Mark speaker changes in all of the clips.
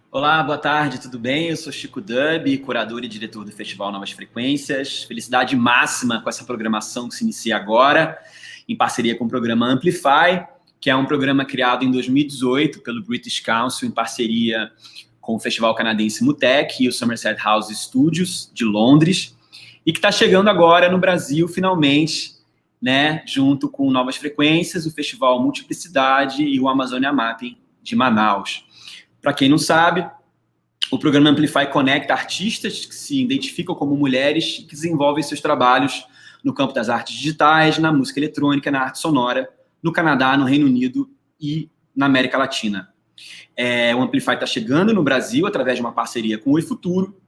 Speaker 1: Olá, boa tarde, tudo bem? Eu sou Chico Dub, curador e diretor do Festival Novas Frequências. Felicidade máxima com essa programação que se inicia agora, em parceria com o programa Amplify, que é um programa criado em 2018 pelo British Council, em parceria com o Festival Canadense Mutec e o Somerset House Studios, de Londres, e que está chegando agora no Brasil, finalmente, né, junto com Novas Frequências, o Festival Multiplicidade e o Amazônia Mapping de Manaus. Para quem não sabe, o programa Amplify conecta artistas que se identificam como mulheres e que desenvolvem seus trabalhos no campo das artes digitais, na música eletrônica, na arte sonora, no Canadá, no Reino Unido e na América Latina. O Amplify está chegando no Brasil através de uma parceria com o Oi Futuro,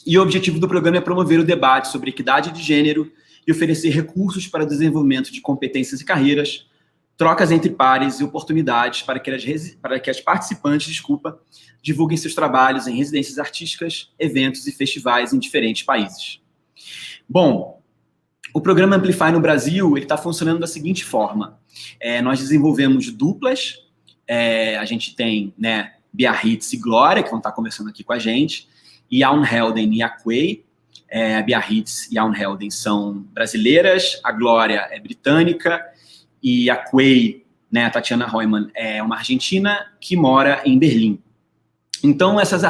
Speaker 1: e o objetivo do programa é promover o debate sobre equidade de gênero e oferecer recursos para o desenvolvimento de competências e carreiras, trocas entre pares e oportunidades para que as participantes, divulguem seus trabalhos em residências artísticas, eventos e festivais em diferentes países. Bom, o programa Amplify no Brasil está funcionando da seguinte forma. Nós desenvolvemos duplas, a gente tem, né, Biarritz e Glória, que vão estar conversando aqui com a gente, e Aun Helden e Aquay. A Biarritz e Aun Helden são brasileiras, a Glória é britânica, e a Aquay, né, a Tatiana Reumann, é uma argentina que mora em Berlim. Então, essas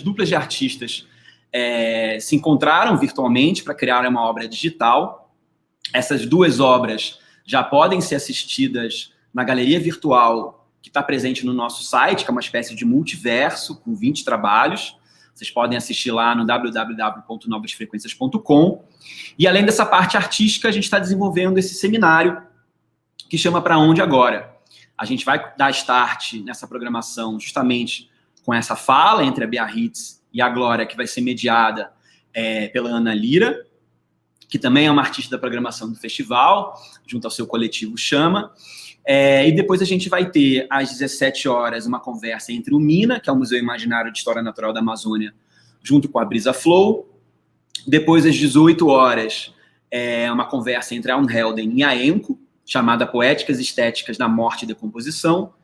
Speaker 1: duplas de artistas se encontraram virtualmente para criar uma obra digital. Essas duas obras já podem ser assistidas na galeria virtual que está presente no nosso site, que é uma espécie de multiverso, com 20 trabalhos. Vocês podem assistir lá no www.novasfrequências.com. E, além dessa parte artística, a gente está desenvolvendo esse seminário que chama Pra Onde Agora. A gente vai dar start nessa programação justamente com essa fala entre a Biarritz e a Glória, que vai ser mediada pela Ana Lira, que também é uma artista da programação do festival, junto ao seu coletivo Chama. E depois a gente vai ter, às 17 horas, uma conversa entre o MINA, que é o Museu Imaginário de História Natural da Amazônia, junto com a Brisa Flow. Depois, às 18 horas, uma conversa entre a Aun Helden e a ENCO, chamada Poéticas Estéticas da Morte e Decomposição.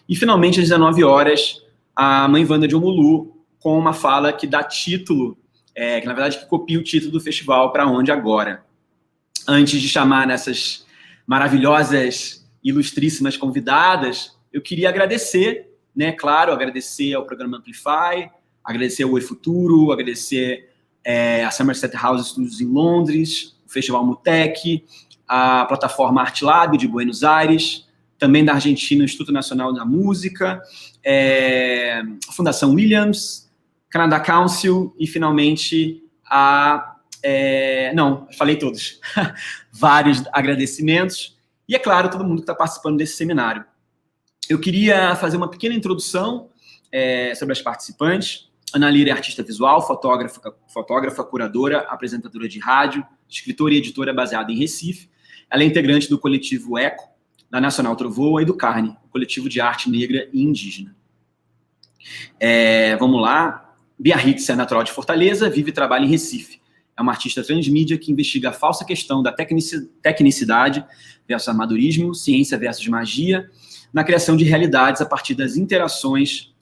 Speaker 1: E, finalmente, às 19 horas, a Mãe Wanda de Omulu, com uma fala que dá título, que na verdade que copia o título do festival, Pra Onde Agora. Antes de chamar nessas maravilhosas, ilustríssimas convidadas, eu queria agradecer, né, claro, agradecer ao programa Amplify, agradecer ao Oi Futuro, agradecer a Somerset House Studios em Londres, o Festival Mutec, a plataforma ArtLab de Buenos Aires, também da Argentina, o Instituto Nacional da Música, a Fundação Williams, Canada Council e, finalmente, não, falei todos. Vários agradecimentos. E, é claro, todo mundo que está participando desse seminário. Eu queria fazer uma pequena introdução sobre as participantes. Ana Lira é artista visual, fotógrafa, curadora, apresentadora de rádio, escritora e editora baseada em Recife. Ela é integrante do coletivo Eco, da Nacional Trovoa e do Carne, o coletivo de arte negra e indígena. Vamos lá. Biarritz é natural de Fortaleza, vive e trabalha em Recife. É uma artista transmídia que investiga a falsa questão da tecnicidade versus amadorismo, ciência versus magia, na criação de realidades a partir das interações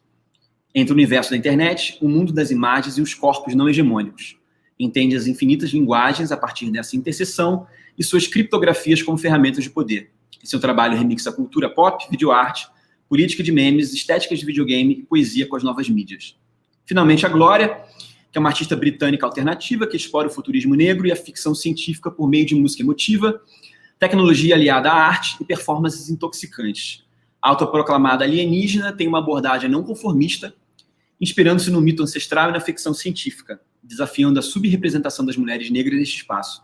Speaker 1: entre o universo da internet, o mundo das imagens e os corpos não hegemônicos. Entende as infinitas linguagens a partir dessa interseção e suas criptografias como ferramentas de poder. Em seu trabalho remixa cultura pop, videoarte, política de memes, estéticas de videogame e poesia com as novas mídias. Finalmente, a Glória, que é uma artista britânica alternativa que explora o futurismo negro e a ficção científica por meio de música emotiva, tecnologia aliada à arte e performances intoxicantes. A autoproclamada alienígena tem uma abordagem não conformista, inspirando-se no mito ancestral e na ficção científica, desafiando a subrepresentação das mulheres negras neste espaço.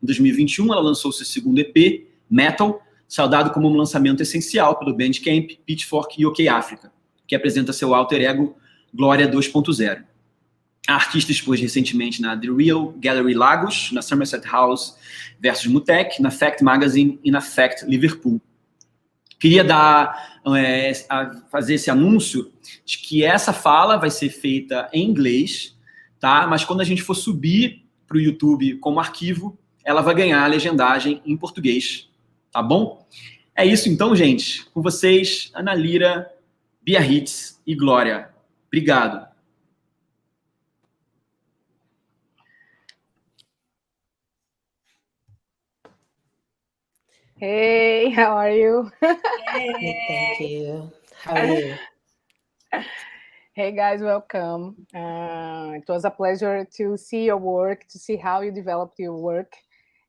Speaker 1: Em 2021, ela lançou seu segundo EP, Metal, saudado como um lançamento essencial pelo Bandcamp, Pitchfork e OK Africa, que apresenta seu alter ego Glória 2.0. A artista expôs recentemente na The Real Gallery Lagos, na Somerset House versus Mutec, na Fact Magazine e na Fact Liverpool. Queria fazer esse anúncio de que essa fala vai ser feita em inglês, tá? Mas quando a gente for subir para o YouTube como arquivo, ela vai ganhar a legendagem em português, tá bom? É isso então, gente. Com vocês, Ana Lira, Biarritz e Glória. Obrigado.
Speaker 2: Hey, how are you?
Speaker 3: Hey. Thank you. How are you?
Speaker 2: Hey guys, welcome. It was a pleasure to see your work, to see how you developed your work.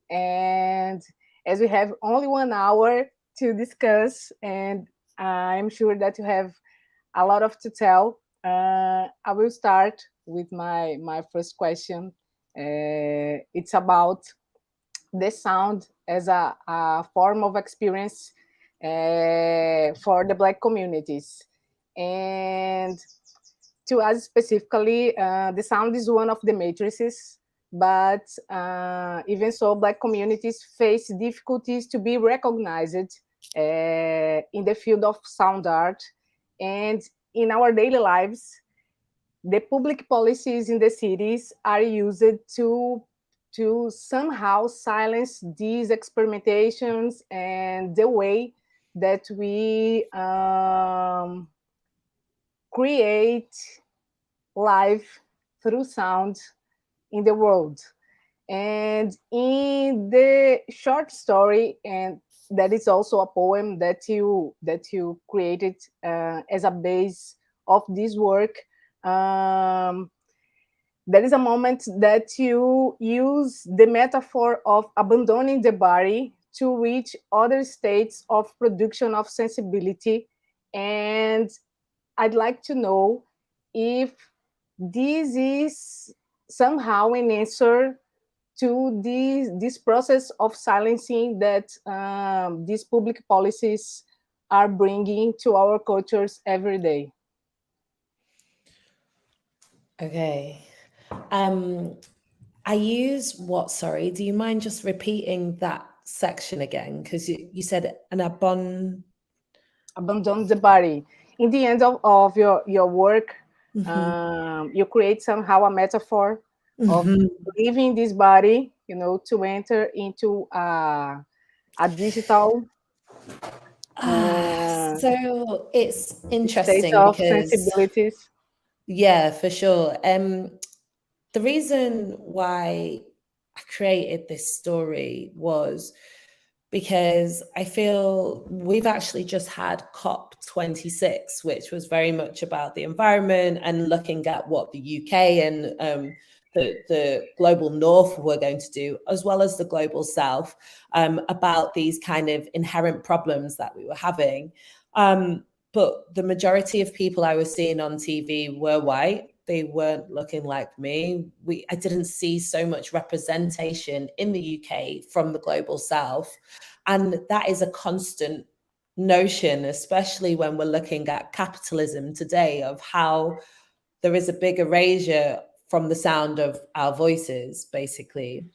Speaker 2: And as we have only 1 hour to discuss, and I'm sure that you have a lot of to tell, I will start with my first question. It's about the sound as a form of experience for the Black communities. And to us specifically, the sound is one of the matrices, but even so, Black communities face difficulties to be recognized in the field of sound art. And in our daily lives, the public policies in the cities are used to somehow silence these experimentations and the way that we create life through sound in the world. And in the short story, and that is also a poem that you created as a base of this work, there is a moment that you use the metaphor of abandoning the body to reach other states of production of sensibility. And I'd like to know if this is somehow an answer to this process of silencing that these public policies are bringing to our cultures every day.
Speaker 3: Okay. I use what, sorry, do you mind just repeating that section again? Because you said an abandon
Speaker 2: the body. In the end of your work, you create somehow a metaphor of leaving this body, to enter into a digital
Speaker 3: so it's interesting
Speaker 2: state of
Speaker 3: because
Speaker 2: sensibilities.
Speaker 3: Yeah, for sure. The reason why I created this story was because I feel we've actually just had COP26, which was very much about the environment and looking at what the UK and the global north were going to do, as well as the global south, about these kind of inherent problems that we were having. But the majority of people I was seeing on TV were white. They weren't looking like me. I didn't see so much representation in the UK from the global south. And that is a constant notion, especially when we're looking at capitalism today, of how there is a big erasure from the sound of our voices, basically.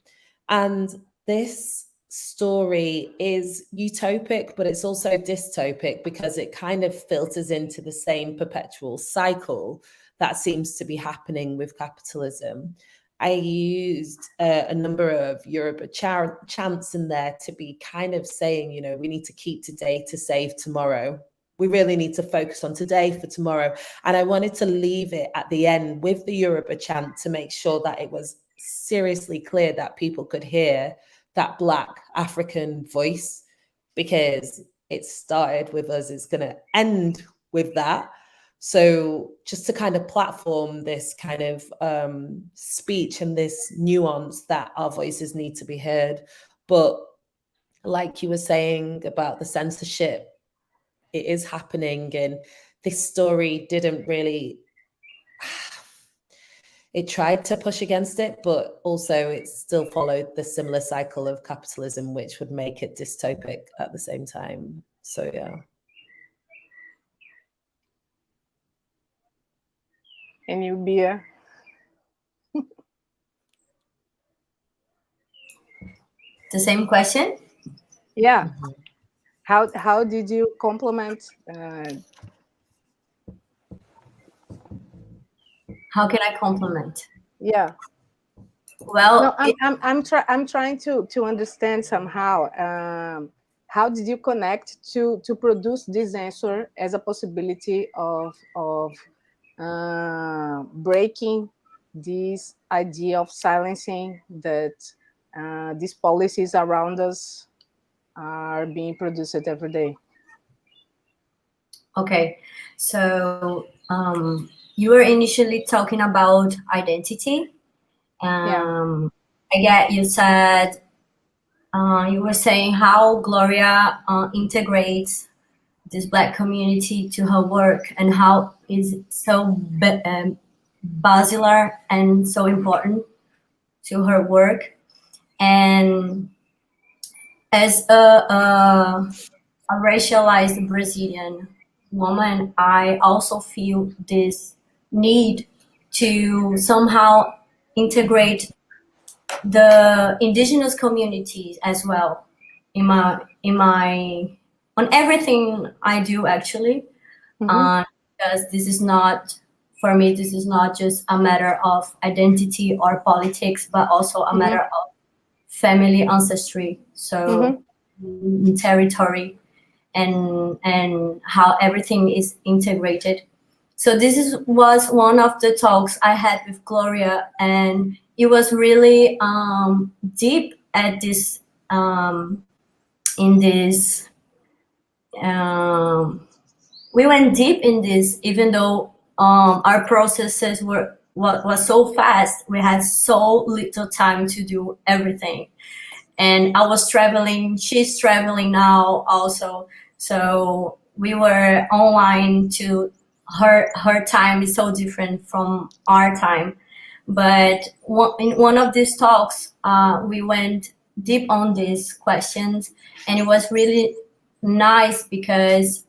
Speaker 3: And this story is utopic, but it's also dystopic because it kind of filters into the same perpetual cycle that seems to be happening with capitalism. I used a number of Yoruba chants in there to be kind of saying, we need to keep today to save tomorrow. We really need to focus on today for tomorrow. And I wanted to leave it at the end with the Yoruba chant to make sure that it was seriously clear that people could hear that Black African voice, because it started with us, it's going to end with that. So just to kind of platform this kind of speech and this nuance that our voices need to be heard. But like you were saying about the censorship, it is happening, and this story didn't really it tried to push against it, but also it still followed the similar cycle of capitalism, which would make it dystopic at the same time. So, yeah.
Speaker 2: And you, Bia?
Speaker 4: The same question?
Speaker 2: Yeah. How did you complement?
Speaker 4: How can I complement?
Speaker 2: Yeah.
Speaker 4: Well,
Speaker 2: no, I'm trying to understand somehow. How did you connect to produce this answer as a possibility of breaking this idea of silencing that these policies around us are being produced every day.
Speaker 4: Okay, so you were initially talking about identity.
Speaker 2: Yeah.
Speaker 4: I get you said you were saying how Gloria integrates this Black community to her work and how is it so basilar and so important to her work. And as a racialized Brazilian woman, I also feel this need to somehow integrate the indigenous communities as well in my on everything I do actually. Because this is not, for me, this is not just a matter of identity or politics, but also a matter of family ancestry, so territory and how everything is integrated. So this was one of the talks I had with Gloria, and it was really deep at this in this. We went deep in this, even though our processes was so fast. We had so little time to do everything, and I was traveling. She's traveling now also, so we were online to. Her time is so different from our time, but in one of these talks, we went deep on these questions, and it was really nice because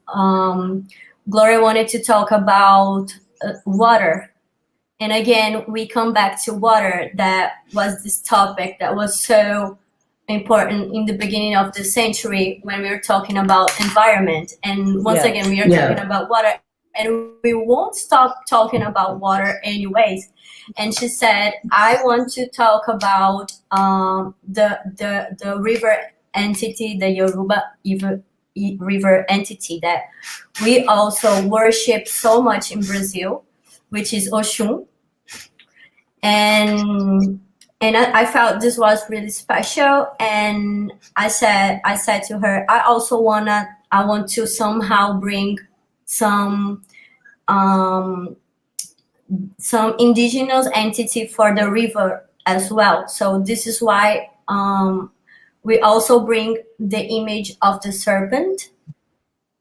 Speaker 4: Gloria wanted to talk about water. And again, we come back to water. That was this topic that was so important in the beginning of the century when we were talking about environment. And once again, we are talking about water, and we won't stop talking about water anyways. And she said, I want to talk about the river entity, the Yoruba river entity that we also worship so much in Brazil, which is Oshun. And I felt this was really special. And I said to her, I want to somehow bring some indigenous entity for the river as well. So this is why we also bring the image of the serpent,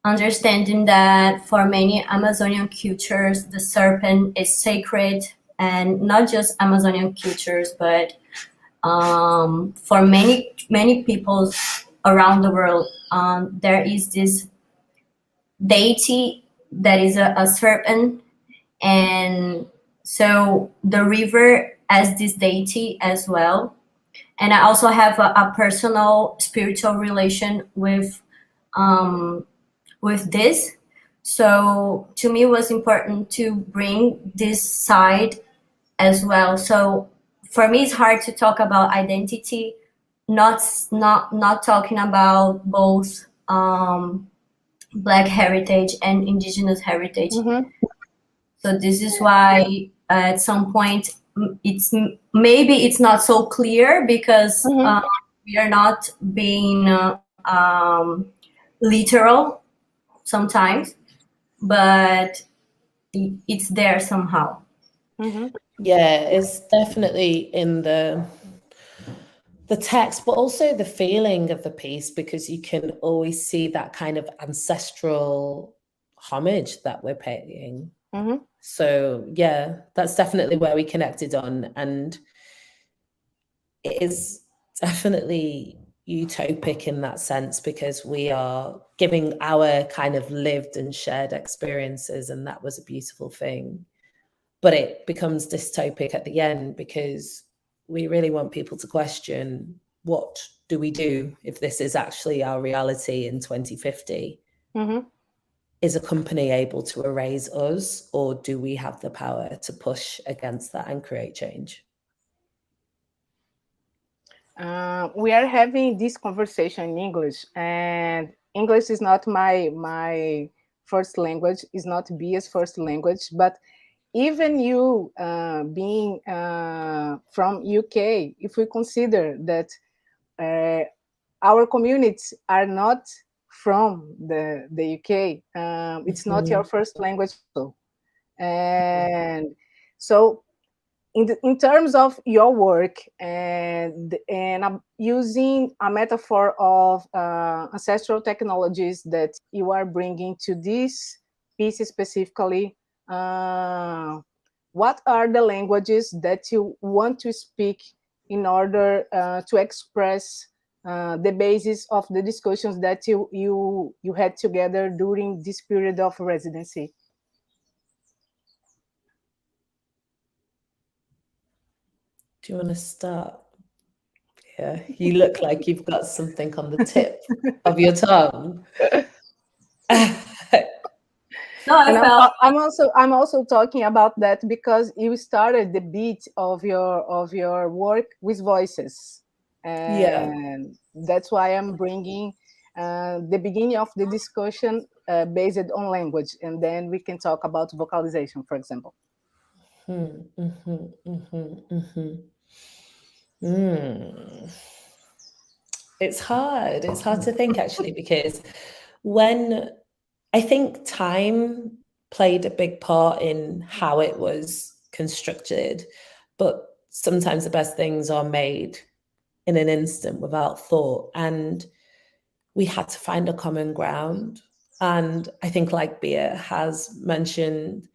Speaker 4: understanding that for many Amazonian cultures, the serpent is sacred, and not just Amazonian cultures, but for many peoples around the world, there is this deity that is a serpent. And so the river as this deity as well. And I also have a personal spiritual relation with this. So to me, it was important to bring this side as well. So for me, it's hard to talk about identity, not talking about both Black heritage and indigenous heritage. So this is why at some point it's not so clear, because we are not being literal sometimes, but it's there somehow.
Speaker 3: Yeah, it's definitely in the text, but also the feeling of the piece, because you can always see that kind of ancestral homage that we're paying. So yeah, that's definitely where we connected on, and it is definitely utopic in that sense, because we are giving our kind of lived and shared experiences, and that was a beautiful thing. But it becomes dystopic at the end, because we really want people to question, what do we do if this is actually our reality in 2050? Is a company able to erase us, or do we have the power to push against that and create change?
Speaker 2: We are having this conversation in English, and English is not my first language, is not Bia's first language, but even you being from UK, if we consider that our communities are not from the UK, it's not your first language. And so in terms of your work, and I'm using a metaphor of ancestral technologies that you are bringing to this piece specifically, what are the languages that you want to speak in order to express the basis of the discussions that you had together during this period of residency?
Speaker 3: Do you want to start? Yeah, you look like you've got something on the tip of your tongue.
Speaker 4: No,
Speaker 2: I'm also talking about that because you started the beat of your work with voices, and that's why I'm bringing the beginning of the discussion based on language, and then we can talk about vocalization, for example.
Speaker 3: It's hard. It's hard to think, actually, because when I think time played a big part in how it was constructed, but sometimes the best things are made in an instant without thought. And we had to find a common ground. And I think, like Bia has mentioned,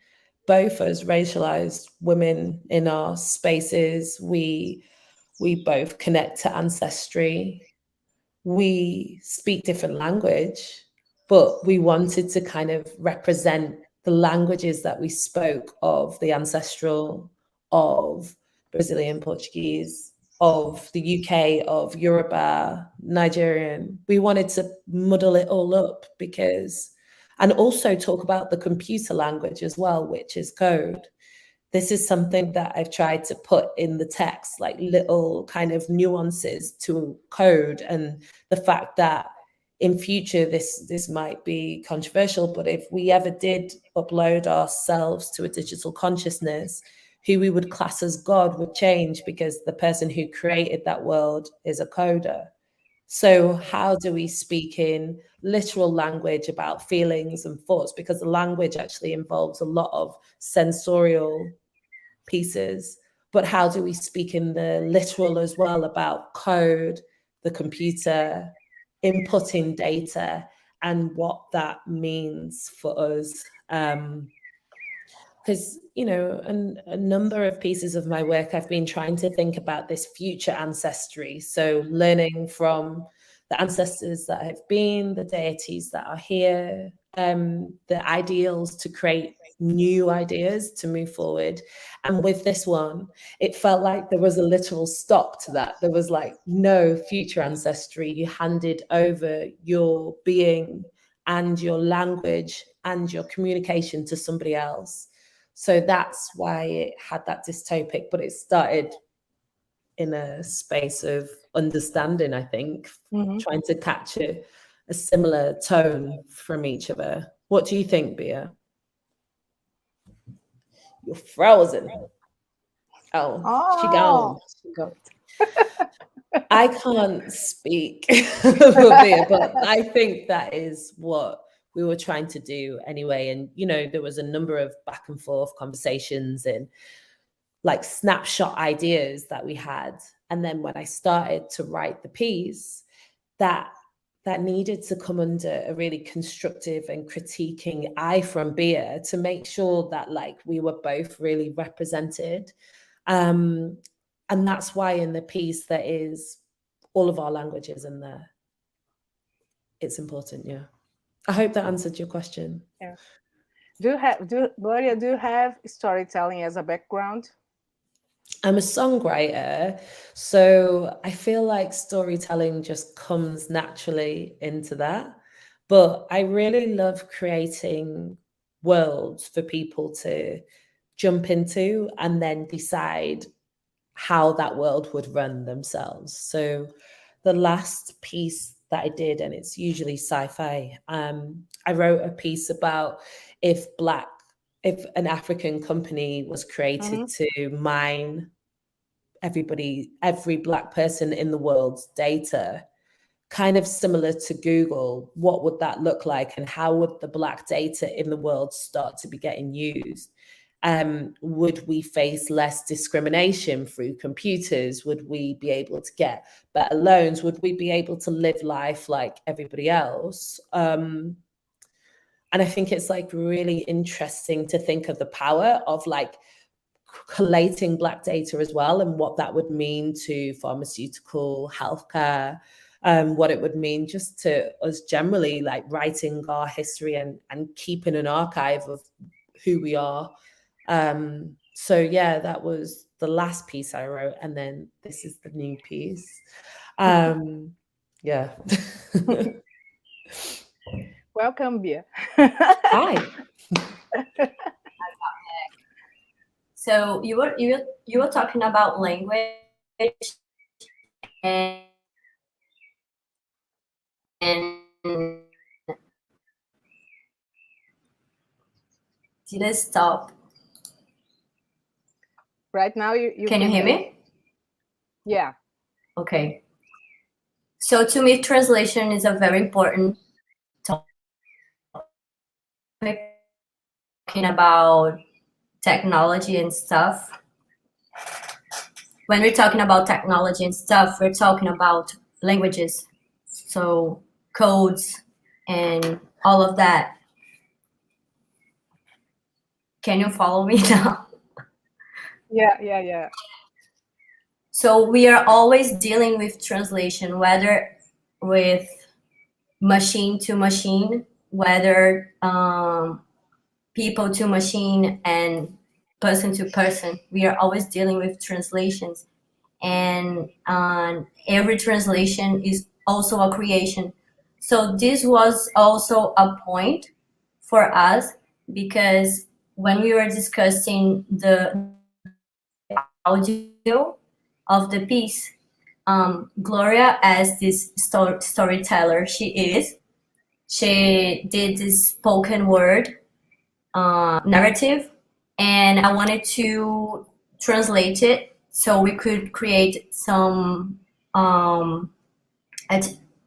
Speaker 3: both as racialized women in our spaces, we both connect to ancestry. We speak different language, but we wanted to kind of represent the languages that we spoke of the ancestral, of Brazilian Portuguese, of the UK, of Yoruba, Nigerian. We wanted to muddle it all up and also talk about the computer language as well, which is code. This is something that I've tried to put in the text, like little kind of nuances to code, and the fact that in future, this might be controversial, but if we ever did upload ourselves to a digital consciousness, who we would class as God would change, because the person who created that world is a coder. So how do we speak in literal language about feelings and thoughts? Because the language actually involves a lot of sensorial pieces, but how do we speak in the literal as well about code, the computer, inputting data, and what that means for us? Because, a number of pieces of my work, I've been trying to think about this future ancestry. So learning from the ancestors that have been, the deities that are here, the ideals to create new ideas to move forward. And with this one, it felt like there was a literal stop to that. There was like no future ancestry. You handed over your being and your language and your communication to somebody else. So that's why it had that dystopic, but it started in a space of understanding, I think, trying to capture a similar tone from each other. What do you think, Bia? You're frozen. She gone. I can't speak for Bia, but I think that is what we were trying to do anyway. And, there was a number of back and forth conversations and like snapshot ideas that we had. And then when I started to write the piece, that needed to come under a really constructive and critiquing eye from Bia to make sure that like we were both really represented. And that's why in the piece there is all of our languages in there. It's important, yeah. I hope that answered your question.
Speaker 2: Yeah. Gloria, do you have storytelling as a background?
Speaker 3: I'm a songwriter, so I feel like storytelling just comes naturally into that. But I really love creating worlds for people to jump into and then decide how that world would run themselves. So the last piece that I did, and it's usually sci-fi, I wrote a piece about if Black if an African company was created to mine every Black person in the world's data, kind of similar to Google, what would that look like, and how would the Black data in the world start to be getting used? Would we face less discrimination through computers? Would we be able to get better loans? Would we be able to live life like everybody else? And I think it's like really interesting to think of the power of like collating Black data as well, and what that would mean to pharmaceutical, healthcare, what it would mean just to us generally, like writing our history and keeping an archive of who we are. So yeah, that was the last piece I wrote, and then this is the new piece. Yeah.
Speaker 2: Welcome, Bia.
Speaker 3: Hi.
Speaker 4: So you were talking about language and did it stop?
Speaker 2: Right now, you
Speaker 4: Can you hear me?
Speaker 2: Yeah.
Speaker 4: Okay. So to me, translation is a very important topic, talking about technology and stuff. When we're talking about technology and stuff, we're talking about languages, so codes and all of that. Can you follow me now?
Speaker 2: Yeah.
Speaker 4: So we are always dealing with translation, whether with machine to machine, whether people to machine and person to person. We are always dealing with translations, and every translation is also a creation. So this was also a point for us, because when we were discussing the audio of the piece, Gloria, as this storyteller she did this spoken word narrative, and I wanted to translate it so we could create some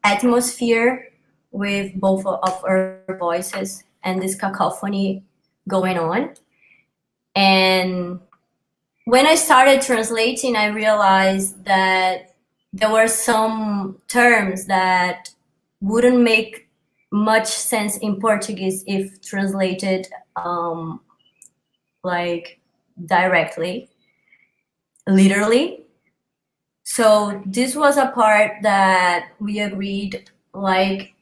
Speaker 4: atmosphere with both of our voices and this cacophony going on. And when I started translating, I realized that there were some terms that wouldn't make much sense in Portuguese if translated like directly, literally. So this was a part that we agreed, like,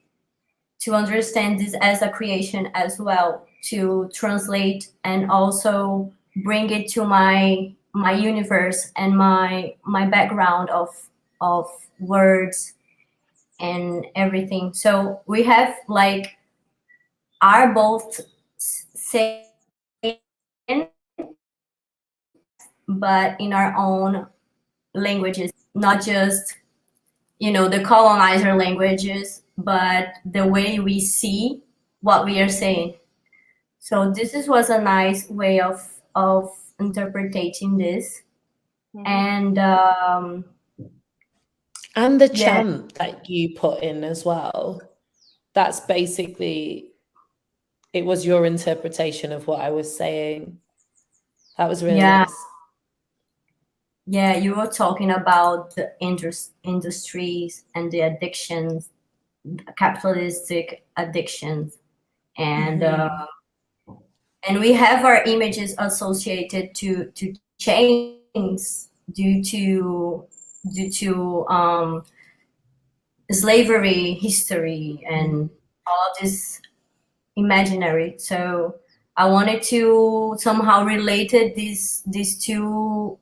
Speaker 4: to understand this as a creation as well, to translate and also bring it to my universe and my background of words and everything. So we have like are both saying, but in our own languages, not just, you know, the colonizer languages, but the way we see what we are saying. So this was a nice way of interpreting this. And
Speaker 3: the chant that you put in as well, that's basically, it was your interpretation of what I was saying. That was really nice.
Speaker 4: Yeah, you were talking about the industries and the addictions, capitalistic addictions, and we have our images associated to chains due to slavery history and all of this imaginary. So I wanted to somehow relate these two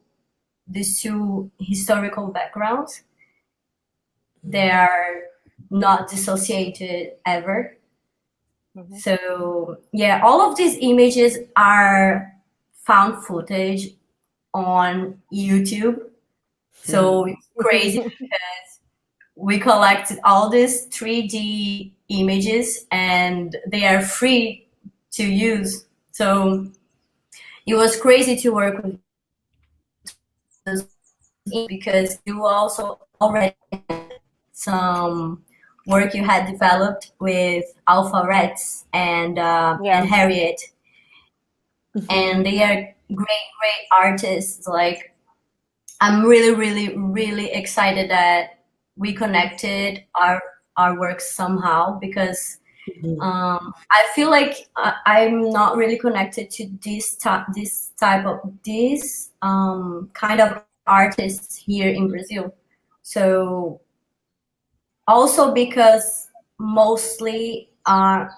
Speaker 4: historical backgrounds. They are not dissociated ever. So yeah, all of these images are found footage on YouTube. So it's crazy because we collected all these 3D images and they are free to use. So it was crazy to work with us because you also already had some work you had developed with Alpha Reds and Harriet, and they are great artists. Like, I'm really excited that we connected our works somehow, because I feel like I'm not really connected to this kind of artists here in Brazil. So also because mostly of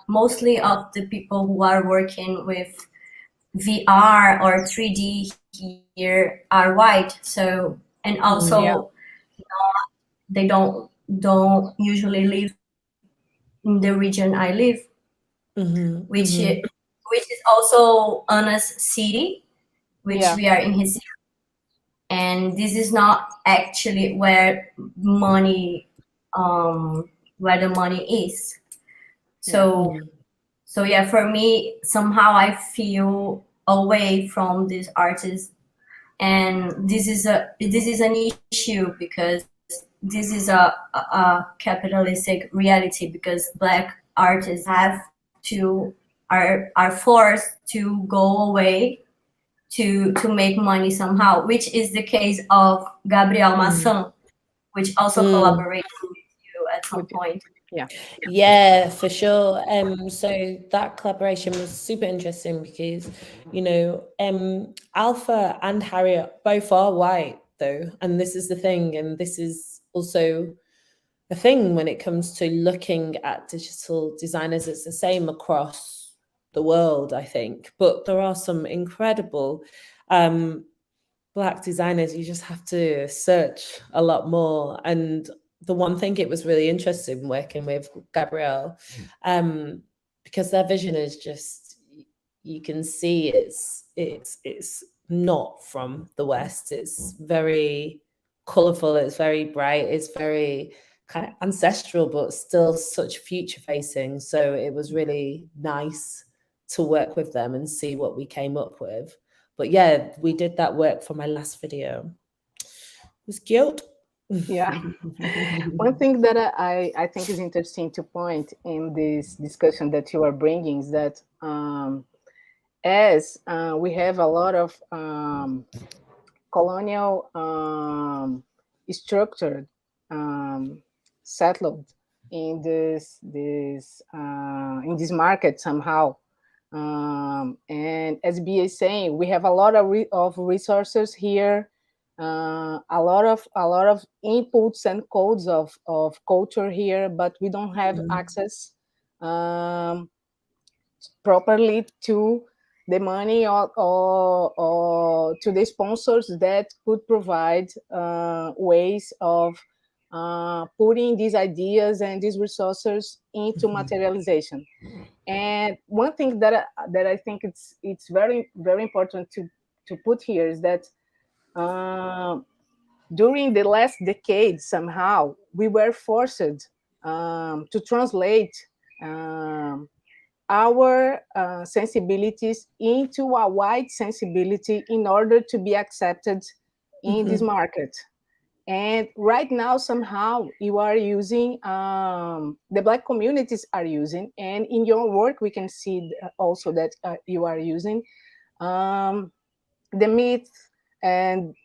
Speaker 4: the people who are working with VR or 3D here are white. So, and also they don't usually live in the region I live, which is also Anna's city, which we are in his city. And this is not actually where money where the money is. So yeah, for me, somehow I feel away from these artists, and this is an issue because this is a capitalistic reality, because Black artists are forced to go away to make money somehow, which is the case of Gabriel Masson, which also collaborated with you at some point.
Speaker 3: Yeah, for sure. So that collaboration was super interesting because, you know, Alpha and Harriet both are white though, and this is the thing, and this is also a thing when it comes to looking at digital designers. It's the same across the world, I think, but there are some incredible Black designers. You just have to search a lot more. And the one thing, it was really interesting working with Gabrielle, because their vision is just, you can see it's not from the West. It's very colorful, it's very bright, it's very kind of ancestral, but still such future facing. So it was really nice to work with them and see what we came up with. But yeah, we did that work for my last video. It was cute.
Speaker 2: Yeah. One thing that I think is interesting to point in this discussion that you are bringing is that as we have a lot of colonial structure settled in this market somehow, and as Bia is saying, we have a lot of resources here, a lot of inputs and codes of culture here, but we don't have access properly to the money or to the sponsors that could provide ways of putting these ideas and these resources into materialization. And one thing that I think it's very important to put here is that during the last decade, somehow we were forced to translate our sensibilities into a wide sensibility in order to be accepted in this market. And right now, somehow you are using, the Black communities are using, and in your work we can see also that you are using the myth and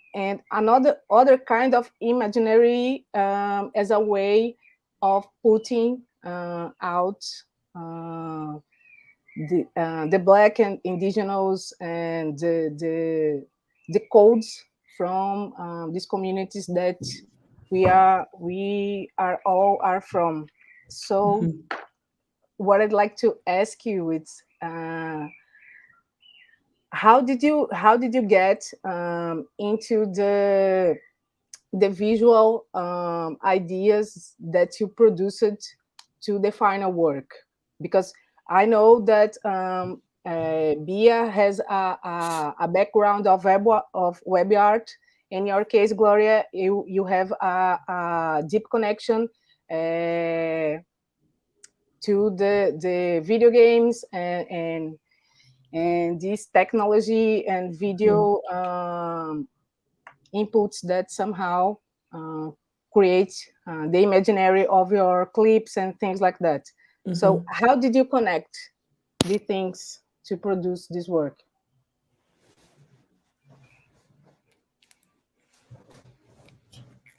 Speaker 2: other kind of imaginary as a way of putting out the Black and indigenous and the codes from these communities that we are all from. So what I'd like to ask you is, how did you get into the visual ideas that you produced to the final work? Because I know that Bia has a background of web art. In your case, Gloria, you have a deep connection to the video games and and this technology and video inputs that somehow create the imaginary of your clips and things like that. So how did you connect the things to produce this work?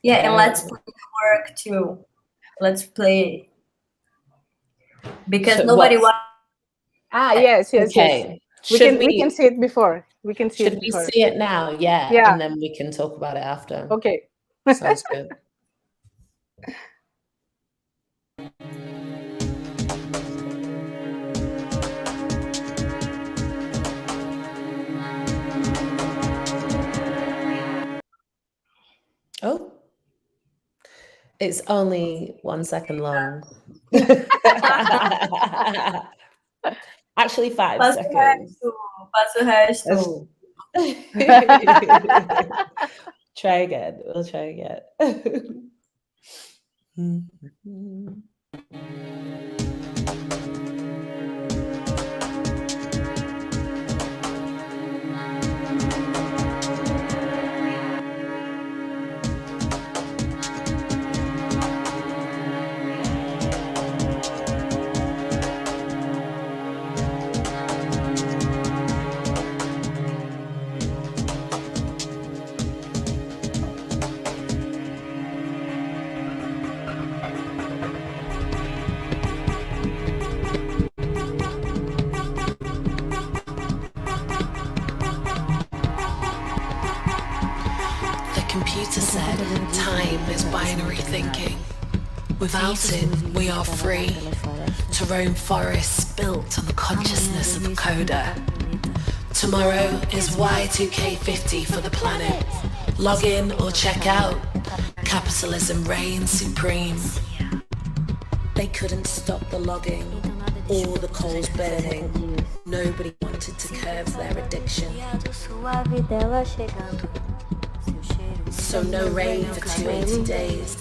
Speaker 4: Yeah, and let's play the work too. Let's play because
Speaker 3: So
Speaker 4: nobody
Speaker 3: what's-
Speaker 4: wants.
Speaker 2: Yes.
Speaker 3: Okay.
Speaker 2: We can see it before. We can see
Speaker 3: Should
Speaker 2: it
Speaker 3: we
Speaker 2: before.
Speaker 3: see it now? Yeah.
Speaker 2: Yeah.
Speaker 3: And then we can talk about it after.
Speaker 2: Okay.
Speaker 3: Sounds good. Oh, it's only 1 second long. Actually, 5
Speaker 4: Passa o
Speaker 3: seconds.
Speaker 4: resto. Passa o resto.
Speaker 3: Try again. We'll try again.
Speaker 5: Computer said time is binary thinking. Without it, we are free to roam forests built on the consciousness of a coder. Tomorrow is Y2K50 for the planet. Log in or check out. Capitalism reigns supreme.
Speaker 3: They couldn't stop the logging or the coals burning. Nobody wanted to curb their addiction. So no rain for 280 days.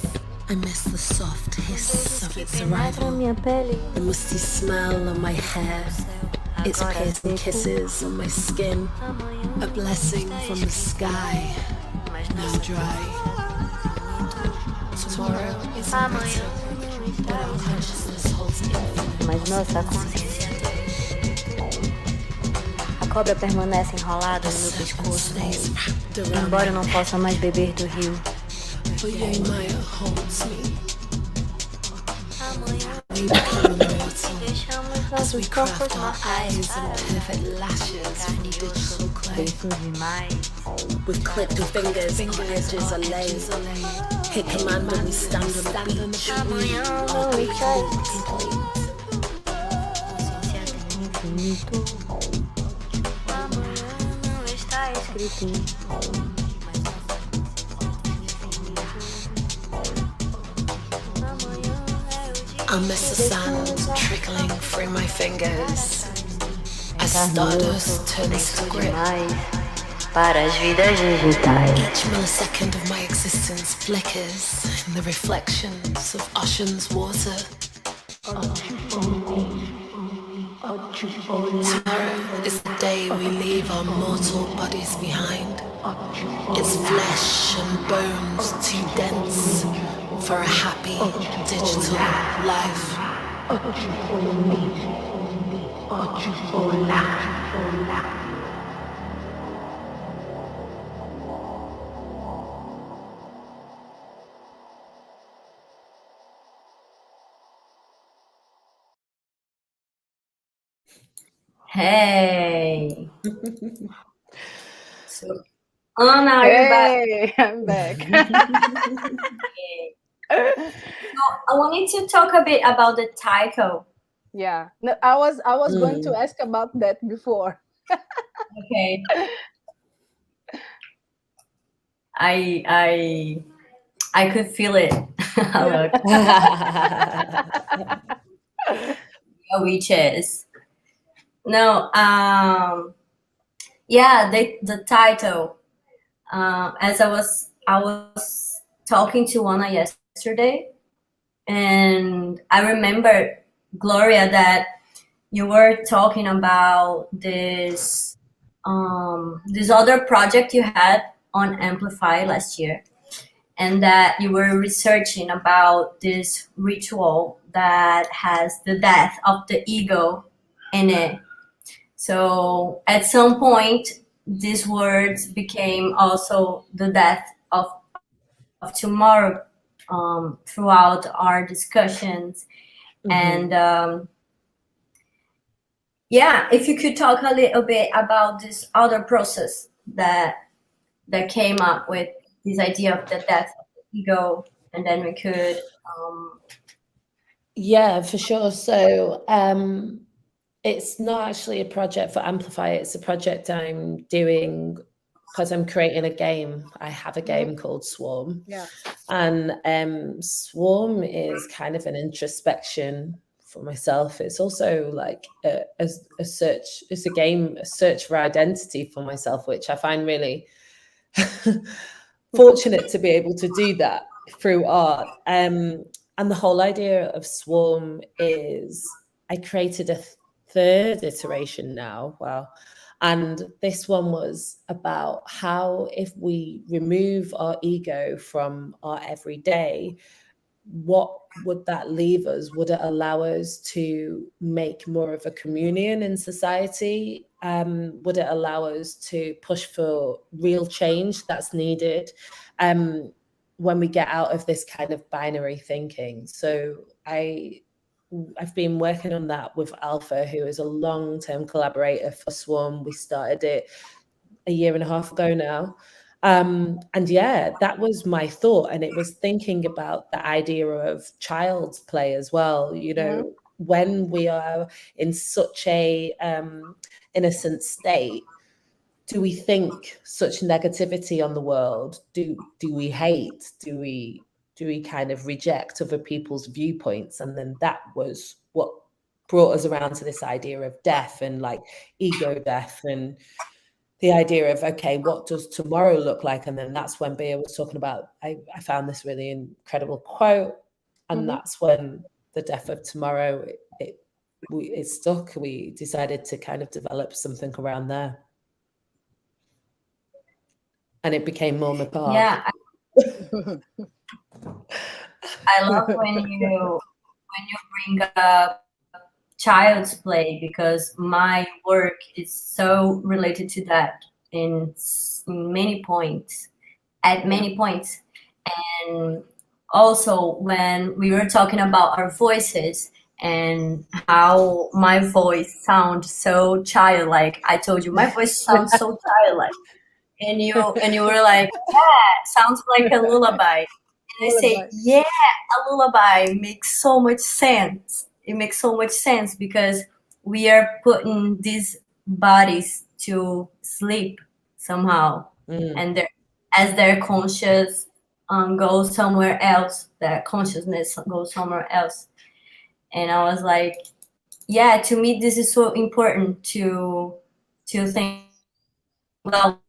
Speaker 5: I miss the soft hiss of its arrival, the musty smell on my hair, its piercing kisses on my skin, a blessing from the sky, now dry. Tomorrow is brighter, but our consciousness holds infinite.
Speaker 6: Mas nossa consciência. A cobra permanece enrolada no meu pescoço, embora eu não possa mais beber do rio.
Speaker 5: Maya holds me. We become immortal as we craft our eyes and perfect lashes from digital clay.
Speaker 3: With clipped fingers, our edges are laid. Hit command and we stand on the beach. We are complete.
Speaker 5: I'll miss the sand trickling through my fingers as stardust turns to grit.
Speaker 6: Para as vidas digitais.
Speaker 5: Each millisecond of my existence flickers in the reflections of ocean's water. Tomorrow is the day we leave our mortal bodies behind. It's flesh and bones too dense for a happy digital life.
Speaker 4: Hey. So, Ana, are you back?
Speaker 2: Hey, I'm back.
Speaker 4: I wanted to talk a bit about the title.
Speaker 2: Yeah, no, I was going to ask about that before.
Speaker 4: Okay. I could feel it. Witches. No, yeah, the title. As I was talking to Ana yesterday, and I remember, Gloria, that you were talking about this other project you had on Amplify last year, and that you were researching about this ritual that has the death of the ego in it. So at some point, these words became also the death of tomorrow throughout our discussions. And yeah, if you could talk a little bit about this other process that came up with this idea of the death of the ego, and then we could
Speaker 3: Yeah, for sure. So it's not actually a project for Amplify. It's a project I'm doing because I'm creating a game. I have a game called Swarm.
Speaker 2: Yeah.
Speaker 3: And Swarm is kind of an introspection for myself. It's also like a search. It's a game, a search for identity for myself, which I find really fortunate to be able to do that through art. And the whole idea of Swarm is I created a third iteration now. Wow. And this one was about how, if we remove our ego from our everyday, what would that leave us? Would it allow us to make more of a communion in society? Would it allow us to push for real change that's needed when we get out of this kind of binary thinking? So I've been working on that with Alpha, who is a long-term collaborator for Swarm. We started it a year and a half ago now. And yeah, that was my thought. And it was thinking about the idea of child's play as well. You know, when we are in such a innocent state, do we think such negativity on the world? Do we hate? Do we kind of reject other people's viewpoints? And then that was what brought us around to this idea of death and like ego death, and the idea of, okay, what does tomorrow look like? And then that's when Bea was talking about, I found this really incredible quote, and that's when the death of tomorrow, it stuck. We decided to kind of develop something around there. And it became more macabre.
Speaker 4: Yeah. I love when you bring up child's play, because my work is so related to that in many points, at many points. And also when we were talking about our voices and how my voice sounds so childlike, I told you my voice sounds so childlike, and you were like, yeah, sounds like a lullaby. And I say, yeah, a lullaby makes so much sense. It makes so much sense because we are putting these bodies to sleep somehow, and as their conscious goes somewhere else, their consciousness goes somewhere else. And I was like, yeah, to me this is so important to think. Well,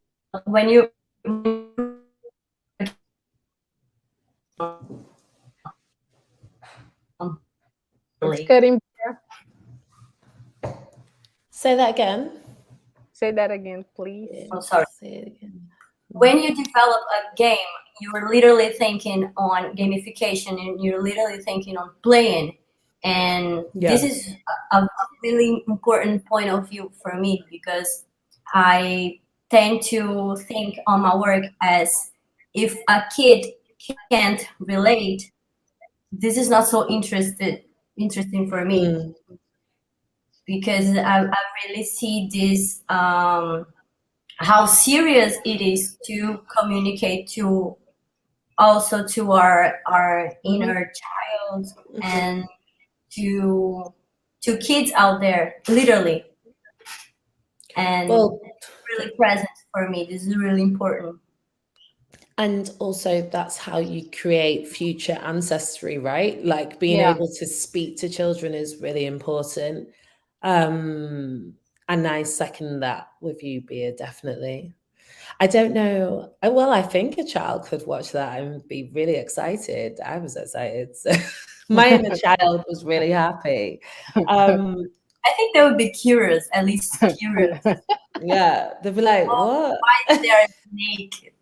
Speaker 4: when you
Speaker 2: It's cutting.
Speaker 3: Say that again.
Speaker 2: Say that again, please.
Speaker 4: I'm sorry.
Speaker 3: Say it again.
Speaker 4: When you develop a game, you're literally thinking on gamification, and you're literally thinking on playing. And this is a really important point of view for me, because I tend to think on my work as, if a kid can't relate, this is not so interesting for me, because I really see this how serious it is to communicate to also to our inner child and to kids out there, literally. And it's really present for me. This is really important.
Speaker 3: And also that's how you create future ancestry, right? Like being able to speak to children is really important. And I second that with you, Bea, definitely. I don't know. Well, I think a child could watch that and be really excited. I was excited. So my inner child was really happy.
Speaker 4: I I think they would be curious, at least curious.
Speaker 3: Yeah, they'll be like, what?
Speaker 4: Why is there a snake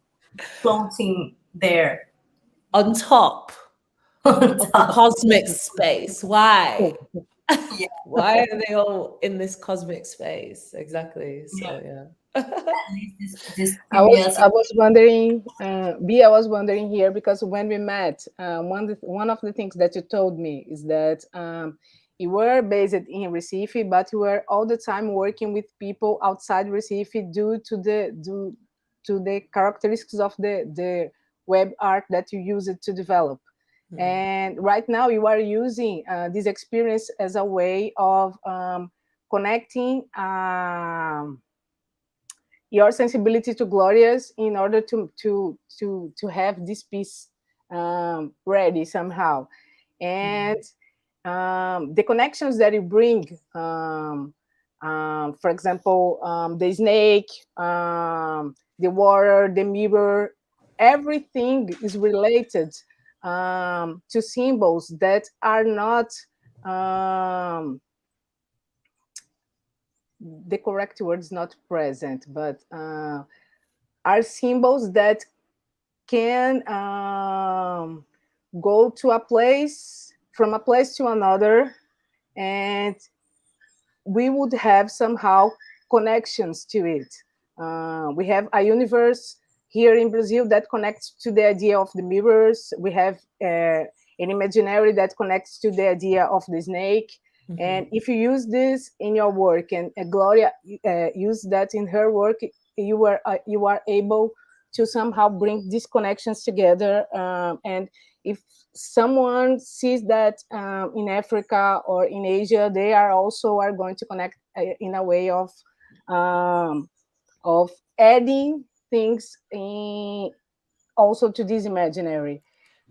Speaker 4: floating there?
Speaker 3: On top
Speaker 4: On
Speaker 3: of the
Speaker 4: top?
Speaker 3: cosmic space. Why?
Speaker 4: Yeah.
Speaker 3: Why are they all in this cosmic space? Exactly. So yeah.
Speaker 4: At least this
Speaker 2: I was
Speaker 4: curiosity.
Speaker 2: wondering, B, I was wondering here because when we met, one of the things that you told me is that you were based in Recife, but you were all the time working with people outside Recife due to the characteristics of the web art that you use it to develop. And right now you are using this experience as a way of connecting your sensibility to Glorious in order to have this piece ready somehow. And the connections that you bring, for example, the snake, the water, the mirror, everything is related to symbols that are not the correct word is not present, but are symbols that can go to a place, from a place to another, and we would have somehow connections to it. We have a universe here in Brazil that connects to the idea of the mirrors. We have an imaginary that connects to the idea of the snake. And if you use this in your work, and Gloria used that in her work, you are able to somehow bring these connections together. And if someone sees that in Africa or in Asia, they are going to connect in a way of adding things also to this imaginary.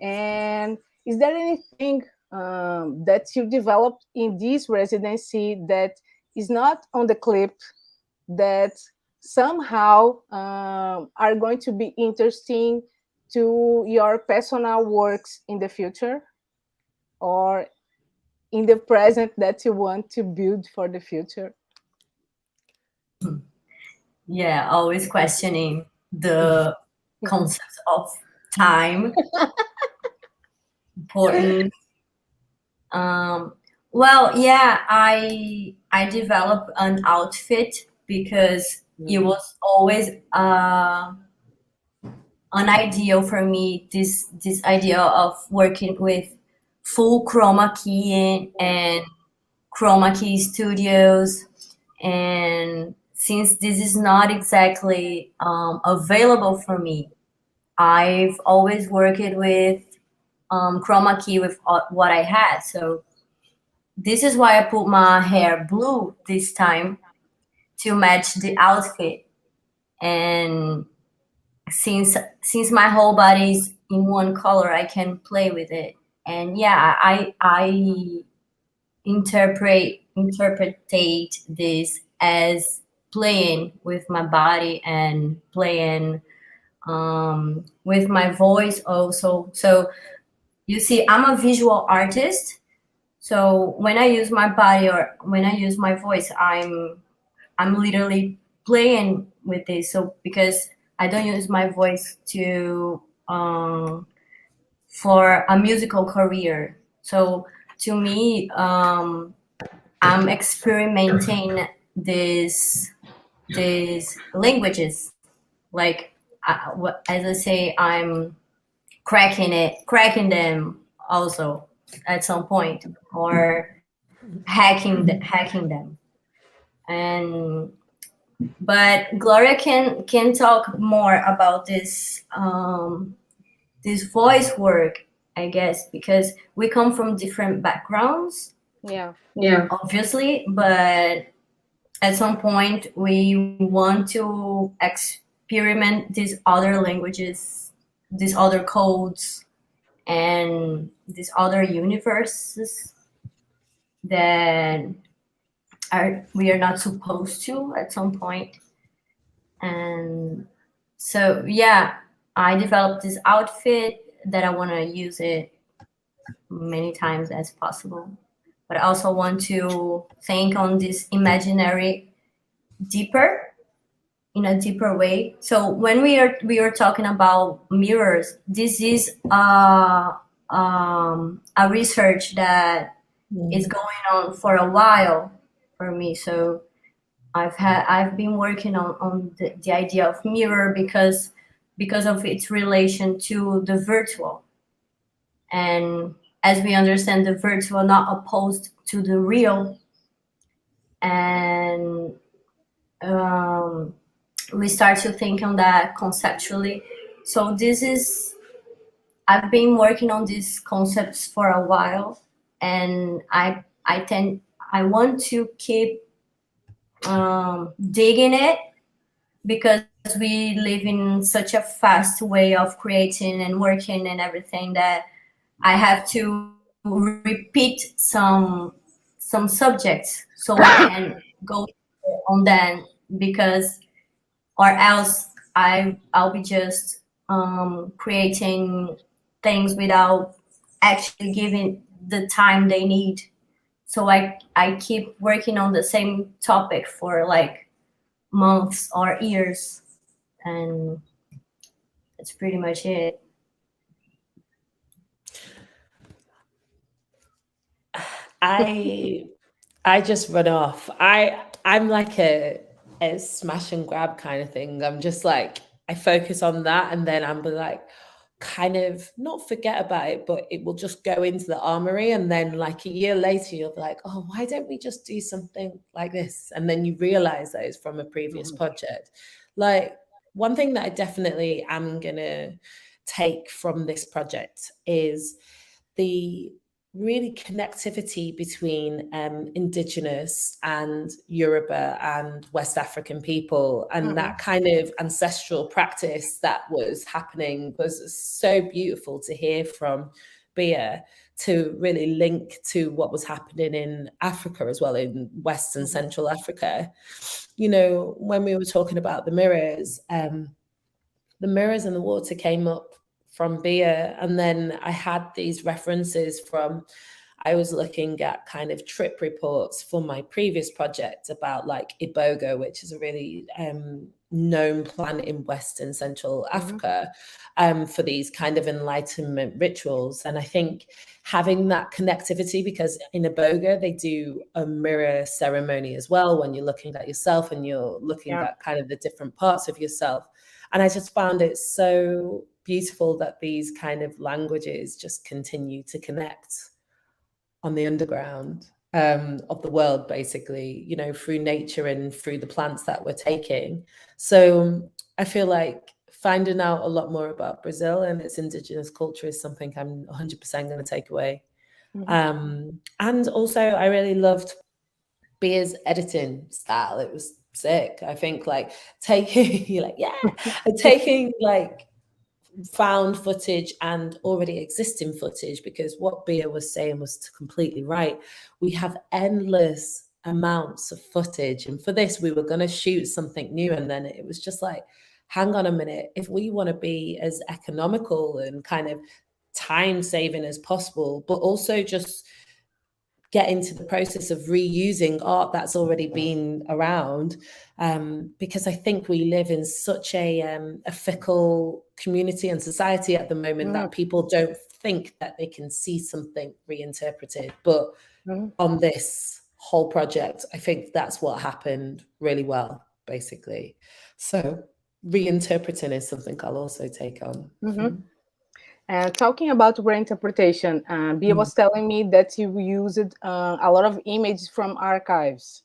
Speaker 2: And is there anything that you developed in this residency that is not on the clip that somehow are going to be interesting to your personal works in the future or in the present that you want to build for the future?
Speaker 4: Yeah, always questioning the concept of time. Important. Well, yeah, I developed an outfit because it was always an ideal for me, this idea of working with full chroma key and chroma key studios. And since this is not exactly available for me, I've always worked with chroma key with what I had. So this is why I put my hair blue this time to match the outfit. And since my whole body is in one color, I can play with it. And yeah, I interpret this as playing with my body and playing with my voice also. So you see, I'm a visual artist. So when I use my body or when I use my voice, I'm literally playing with this. So because I don't use my voice to for a musical career. So to me, I'm experimenting these languages. Like as I say, I'm cracking them also at some point, or hacking them. And but Gloria can talk more about this this voice work, I guess, because we come from different backgrounds.
Speaker 2: Yeah,
Speaker 4: Obviously, but at some point we want to experiment these other languages, these other codes, and these other universes that we are not supposed to at some point. And so yeah, I developed this outfit that I want to use it many times as possible. but I also want to think on this imaginary in a deeper way. So when we are talking about mirrors, this is a research that is going on for a while for me. So I've been working on the idea of mirror because of its relation to the virtual, and as we understand the virtual not opposed to the real, and we start to think on that conceptually. So I've been working on these concepts for a while, and I want to keep digging it, because we live in such a fast way of creating and working and everything that I have to repeat some subjects so I can go on them, because or else I'll be just creating things without actually giving the time they need. So I keep working on the same topic for like months or years, and that's pretty much it.
Speaker 3: I just run off. I'm like a smash and grab kind of thing. I'm just like, I focus on that, and then I'm like, kind of not forget about it, but it will just go into the armory, and then like a year later you'll be like, oh, why don't we just do something like this? And then you realize that it's from a previous project. Like, one thing that I definitely am gonna take from this project is the really connectivity between Indigenous and Yoruba and West African people, and that kind of ancestral practice that was happening was so beautiful to hear from Bia, to really link to what was happening in Africa as well, in West and Central Africa. You know, when we were talking about the mirrors in the water came up from Bia, and then I had these references from, I was looking at kind of trip reports for my previous project about like Iboga, which is a really known plant in West and Central Africa, for these kind of enlightenment rituals. And I think having that connectivity, because in Iboga they do a mirror ceremony as well, when you're looking at yourself and you're looking at kind of the different parts of yourself. And I just found it so beautiful that these kind of languages just continue to connect on the underground of the world, basically, you know, through nature and through the plants that we're taking. So I feel like finding out a lot more about Brazil and its indigenous culture is something I'm 100% going to take away. And also I really loved Bia's editing style. It was sick. I think like taking taking like found footage and already existing footage, because what Bia was saying was completely right. We have endless amounts of footage, and for this we were going to shoot something new, and then it was just like, hang on a minute, if we want to be as economical and kind of time saving as possible, but also just get into the process of reusing art that's already been around, because I think we live in such a fickle community and society at the moment that people don't think that they can see something reinterpreted. But on this whole project, I think that's what happened really well, basically. So reinterpreting is something I'll also take on.
Speaker 2: Talking about reinterpretation, Bia was telling me that you used a lot of images from archives.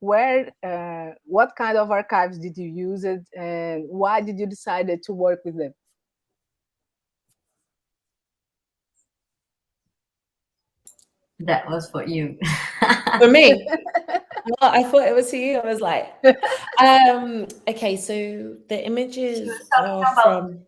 Speaker 2: What kind of archives did you use it, and why did you decide to work with them?
Speaker 4: That was for you.
Speaker 3: For me? Well, I thought it was for you. I was like, okay, so the images are from...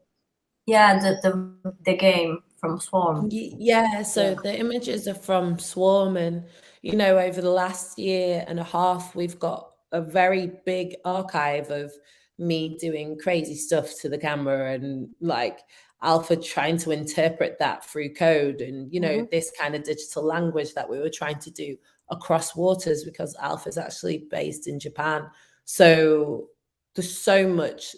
Speaker 4: Yeah, the game from Swarm.
Speaker 3: Yeah, so the images are from Swarm, and, you know, over the last year and a half, we've got a very big archive of me doing crazy stuff to the camera, and like Alfred trying to interpret that through code and, you know, this kind of digital language that we were trying to do across waters, because Alpha is actually based in Japan. So there's so much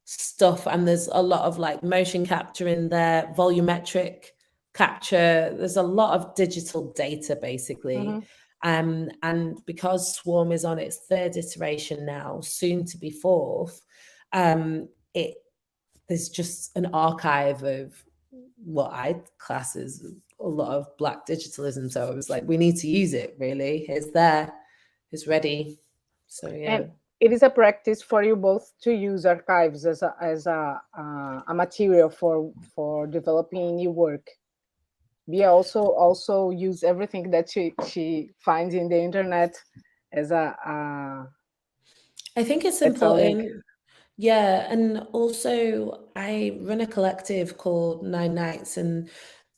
Speaker 3: stuff, and there's a lot of like motion capture in there, volumetric capture. There's a lot of digital data basically. And because Swarm is on its 3rd iteration now, soon to be 4th, there's just an archive of what I class as a lot of Black digitalism. So it was like, we need to use it, really. It's there, it's ready. So yeah. And
Speaker 2: it is a practice for you both to use archives as a material for developing new work. Bia also use everything that she finds in the internet as I
Speaker 3: think it's important. Yeah, and also I run a collective called Nine Nights, and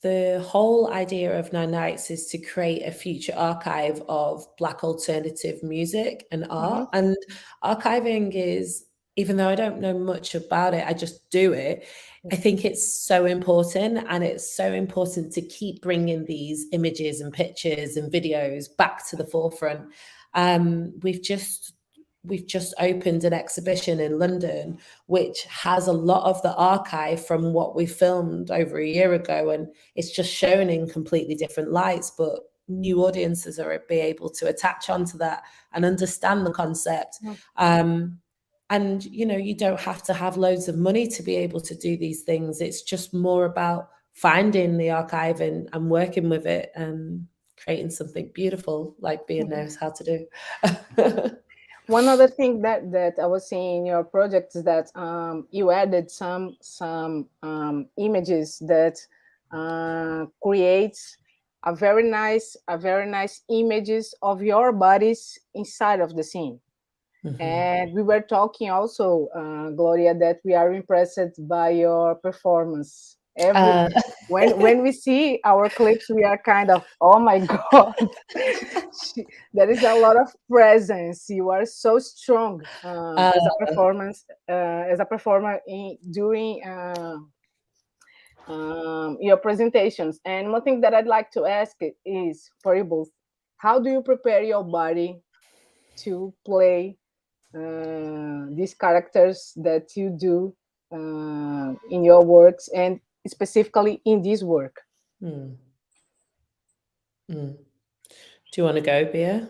Speaker 3: the whole idea of Nine Nights is to create a future archive of Black alternative music and art. And archiving is, even though I don't know much about it, I just do it. I think it's so important, and it's so important to keep bringing these images and pictures and videos back to the forefront. We've just opened an exhibition in London, which has a lot of the archive from what we filmed over a year ago. And it's just shown in completely different lights, but new audiences are be able to attach onto that and understand the concept. And, you know, you don't have to have loads of money to be able to do these things. It's just more about finding the archive and working with it and creating something beautiful like Bia knows how to do.
Speaker 2: One other thing that I was seeing in your project is that you added some images that creates a very nice images of your bodies inside of the scene. And we were talking also, Gloria, that we are impressed by your performance. When we see our clips, we are kind of, oh my God, there is a lot of presence. You are so strong as a performer during your presentations. And one thing that I'd like to ask is for you both, how do you prepare your body to play these characters that you do in your works, and specifically in this work?
Speaker 3: Do you want to go, Bia?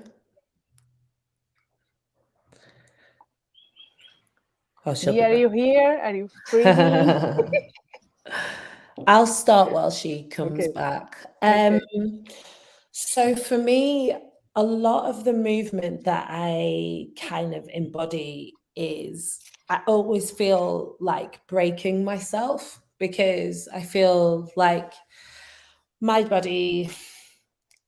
Speaker 2: Bia, are you here? Are you free?
Speaker 3: I'll start while she comes back. So for me, a lot of the movement that I kind of embody is, I always feel like breaking myself, because I feel like my body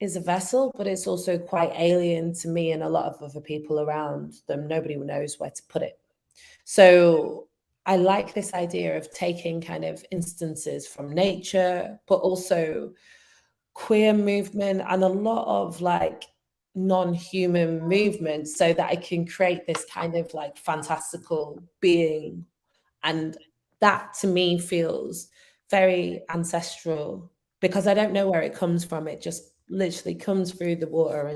Speaker 3: is a vessel, but it's also quite alien to me and a lot of other people around them. Nobody knows where to put it. So I like this idea of taking kind of instances from nature, but also queer movement and a lot of like non-human movements, so that I can create this kind of like fantastical being. And that to me feels very ancestral, because I don't know where it comes from. It just literally comes through the water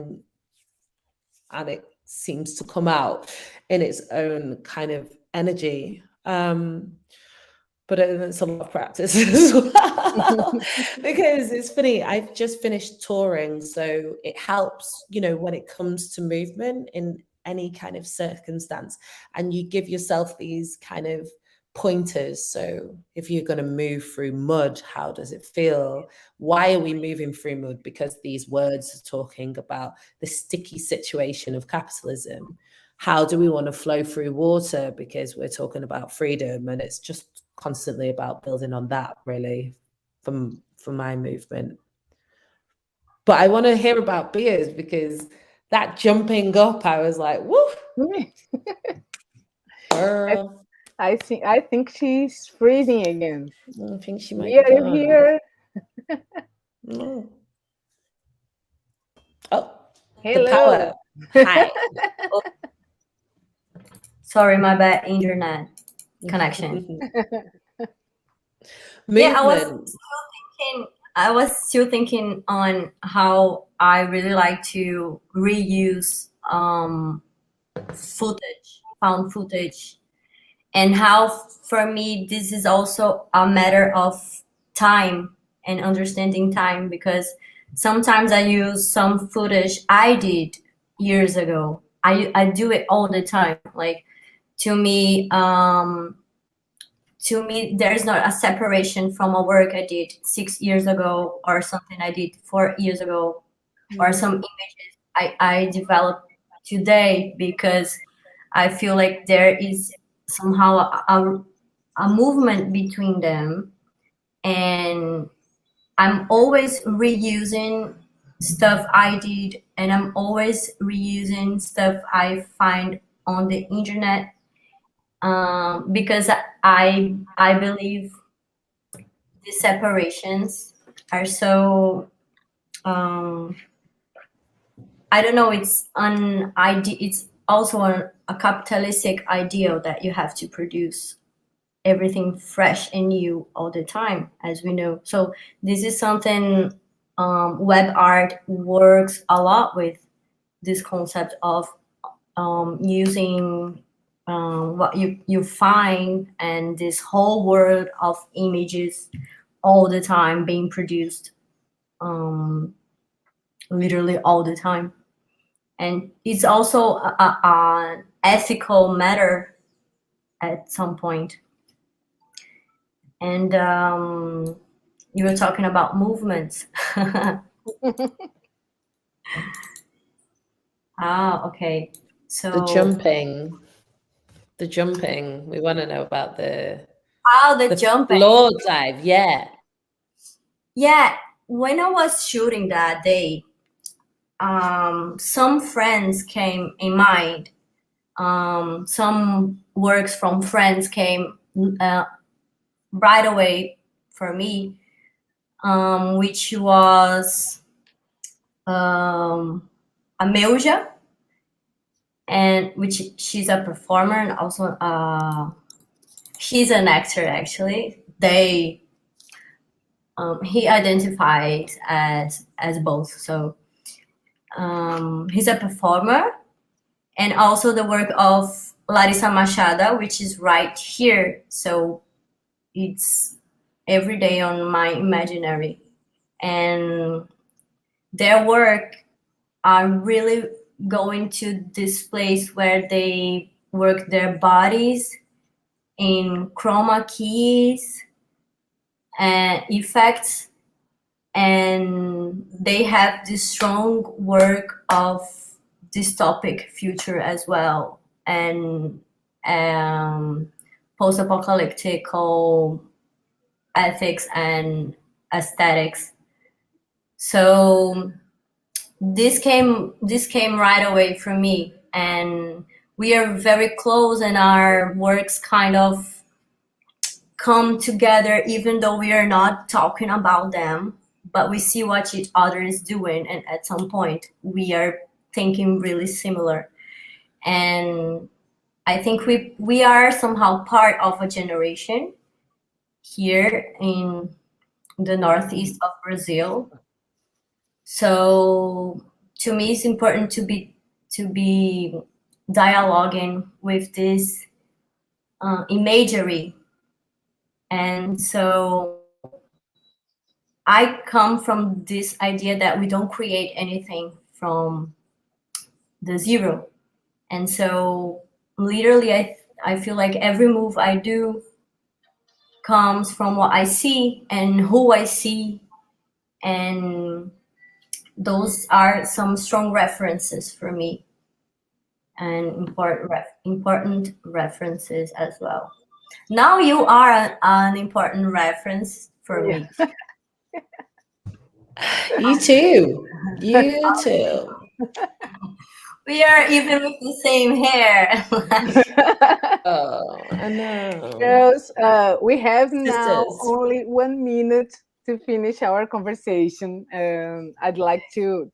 Speaker 3: and it seems to come out in its own kind of energy. But it's a lot of practice as well. Because it's funny, I've just finished touring, so it helps, you know, when it comes to movement in any kind of circumstance, and you give yourself these kind of pointers. So if you're going to move through mud, how does it feel? Why are we moving through mud? Because these words are talking about the sticky situation of capitalism. How do we want to flow through water? Because we're talking about freedom, and it's just constantly about building on that, really, for my movement. But I want to hear about Bia's, because that jumping up, I was like, woo! Girl.
Speaker 2: I think she's freezing again.
Speaker 3: I think she might
Speaker 2: be. Are you here?
Speaker 3: No. Oh,
Speaker 2: hello.
Speaker 3: The power. Hi.
Speaker 4: Sorry, my bad internet connection.
Speaker 3: Movement.
Speaker 4: Yeah, I was still thinking on how I really like to reuse found footage, and how for me this is also a matter of time and understanding time, because sometimes I use some footage I did years ago. I do it all the time. Like, to me, there's not a separation from a work I did 6 years ago, or something I did 4 years ago, or some images I developed today, because I feel like there is somehow a movement between them, and I'm always reusing stuff I did, and I'm always reusing stuff I find on the internet, because I believe the separations are so I don't know, it's an idea, it's also a capitalistic ideal that you have to produce everything fresh and new all the time, as we know. So this is something web art works a lot with, this concept of using what you find, and this whole world of images all the time being produced, literally all the time. And it's also an ethical matter at some point. And you were talking about movements. Okay. So
Speaker 3: The jumping. We want to know about the
Speaker 4: jumping.
Speaker 3: floor dive. Yeah.
Speaker 4: Yeah. When I was shooting that day, some friends came in mind. Some works from friends came right away for me, which was Amelja, and which she's a performer, and also he's an actor actually. He identifies as both, so he's a performer. And also the work of Larissa Machada, which is right here, so it's every day on my imaginary. And their work are really going to this place where they work their bodies in chroma keys and effects, and they have this strong work of dystopic future as well, and post-apocalyptic ethics and aesthetics. So this came right away from me, and we are very close, and our works kind of come together, even though we are not talking about them, but we see what each other is doing, and at some point we are thinking really similar. And I think we are somehow part of a generation here in the northeast of Brazil. So to me, it's important to be dialoguing with this imagery. And so I come from this idea that we don't create anything from the zero. And so literally I feel like every move I do comes from what I see and who I see, and those are some strong references for me, and important references as well. Now you are an important reference for me.
Speaker 3: You too. You too.
Speaker 4: We are even with the same hair.
Speaker 3: Oh, I know.
Speaker 2: Girls, we have now
Speaker 3: Sisters.
Speaker 2: only 1 minute to finish our conversation. I'd like to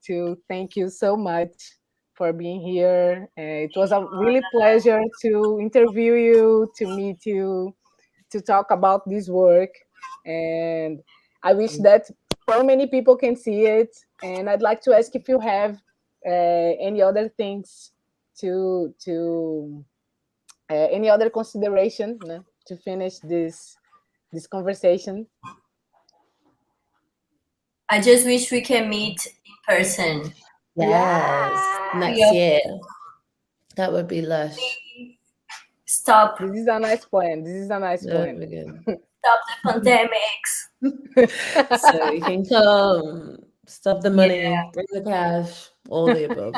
Speaker 2: thank you so much for being here. It was a really pleasure to interview you, to meet you, to talk about this work. and I wish that so many people can see it. And I'd like to ask if you have any other things to any other consideration, né, to finish this conversation.
Speaker 4: I just wish we can meet in person.
Speaker 3: Yes, next
Speaker 4: Yeah.
Speaker 3: year. That would be lush.
Speaker 4: Stop
Speaker 2: This is a nice plan. This is a nice
Speaker 3: That would
Speaker 2: plan.
Speaker 3: be good.
Speaker 4: the pandemics.
Speaker 3: So you can come, stop the money, bring the cash, all the above.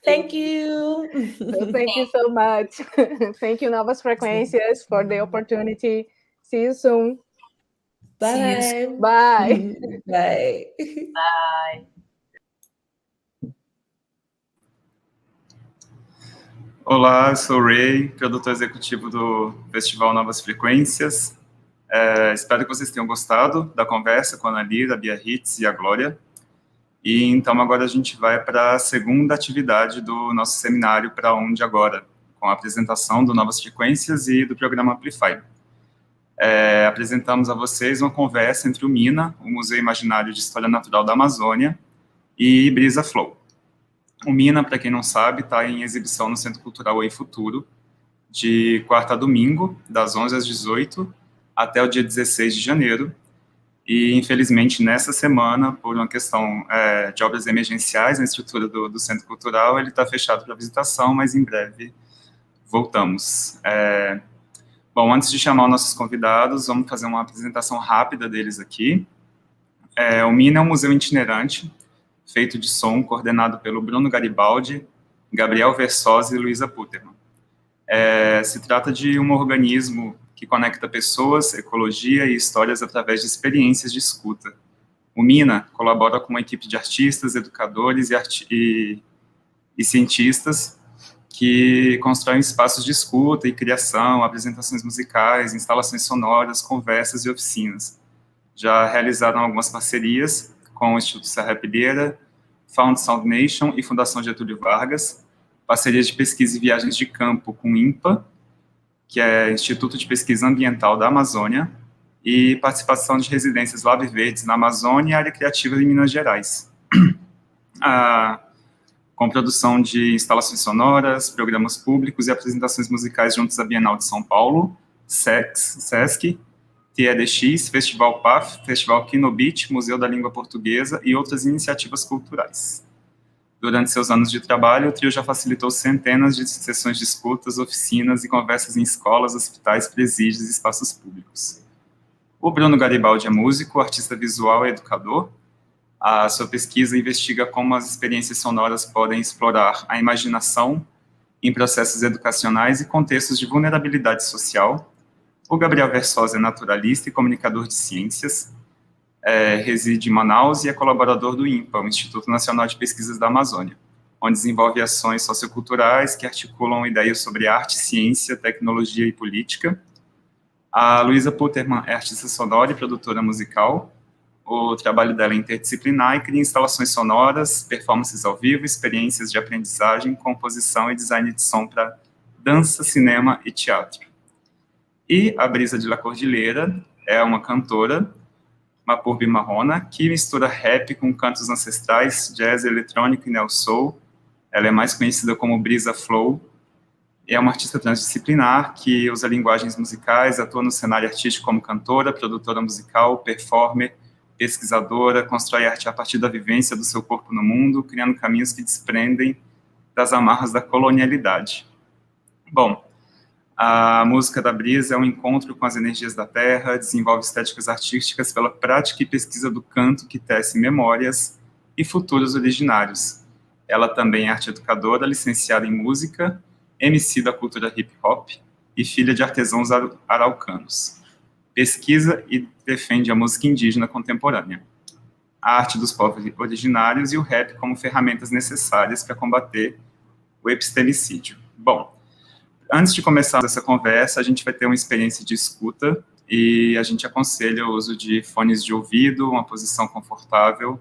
Speaker 3: Thank you.
Speaker 2: So thank you so much. Thank you, Novas Frequências, for the opportunity. See you soon.
Speaker 3: Bye.
Speaker 2: Bye.
Speaker 3: Bye.
Speaker 4: Bye.
Speaker 7: Olá, eu sou o Ray, produtor executivo do Festival Novas Frequências. Espero que vocês tenham gostado da conversa com a Analira, a Bia Hitz e a Glória. E então agora a gente vai para a segunda atividade do nosso seminário Para Onde Agora, com a apresentação do Novas Frequências e do programa Amplify. Apresentamos a vocês uma conversa entre o MINA, o Museu Imaginário de História Natural da Amazônia, e Brisa Flow. O MINA, para quem não sabe, está em exibição no Centro Cultural Oi Futuro, de quarta a domingo, das 11 às 18, até o dia 16 de janeiro. E, infelizmente, nessa semana, por uma questão de obras emergenciais na estrutura do Centro Cultural, ele está fechado para visitação, mas em breve voltamos. Bom, antes de chamar os nossos convidados, vamos fazer uma apresentação rápida deles aqui. O MINA é um museu itinerante, feito de som, coordenado pelo Bruno Garibaldi, Gabriel Versosa e Luísa Puterman. Se trata de um organismo que conecta pessoas, ecologia e histórias através de experiências de escuta. O MINA colabora com uma equipe de artistas, educadores e cientistas que constroem espaços de escuta e criação, apresentações musicais, instalações sonoras, conversas e oficinas. Já realizaram algumas parcerias com o Instituto Serrapilheira, Found Sound Nation e Fundação Getúlio Vargas, parcerias de pesquisa e viagens de campo com o INPA, que é Instituto de Pesquisa Ambiental da Amazônia, e participação de residências Lab Verdes na Amazônia e área criativa em Minas Gerais. Com produção de instalações sonoras, programas públicos e apresentações musicais juntos à Bienal de São Paulo, SESC, TEDx, Festival PAF, Festival Kinobit, Museu da Língua Portuguesa e outras iniciativas culturais. Durante seus anos de trabalho, o trio já facilitou centenas de sessões de escutas, oficinas e conversas em escolas, hospitais, presídios e espaços públicos. O Bruno Garibaldi é músico, artista visual e educador. A sua pesquisa investiga como as experiências sonoras podem explorar a imaginação em processos educacionais e contextos de vulnerabilidade social. O Gabriel Versosa é naturalista e comunicador de ciências, reside em Manaus e é colaborador do INPA, o Instituto Nacional de Pesquisas da Amazônia, onde desenvolve ações socioculturais que articulam ideias sobre arte, ciência, tecnologia e política. A Luísa Puterman é artista sonora e produtora musical. O trabalho dela é interdisciplinar e cria instalações sonoras, performances ao vivo, experiências de aprendizagem, composição e design de som para dança, cinema e teatro. E a Brisa de la Cordilheira é uma cantora, Mapurbi Marrona, que mistura rap com cantos ancestrais, jazz, eletrônico e neo soul. Ela é mais conhecida como Brisa Flow. É uma artista transdisciplinar que usa linguagens musicais, atua no cenário artístico como cantora, produtora musical, performer, pesquisadora, constrói arte a partir da vivência do seu corpo no mundo, criando caminhos que desprendem das amarras da colonialidade. Bom, a música da Brisa é um encontro com as energias da terra, desenvolve estéticas artísticas pela prática e pesquisa do canto que tece memórias e futuros originários. Ela também é arte educadora, licenciada em música, MC da cultura hip-hop e filha de artesãos araucanos. Pesquisa e defende a música indígena contemporânea, a arte dos povos originários e o rap como ferramentas necessárias para combater o epistemicídio. Bom, antes de começar essa conversa, a gente vai ter uma experiência de escuta e a gente aconselha o uso de fones de ouvido, uma posição confortável.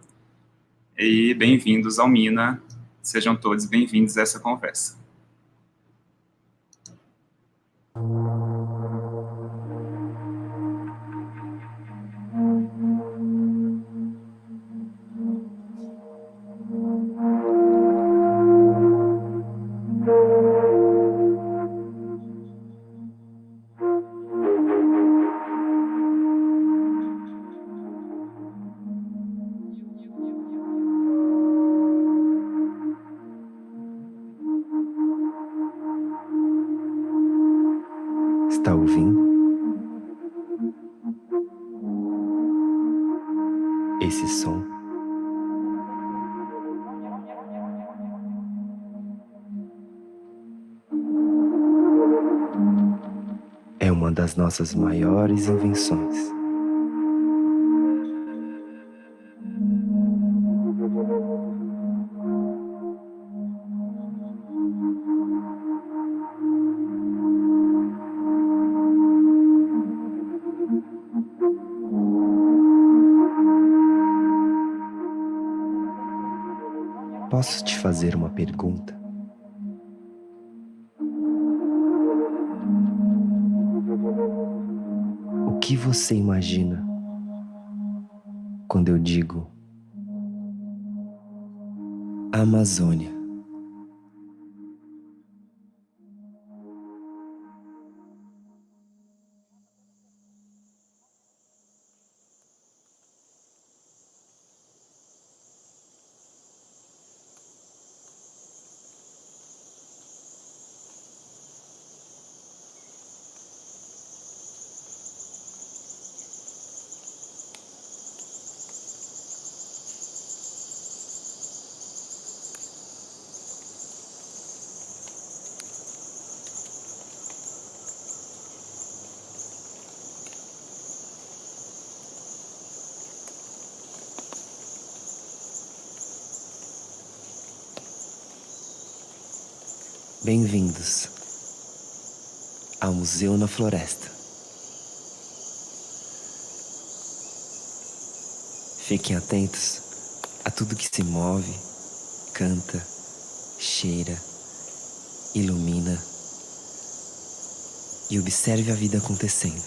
Speaker 7: E bem-vindos ao MINA, sejam todos bem-vindos a essa conversa.
Speaker 8: Está ouvindo? Esse som é uma das nossas maiores invenções. Posso te fazer uma pergunta? O que você imagina quando eu digo Amazônia? Bem-vindos ao Museu na Floresta. Fiquem atentos a tudo que se move, canta, cheira, ilumina e observe a vida acontecendo.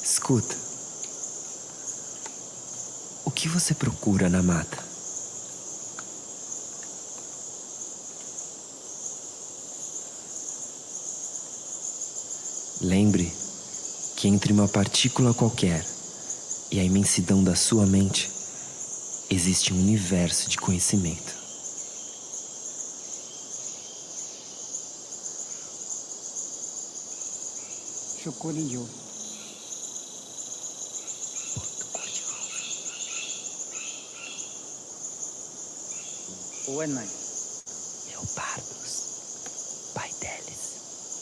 Speaker 8: Escuta. O que você procura na mata? Lembre que entre uma partícula qualquer e a imensidão da sua mente existe um universo de conhecimento.
Speaker 9: Chocorinho.
Speaker 8: Leopardos, pai deles,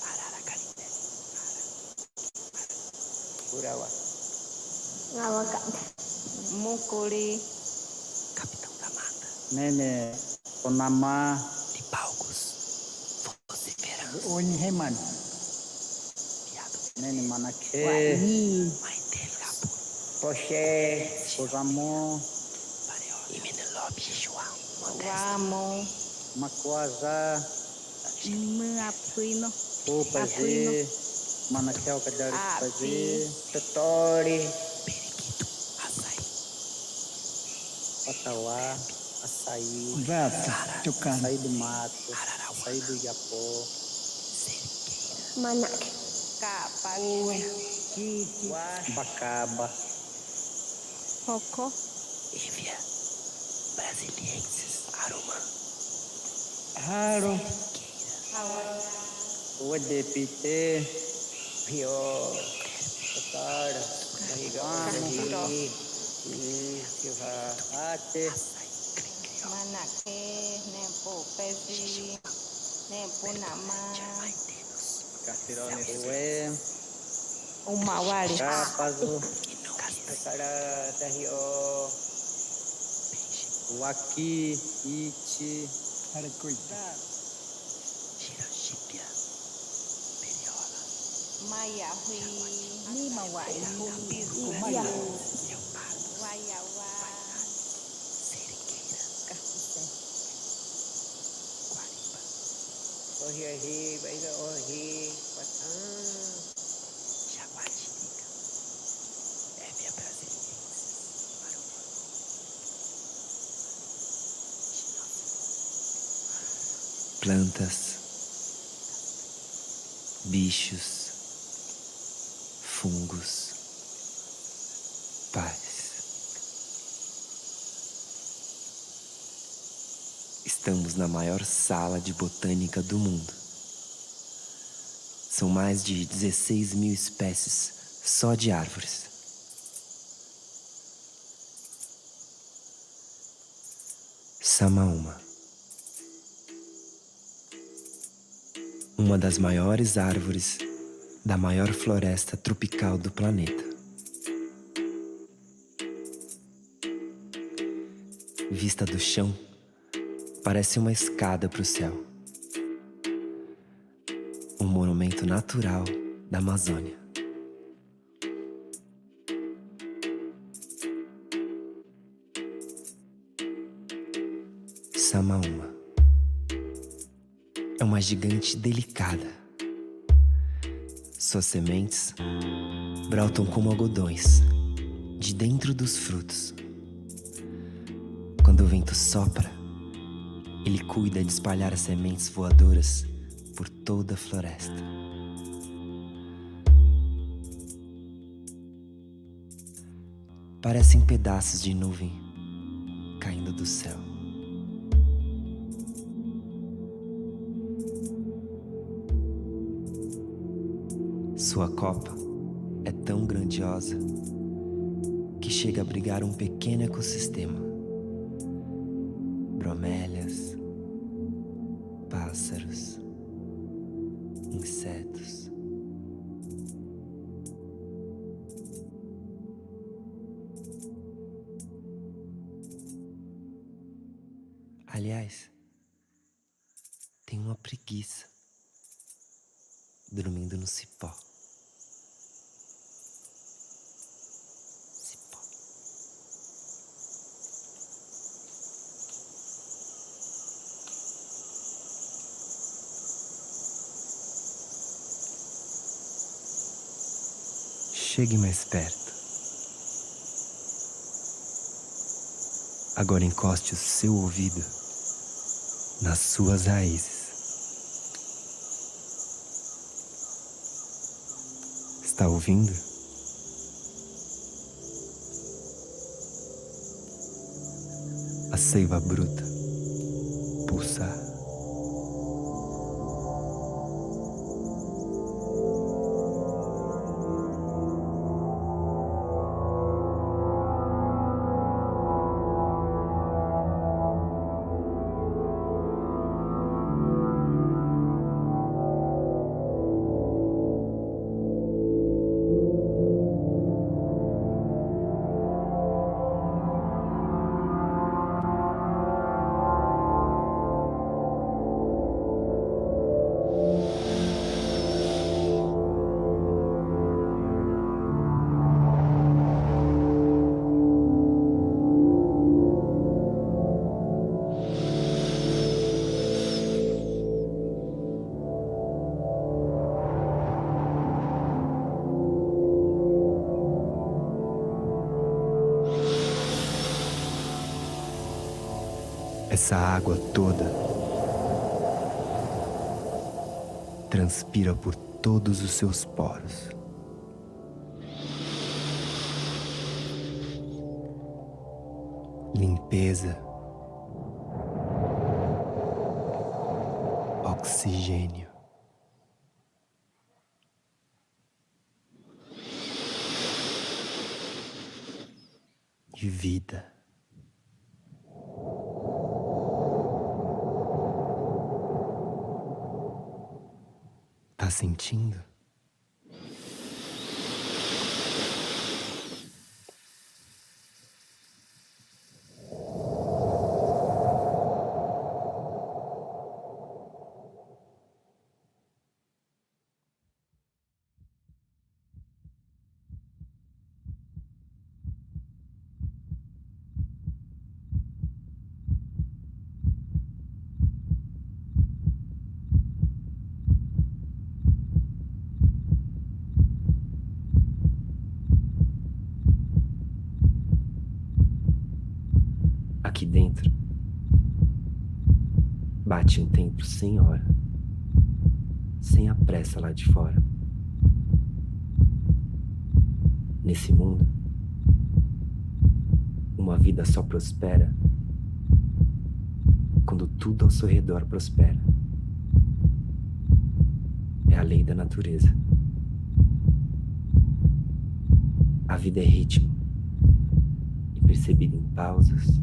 Speaker 8: Araracarité,
Speaker 9: Urawa.
Speaker 2: Mucuri,
Speaker 8: capitão da mata,
Speaker 9: Nene. Onama.
Speaker 8: Lipalgos, vociferança,
Speaker 9: Onheman.
Speaker 8: piado,
Speaker 9: Nene Manaque.
Speaker 8: mãe dele, Rabu,
Speaker 9: Poché. Osamo.
Speaker 8: Pareola, e Menelope, Jejuá,
Speaker 2: Ramon,
Speaker 9: Makuaza.
Speaker 2: Muapuino,
Speaker 9: Upazi. Manakel Kadari Pazi. Totori.
Speaker 8: periquito, açaí,
Speaker 9: Patawa. Açaí.
Speaker 8: Sara,
Speaker 9: Açaí do mato.
Speaker 8: Ararauá,
Speaker 9: Açaí do Iapó.
Speaker 8: Seriqueira,
Speaker 6: Manak.
Speaker 2: Capagua,
Speaker 9: Bacaba.
Speaker 2: Rocó,
Speaker 8: Évia, Brasiliensis, Arumã,
Speaker 9: Haro.
Speaker 8: Seriqueira,
Speaker 9: Wadepite. Pio. Tatara. Mahigamo. Ate.
Speaker 2: Manaque, Nempo, Pezi, Nempo Nama,
Speaker 9: Uwe.
Speaker 2: Umawari,
Speaker 9: Kapazu. Takara Dahio. Waki. Ichi.
Speaker 8: Xirachípia, periola,
Speaker 2: Maya Hui, Nimawai, Umbizu,
Speaker 8: leopardo,
Speaker 2: Waiawa,
Speaker 8: seriqueira, guariba,
Speaker 9: Ohi. Baiga ohi.
Speaker 8: jaguatirica, Évia brasiliensis, Arumã, plantas, bichos, fungos, paz. Estamos na maior sala de botânica do mundo. São mais de 16 mil espécies só de árvores. Samaúma. Uma das maiores árvores da maior floresta tropical do planeta. Vista do chão, parece uma escada para o céu. Um monumento natural da Amazônia. Samaúma é uma gigante delicada. Suas sementes brotam como algodões de dentro dos frutos. Quando o vento sopra, ele cuida de espalhar as sementes voadoras por toda a floresta. Parecem pedaços de nuvem caindo do céu. Sua copa é tão grandiosa que chega a abrigar um pequeno ecossistema. Bromélias, pássaros, insetos. Aliás, tem uma preguiça dormindo no cipó. Chegue mais perto. Agora encoste o seu ouvido nas suas raízes. Está ouvindo? A seiva bruta pulsar. Essa água toda transpira por todos os seus poros. Limpeza, oxigênio. E vida. Tá sentindo? Aqui dentro bate um tempo sem hora, sem a pressa lá de fora. Nesse mundo, uma vida só prospera quando tudo ao seu redor prospera. É a lei da natureza. A vida é ritmo, e percebida em pausas,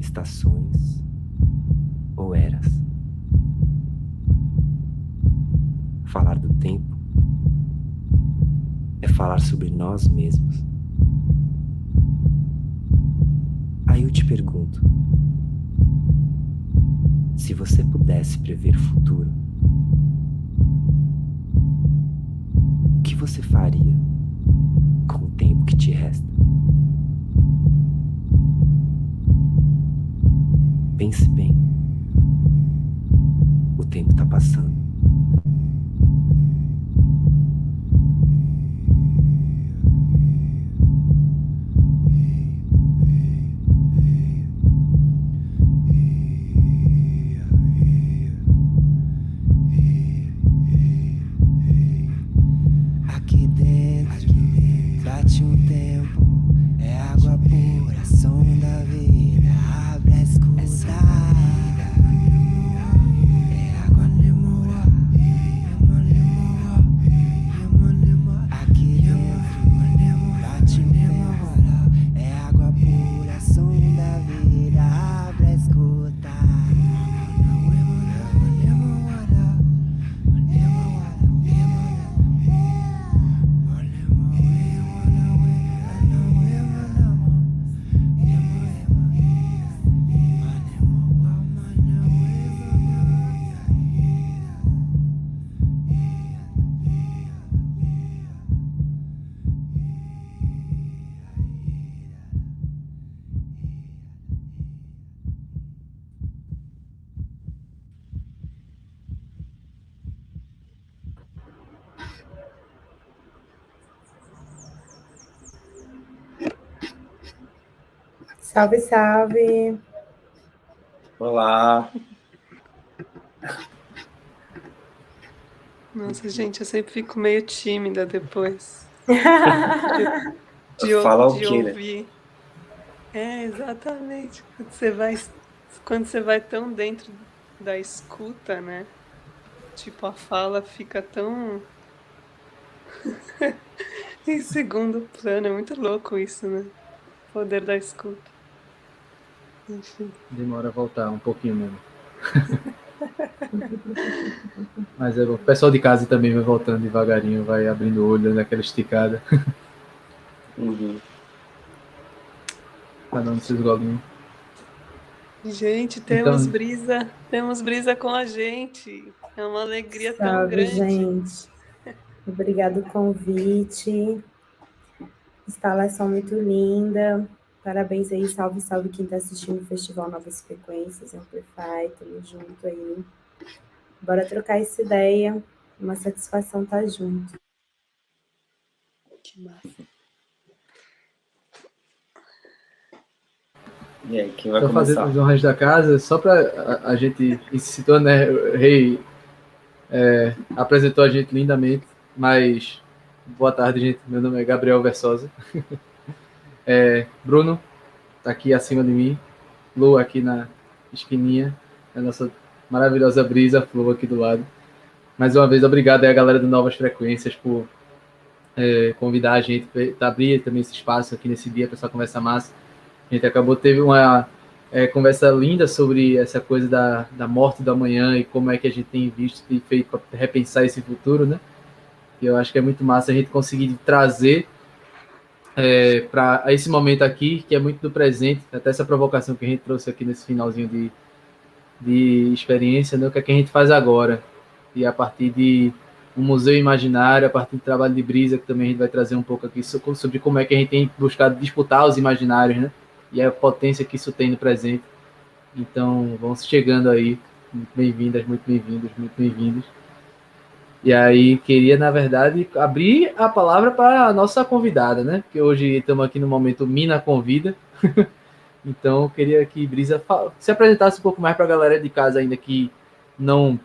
Speaker 8: estações ou eras. Falar do tempo é falar sobre nós mesmos. Aí eu te pergunto, se você pudesse prever o futuro, o que você faria com o tempo que te resta? Pense bem. O tempo tá passando.
Speaker 10: Aqui dentro bate um tempo, é água pura, som da vida, abre a escuta. É água nemoa, aqui dentro bate um tempo, é água pura, som da vida, abre a escuta.
Speaker 2: Salve, salve!
Speaker 1: Olá.
Speaker 11: Nossa, gente, eu sempre fico meio tímida depois
Speaker 1: Fala o
Speaker 11: de
Speaker 1: quê, né?
Speaker 11: ouvir. É, exatamente. Quando você vai tão dentro da escuta, né? Tipo, a fala fica tão em segundo plano. É muito louco isso, né? O poder da escuta. Enfim.
Speaker 12: Demora a voltar um pouquinho mesmo. Mas é bom. O pessoal de casa também vai voltando devagarinho, vai abrindo o olho, dando aquela esticada.
Speaker 1: Uhum.
Speaker 12: Tá dando seus golinhos.
Speaker 11: Gente, temos brisa com a gente. É uma alegria tão
Speaker 2: Salve,
Speaker 11: grande.
Speaker 2: gente. Obrigado o convite. Instalação muito linda. Parabéns aí, salve, salve quem está assistindo o Festival Novas Frequências, Amplify, tamo junto aí. Bora trocar essa ideia, uma satisfação estar junto.
Speaker 11: Que massa.
Speaker 1: E aí, quem vai
Speaker 12: Tô
Speaker 1: começar?
Speaker 12: fazendo as honras da casa, só para a gente ir se situando, né? O Rei apresentou a gente lindamente, mas boa tarde, gente. Meu nome é Gabriel Versosa. Bruno tá aqui acima de mim, Lu aqui na esquininha, a nossa maravilhosa Brisa, Flu aqui do lado. Mais uma vez, obrigado aí a galera do Novas Frequências por convidar a gente para abrir também esse espaço aqui nesse dia para essa conversa massa. A gente teve uma conversa linda sobre essa coisa da morte do amanhã e como é que a gente tem visto e feito para repensar esse futuro, né? E eu acho que é muito massa a gente conseguir trazer para esse momento aqui, que é muito do presente, até essa provocação que a gente trouxe aqui nesse finalzinho de experiência, né? O que é que a gente faz agora? E a partir de um museu imaginário, a partir do trabalho de Brisa, que também a gente vai trazer um pouco aqui sobre como é que a gente tem buscado disputar os imaginários, né? E a potência que isso tem no presente. Então, vão chegando aí, muito bem-vindas, muito bem-vindos, muito bem-vindos. E aí, queria, na verdade, abrir a palavra para a nossa convidada, né? Porque hoje estamos aqui no momento Mina Convida. Então, eu queria que Brisa se apresentasse um pouco mais para a galera de casa ainda que não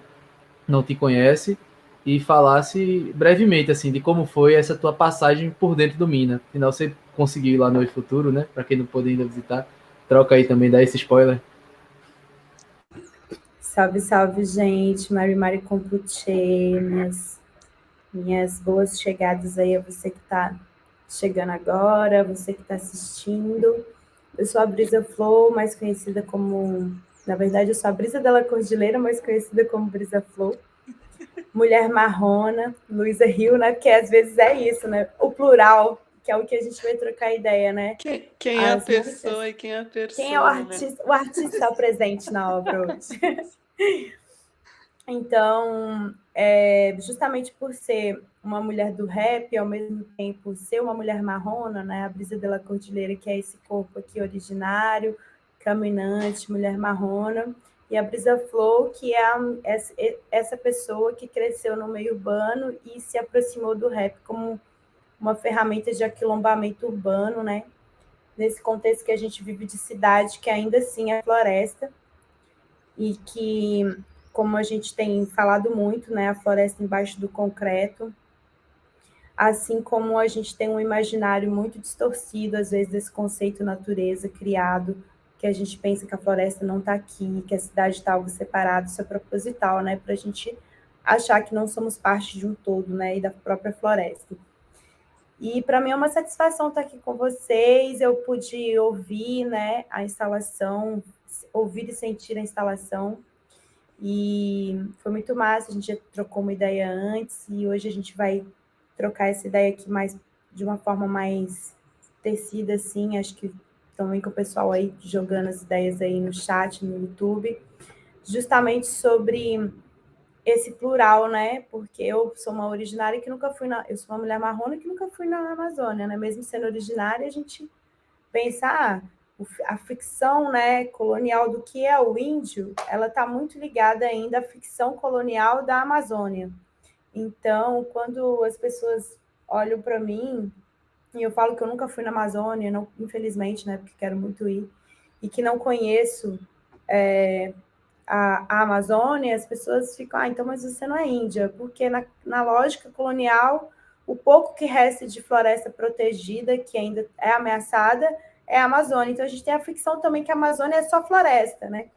Speaker 12: te conhece e falasse brevemente, assim, de como foi essa tua passagem por dentro do Mina. Afinal, você conseguiu ir lá no Futuro, né? Para quem não pôde ainda visitar. Troca aí também, dá esse spoiler.
Speaker 13: Salve, salve, gente. Mari Compuche, minhas boas chegadas aí a você que está chegando agora, você que está assistindo. Eu sou a Brisa Flow, mais conhecida como... Na verdade, eu sou a Brisa Della Cordilheira, mais conhecida como Brisa Flow. Mulher marrona, Luísa Hill, né? Porque às vezes é isso, né? O plural, que é o que a gente vai trocar ideia, né?
Speaker 11: Quem é a pessoa e quem é a persona,
Speaker 13: quem é o artista? Né? O artista está presente na obra hoje. Então, justamente por ser uma mulher do rap, ao mesmo tempo ser uma mulher marrona, né? A Brisa Della Cordilheira, que é esse corpo aqui originário, caminhante, mulher marrona, e a Brisa Flow, que é essa pessoa que cresceu no meio urbano e se aproximou do rap como uma ferramenta de aquilombamento urbano, né? Nesse contexto que a gente vive de cidade, que ainda assim é floresta, e que, como a gente tem falado muito, né, a floresta embaixo do concreto, assim como a gente tem um imaginário muito distorcido, às vezes, desse conceito natureza criado, que a gente pensa que a floresta não está aqui, que a cidade está algo separado, isso é proposital, né, para a gente achar que não somos parte de um todo, né, e da própria floresta. E para mim é uma satisfação estar aqui com vocês, eu pude ouvir, né, a instalação, ouvir e sentir a instalação, e foi muito massa, a gente já trocou uma ideia antes, e hoje a gente vai trocar essa ideia aqui mais, de uma forma mais tecida, assim, acho que também com o pessoal aí jogando as ideias aí no chat, no YouTube, justamente sobre esse plural, né? Porque eu sou uma originária que nunca fui eu sou uma mulher marrona que nunca fui na Amazônia, né? Mesmo sendo originária, a gente pensa, a ficção, né, colonial do que é o índio, ela está muito ligada ainda à ficção colonial da Amazônia. Então, quando as pessoas olham para mim, e eu falo que eu nunca fui na Amazônia, não, infelizmente, né, porque quero muito ir, e que não conheço a Amazônia, as pessoas ficam, então, mas você não é índia, porque na lógica colonial, o pouco que resta de floresta protegida, que ainda é ameaçada, é a Amazônia. Então, a gente tem a ficção também que a Amazônia é só floresta, né?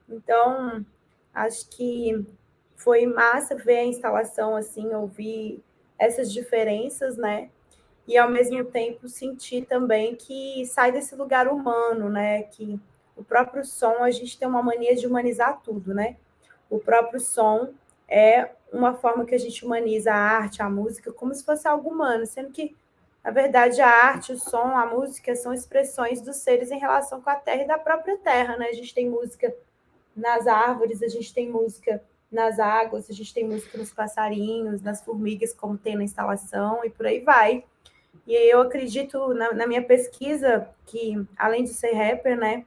Speaker 13: Então, acho que foi massa ver a instalação, assim, ouvir essas diferenças, né? E, ao mesmo tempo, sentir também que sai desse lugar humano, né? Que o próprio som, a gente tem uma mania de humanizar tudo, né? O próprio som é uma forma que a gente humaniza a arte, a música, como se fosse algo humano, sendo que, na verdade, a arte, o som, a música são expressões dos seres em relação com a terra e da própria terra, né? A gente tem música nas árvores, a gente tem música nas águas, a gente tem música nos passarinhos, nas formigas, como tem na instalação, e por aí vai. E eu acredito, na minha pesquisa, que, além de ser rapper, né,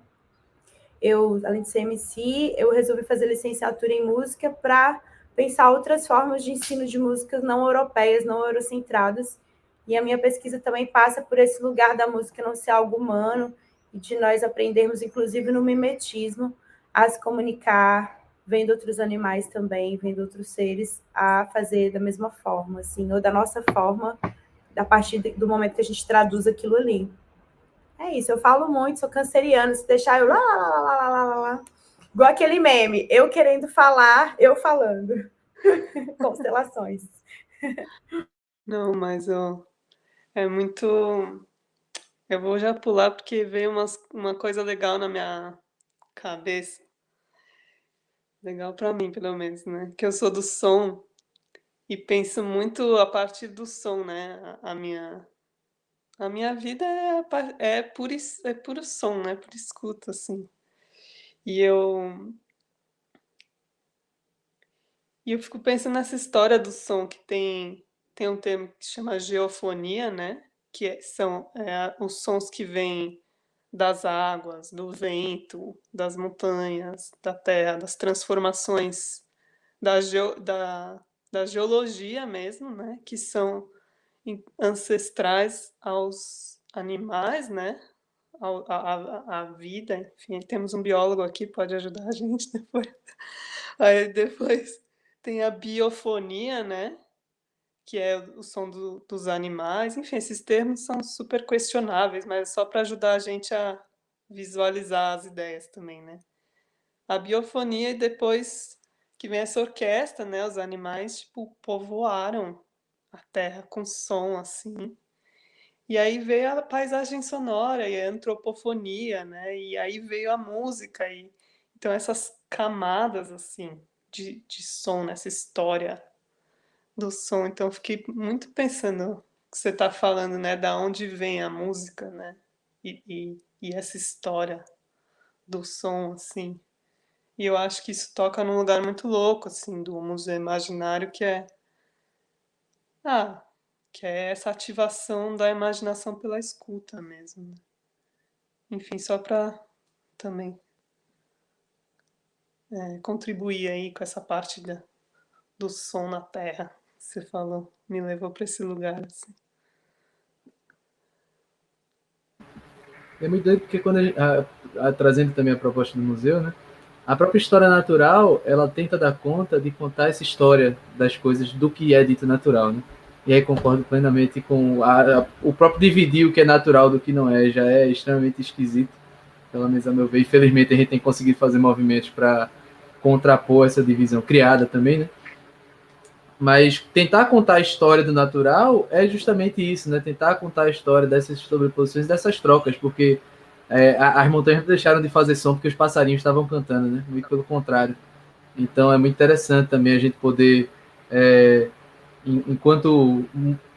Speaker 13: além de ser MC, eu resolvi fazer licenciatura em música para pensar outras formas de ensino de músicas não europeias, não eurocentradas. E a minha pesquisa também passa por esse lugar da música não ser algo humano, e de nós aprendermos, inclusive no mimetismo, a se comunicar, vendo outros animais também, vendo outros seres, a fazer da mesma forma, assim, ou da nossa forma, a partir do momento que a gente traduz aquilo ali. É isso, eu falo muito, sou canceriana, se deixar eu lá. Igual aquele meme, eu querendo falar, eu falando. Constelações.
Speaker 11: Não, mas é muito... Eu vou já pular porque veio uma coisa legal na minha cabeça. Legal para mim, pelo menos, né? Que eu sou do som e penso muito a partir do som, né? A minha vida é puro som, né? Por escuta, assim. E eu fico pensando nessa história do som, que tem um termo que se chama geofonia, né? Que são os sons que vêm das águas, do vento, das montanhas, da terra, das transformações da geologia mesmo, né? Que são ancestrais aos animais, né? A vida, enfim, temos um biólogo aqui, pode ajudar a gente depois. Aí depois tem a biofonia, né? Que é o som dos animais. Enfim, esses termos são super questionáveis, mas só para ajudar a gente a visualizar as ideias também, né? a biofonia e depois que vem essa orquestra, né? Os animais, tipo, povoaram a terra com som, assim. E aí veio a paisagem sonora e a antropofonia, né? E aí veio a música. Então, essas camadas, assim, de som nessa história do som. Então, eu fiquei muito pensando o que você está falando, né? Da onde vem a música, né? E essa história do som, assim. E eu acho que isso toca num lugar muito louco, assim, do Museu Imaginário, que é essa ativação da imaginação pela escuta mesmo, né? Enfim, só para também contribuir aí com essa parte do som na Terra que você falou, me levou para esse lugar, assim.
Speaker 12: É muito doido porque quando trazendo também a proposta do museu, né? A própria história natural, ela tenta dar conta de contar essa história das coisas do que é dito natural, né? E aí concordo plenamente com o próprio dividir o que é natural do que não é, já é extremamente esquisito, pelo menos a meu ver. Infelizmente a gente tem conseguido fazer movimentos para contrapor essa divisão criada também, né? Mas tentar contar a história do natural é justamente isso, né? Tentar contar a história dessas sobreposições, dessas trocas, porque as montanhas não deixaram de fazer som porque os passarinhos estavam cantando, né? Muito pelo contrário. Então é muito interessante também a gente poder, enquanto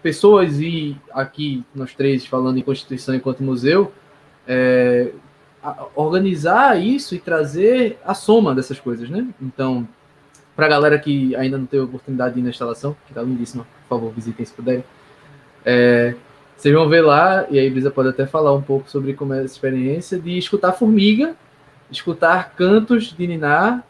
Speaker 12: pessoas e aqui nós três falando em Constituição enquanto museu, organizar isso e trazer a soma dessas coisas, né? Então, para a galera que ainda não teve oportunidade de ir na instalação, que está lindíssima, por favor, visitem se puderem. Vocês vão ver lá, e aí Brisa pode até falar um pouco sobre como é essa experiência de escutar formiga, escutar cantos de ninar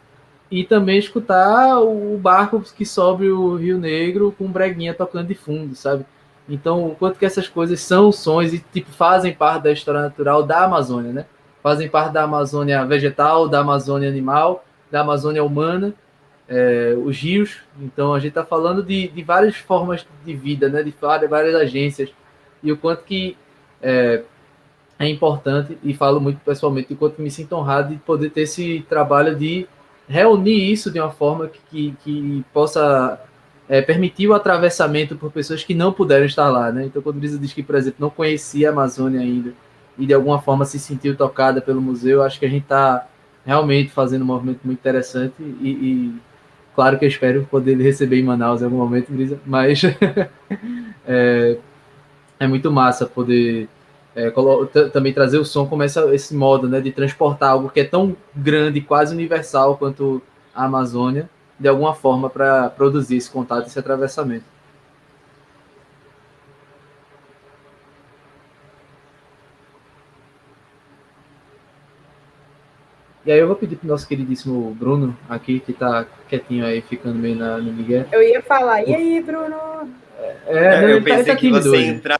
Speaker 12: e também escutar o barco que sobe o Rio Negro com breguinha tocando de fundo, sabe? Então, o quanto que essas coisas são sons e tipo fazem parte da história natural da Amazônia, né? Fazem parte da Amazônia vegetal, da Amazônia animal, da Amazônia humana, os rios. Então, a gente está falando de várias formas de vida, né? De várias agências. E o quanto que é importante, e falo muito pessoalmente, o quanto me sinto honrado de poder ter esse trabalho de reunir isso de uma forma que possa permitir o atravessamento por pessoas que não puderam estar lá, né? Então, quando o Brisa diz que, por exemplo, não conhecia a Amazônia ainda e de alguma forma se sentiu tocada pelo museu, acho que a gente está realmente fazendo um movimento muito interessante e claro que eu espero poder receber em Manaus em algum momento, Brisa, mas é muito massa poder também trazer o som como esse modo, né, de transportar algo que é tão grande, quase universal quanto a Amazônia, de alguma forma para produzir esse contato, esse atravessamento. E aí eu vou pedir para o nosso queridíssimo Bruno aqui, que está quietinho aí, ficando meio no Miguel.
Speaker 13: Eu ia falar, e aí, Bruno?
Speaker 14: Eu pensei que você ia entrar...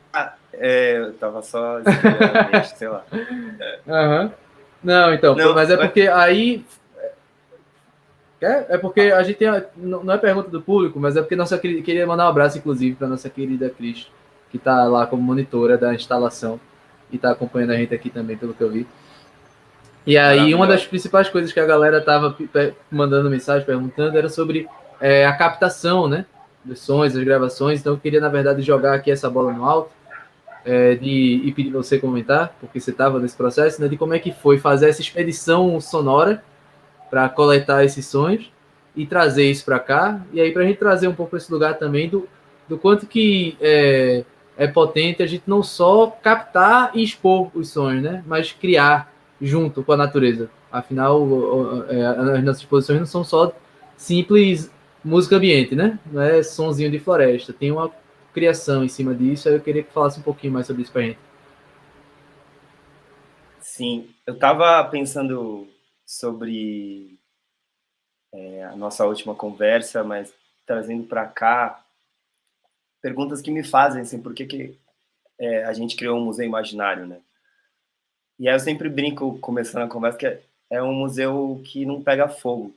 Speaker 14: eu tava só esperando, sei lá.
Speaker 12: Não, então, mas é porque aí... É porque a gente tem... Não é pergunta do público, mas é porque queria mandar um abraço, inclusive, para nossa querida Cris, que está lá como monitora da instalação e está acompanhando a gente aqui também, pelo que eu vi. E aí, uma das principais coisas que a galera estava mandando mensagem, perguntando, era sobre a captação, né, dos sons, das gravações. Então, eu queria, na verdade, jogar aqui essa bola no alto e pedir você comentar, porque você estava nesse processo, né, de como é que foi fazer essa expedição sonora para coletar esses sons e trazer isso para cá. E aí, para a gente trazer um pouco esse lugar também do quanto que é potente a gente não só captar e expor os sons, né, mas criar junto com a natureza. Afinal, as nossas exposições não são só simples música ambiente, né? Não é sonzinho de floresta. Tem uma criação em cima disso. Aí eu queria que falasse um pouquinho mais sobre isso pra gente.
Speaker 14: Sim, eu estava pensando sobre a nossa última conversa, mas trazendo para cá perguntas que me fazem, assim, por que a gente criou um museu imaginário, né? E aí eu sempre brinco, começando a conversa, que é um museu que não pega fogo.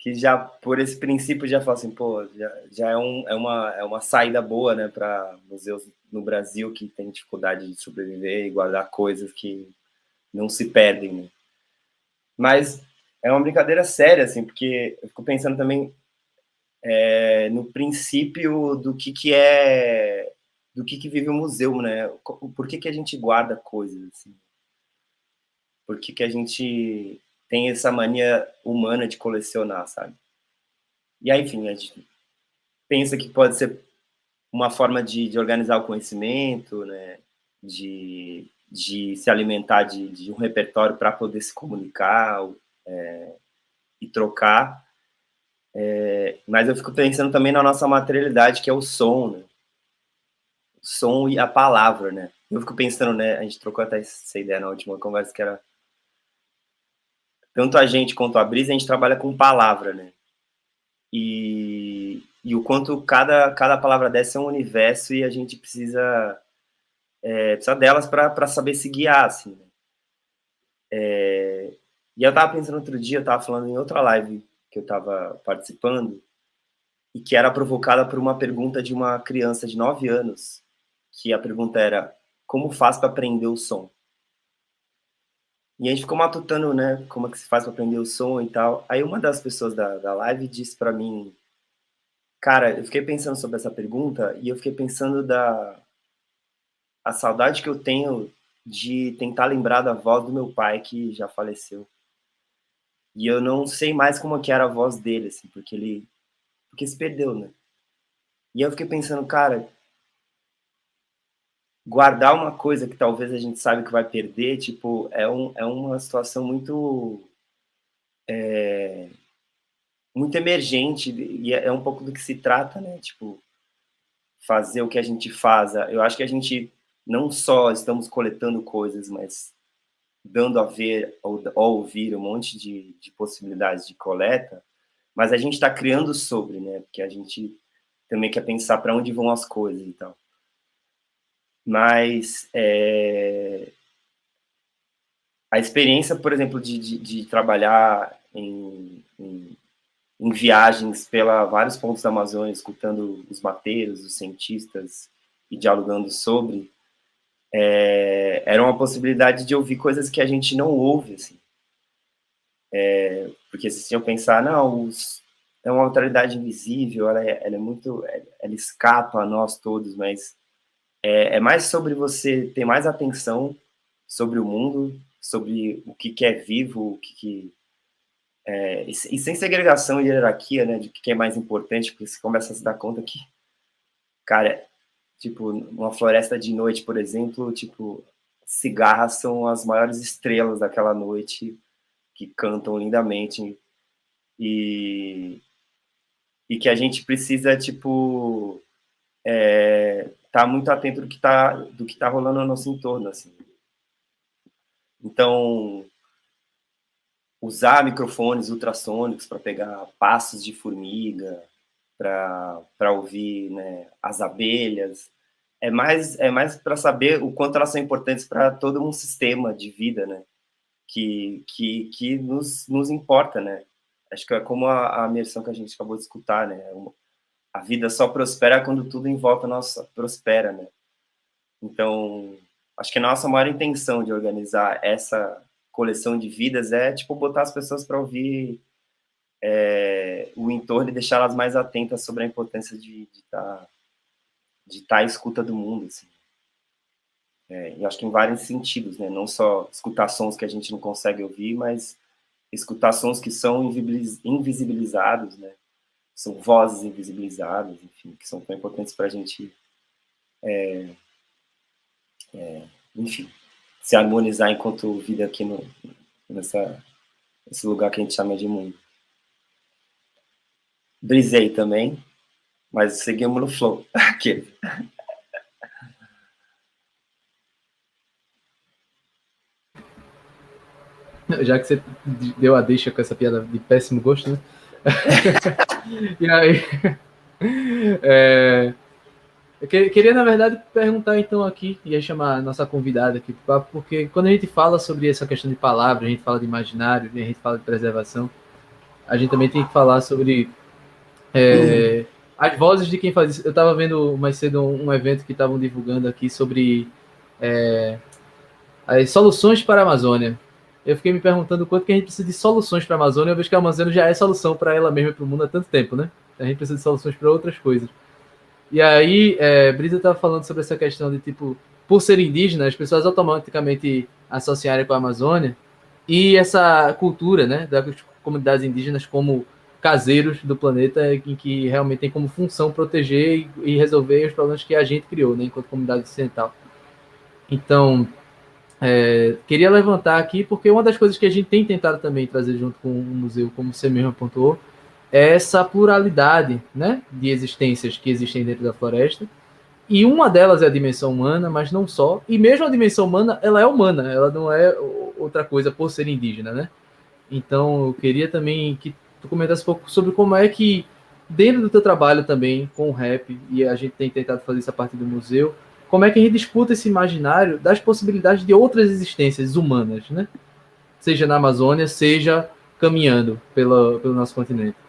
Speaker 14: Que já, por esse princípio, já fala assim, pô, já é uma saída boa, né, para museus no Brasil que tem dificuldade de sobreviver e guardar coisas que não se perdem, né? Mas é uma brincadeira séria, assim, porque eu fico pensando também no princípio do que vive o museu, né? Por que a gente guarda coisas, assim? Por que a gente tem essa mania humana de colecionar, sabe? E aí, enfim, a gente pensa que pode ser uma forma de organizar o conhecimento, né? De se alimentar de um repertório para poder se comunicar e trocar. Mas eu fico pensando também na nossa materialidade, que é o som, né? O som e a palavra, né? Eu fico pensando, né? A gente trocou até essa ideia na última conversa, que era tanto a gente quanto a Brisa, a gente trabalha com palavra, né? E o quanto cada palavra dessa é um universo e a gente precisa delas para saber se guiar, assim, né? E eu tava pensando outro dia, eu tava falando em outra live que eu tava participando, e que era provocada por uma pergunta de uma criança de 9 anos, que a pergunta era: como faz para aprender o som? E a gente ficou matutando, né, como é que se faz para aprender o som e tal. Aí uma das pessoas da live disse para mim: cara, eu fiquei pensando sobre essa pergunta e eu fiquei pensando a saudade que eu tenho de tentar lembrar da voz do meu pai, que já faleceu. E eu não sei mais como que era a voz dele, assim, porque se perdeu, né? E eu fiquei pensando, cara, guardar uma coisa que talvez a gente sabe que vai perder, tipo, é uma situação muito muito emergente, e é um pouco do que se trata, né? Tipo, fazer o que a gente faz. Eu acho que a gente não só estamos coletando coisas, mas dando a ver ou ouvir um monte de possibilidades de coleta, mas a gente está criando sobre, né? Porque a gente também quer pensar para onde vão as coisas e tal. Mas a experiência, por exemplo, de trabalhar em viagens pela vários pontos da Amazônia, escutando os mateiros, os cientistas e dialogando sobre, era uma possibilidade de ouvir coisas que a gente não ouve, assim. Porque se eu pensar, não, é uma autoridade invisível, ela é muito, ela escapa a nós todos, mas é mais sobre você ter mais atenção sobre o mundo, sobre o que é vivo, e sem segregação e hierarquia, né, de o que é mais importante, porque você começa a se dar conta que, cara, tipo, uma floresta de noite, por exemplo, tipo, cigarras são as maiores estrelas daquela noite, que cantam lindamente, e que a gente precisa, tipo, tá muito atento do que tá rolando no nosso entorno, assim. Então, usar microfones ultrassônicos para pegar passos de formiga, para ouvir, né, as abelhas, é mais para saber o quanto elas são importantes para todo um sistema de vida, né, que nos importa, né. Acho que é como a imersão que a gente acabou de escutar, né, a vida só prospera quando tudo em volta nossa prospera, né. Então, acho que a nossa maior intenção de organizar essa coleção de vidas é, tipo, botar as pessoas para ouvir o entorno e deixá-las mais atentas sobre a importância de estar à escuta do mundo, assim. E acho que em vários sentidos, né? Não só escutar sons que a gente não consegue ouvir, mas escutar sons que são invisibilizados, né? São vozes invisibilizadas, enfim, que são tão importantes para a gente, enfim, se harmonizar enquanto vida aqui nesse lugar que a gente chama de mundo. Brisei também, mas seguimos no flow. Aqui.
Speaker 12: Já que você deu a deixa com essa piada de péssimo gosto, né? E aí... eu queria, na verdade, perguntar então aqui, ia chamar a nossa convidada aqui para o papo, porque quando a gente fala sobre essa questão de palavra, a gente fala de imaginário, a gente fala de preservação, a gente também tem que falar sobre as vozes de quem faz isso. Eu estava vendo mais cedo um evento que estavam divulgando aqui sobre as soluções para a Amazônia. eu fiquei me perguntando o quanto que a gente precisa de soluções para a Amazônia, uma vez que a Amazônia já é solução para ela mesma e para o mundo há tanto tempo, né? A gente precisa de soluções para outras coisas. E aí, Brisa estava falando sobre essa questão de, tipo, por ser indígena, as pessoas automaticamente associarem com a Amazônia e essa cultura, né, das comunidades indígenas como caseiros do planeta, em que realmente tem como função proteger e resolver os problemas que a gente criou, né, enquanto comunidade ocidental. Então, queria levantar aqui, porque uma das coisas que a gente tem tentado também trazer junto com o museu, como você mesmo apontou, é essa pluralidade, né, de existências que existem dentro da floresta. E uma delas é a dimensão humana, mas não só. E mesmo a dimensão humana, ela é humana, ela não é outra coisa por ser indígena, né? Então, eu queria também que tu comentasse um pouco sobre como é que, dentro do teu trabalho também com o rap, e a gente tem tentado fazer isso a partir do museu, como é que a gente disputa esse imaginário das possibilidades de outras existências humanas, né? Seja na Amazônia, seja caminhando pelo nosso continente.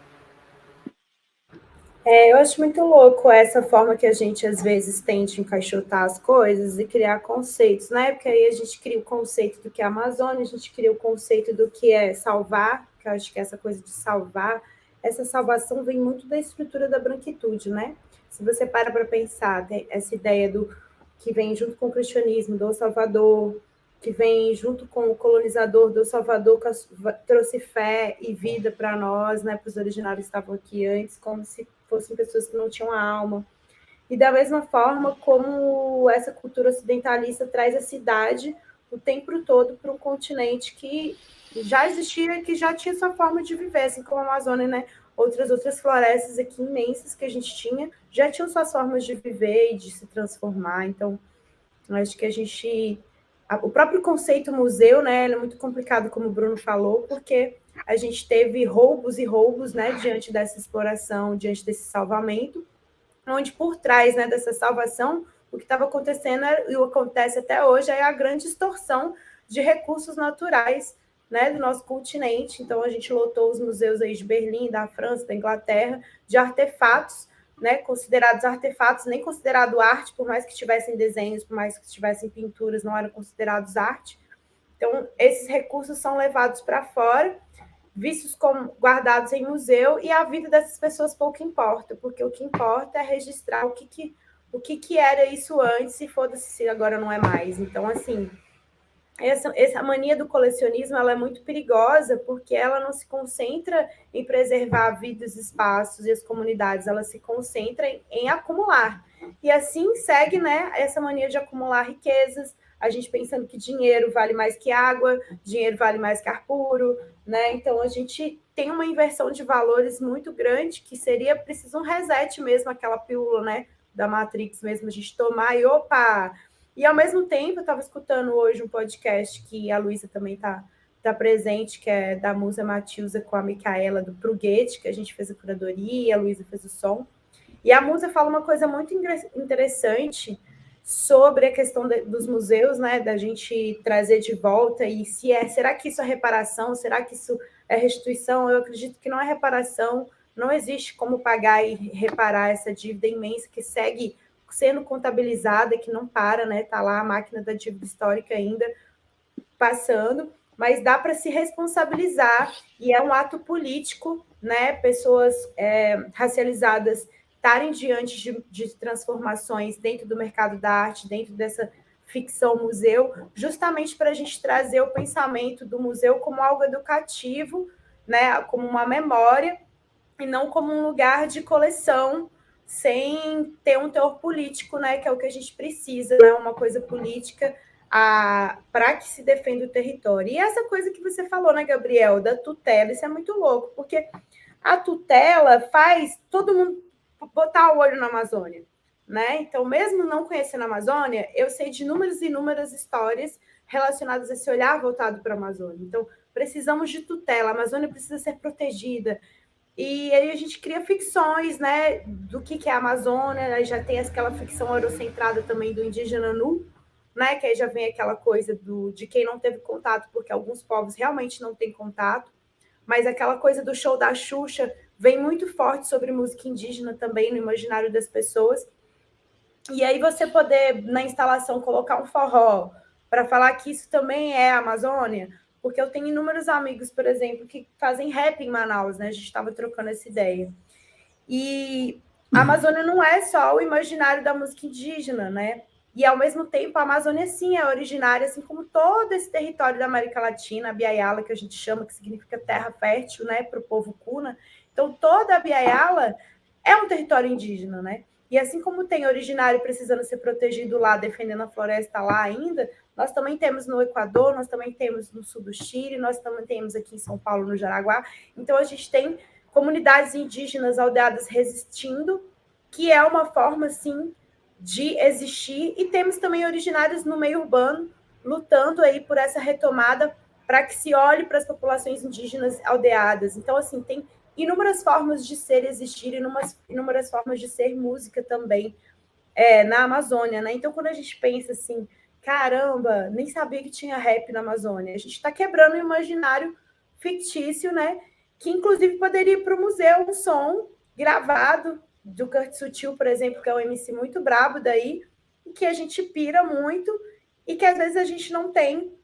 Speaker 13: Eu acho muito louco essa forma que a gente, às vezes, tende a encaixotar as coisas e criar conceitos, né? Porque aí a gente cria o conceito do que é a Amazônia, a gente cria o conceito do que é salvar, que eu acho que essa coisa de salvar, essa salvação vem muito da estrutura da branquitude, né? Se você para pensar, tem essa ideia do que vem junto com o cristianismo, do Salvador, que vem junto com o colonizador do Salvador, que trouxe fé e vida para nós, né, para os originários que estavam aqui antes, como se fossem pessoas que não tinham alma. E da mesma forma como essa cultura ocidentalista traz a cidade o tempo todo para um continente que já existia, que já tinha sua forma de viver, assim como a Amazônia, né? Outras florestas aqui imensas que a gente tinha, já tinham suas formas de viver e de se transformar. Então, acho que o próprio conceito museu, né, ele é muito complicado, como o Bruno falou, porque a gente teve roubos e roubos, né, diante dessa exploração, diante desse salvamento, onde por trás, né, dessa salvação, o que estava acontecendo e acontece até hoje é a grande extorsão de recursos naturais, né, do nosso continente. Então, a gente lotou os museus aí de Berlim, da França, da Inglaterra, de artefatos, né, considerados artefatos, nem considerado arte, por mais que tivessem desenhos, por mais que tivessem pinturas, não eram considerados arte. Então, esses recursos são levados para fora, vistos como guardados em museu, e a vida dessas pessoas pouco importa, porque o que importa é registrar o que era isso antes, e foda-se se agora não é mais. Então, assim, essa mania do colecionismo, ela é muito perigosa, porque ela não se concentra em preservar a vida, os espaços e as comunidades, ela se concentra em acumular. E assim segue, né, essa mania de acumular riquezas, a gente pensando que dinheiro vale mais que água, dinheiro vale mais que ar puro, né? Então a gente tem uma inversão de valores muito grande, que seria preciso um reset mesmo, aquela pílula, né, da Matrix mesmo, a gente tomar e opa. E, ao mesmo tempo, eu estava escutando hoje um podcast que a Luísa também está presente, que é da Musa Matilza com a Micaela, do Pruguete, que a gente fez a curadoria, a Luísa fez o som. E a Musa fala uma coisa muito interessante sobre a questão dos museus, né, da gente trazer de volta, e será que isso é reparação? Será que isso é restituição? Eu acredito que não é reparação, não existe como pagar e reparar essa dívida imensa que segue sendo contabilizada, que não para, né? Tá lá a máquina da dívida histórica ainda passando, mas dá para se responsabilizar, e é um ato político, né? Pessoas racializadas estarem diante de transformações dentro do mercado da arte, dentro dessa ficção museu, justamente para a gente trazer o pensamento do museu como algo educativo, né? Como uma memória, e não como um lugar de coleção, sem ter um teor político, né, que é o que a gente precisa, né, uma coisa política para que se defenda o território. E essa coisa que você falou, né, Gabriel, da tutela, isso é muito louco, porque a tutela faz todo mundo botar o olho na Amazônia, né? Então, mesmo não conhecendo a Amazônia, eu sei de inúmeras e inúmeras histórias relacionadas a esse olhar voltado para a Amazônia. Então, precisamos de tutela, a Amazônia precisa ser protegida. E aí a gente cria ficções, né, do que é a Amazônia, aí já tem aquela ficção eurocentrada também do indígena nu, né, que aí já vem aquela coisa de quem não teve contato, porque alguns povos realmente não têm contato, mas aquela coisa do show da Xuxa vem muito forte sobre música indígena também no imaginário das pessoas. E aí você poder, na instalação, colocar um forró para falar que isso também é a Amazônia, porque eu tenho inúmeros amigos, por exemplo, que fazem rap em Manaus, né? A gente estava trocando essa ideia. E a Amazônia não é só o imaginário da música indígena, né? E, ao mesmo tempo, a Amazônia, sim, é originária, assim como todo esse território da América Latina, a Biayala, que a gente chama, que significa terra fértil, né, para o povo Kuna. Então, toda a Biayala é um território indígena, né? E assim como tem originário precisando ser protegido lá, defendendo a floresta lá ainda, nós também temos no Equador, nós também temos no sul do Chile, nós também temos aqui em São Paulo, no Jaraguá. Então, a gente tem comunidades indígenas aldeadas resistindo, que é uma forma, sim, de existir, e temos também originários no meio urbano lutando aí por essa retomada para que se olhe para as populações indígenas aldeadas. Então, assim, tem inúmeras formas de ser, existir, inúmeras formas de ser música também na Amazônia, né? Então, quando a gente pensa assim, caramba, nem sabia que tinha rap na Amazônia, a gente está quebrando o imaginário fictício, né? Que inclusive poderia ir para o museu um som gravado do Kurt Sutil, por exemplo, que é um MC muito brabo daí, e que a gente pira muito e que às vezes a gente não tem,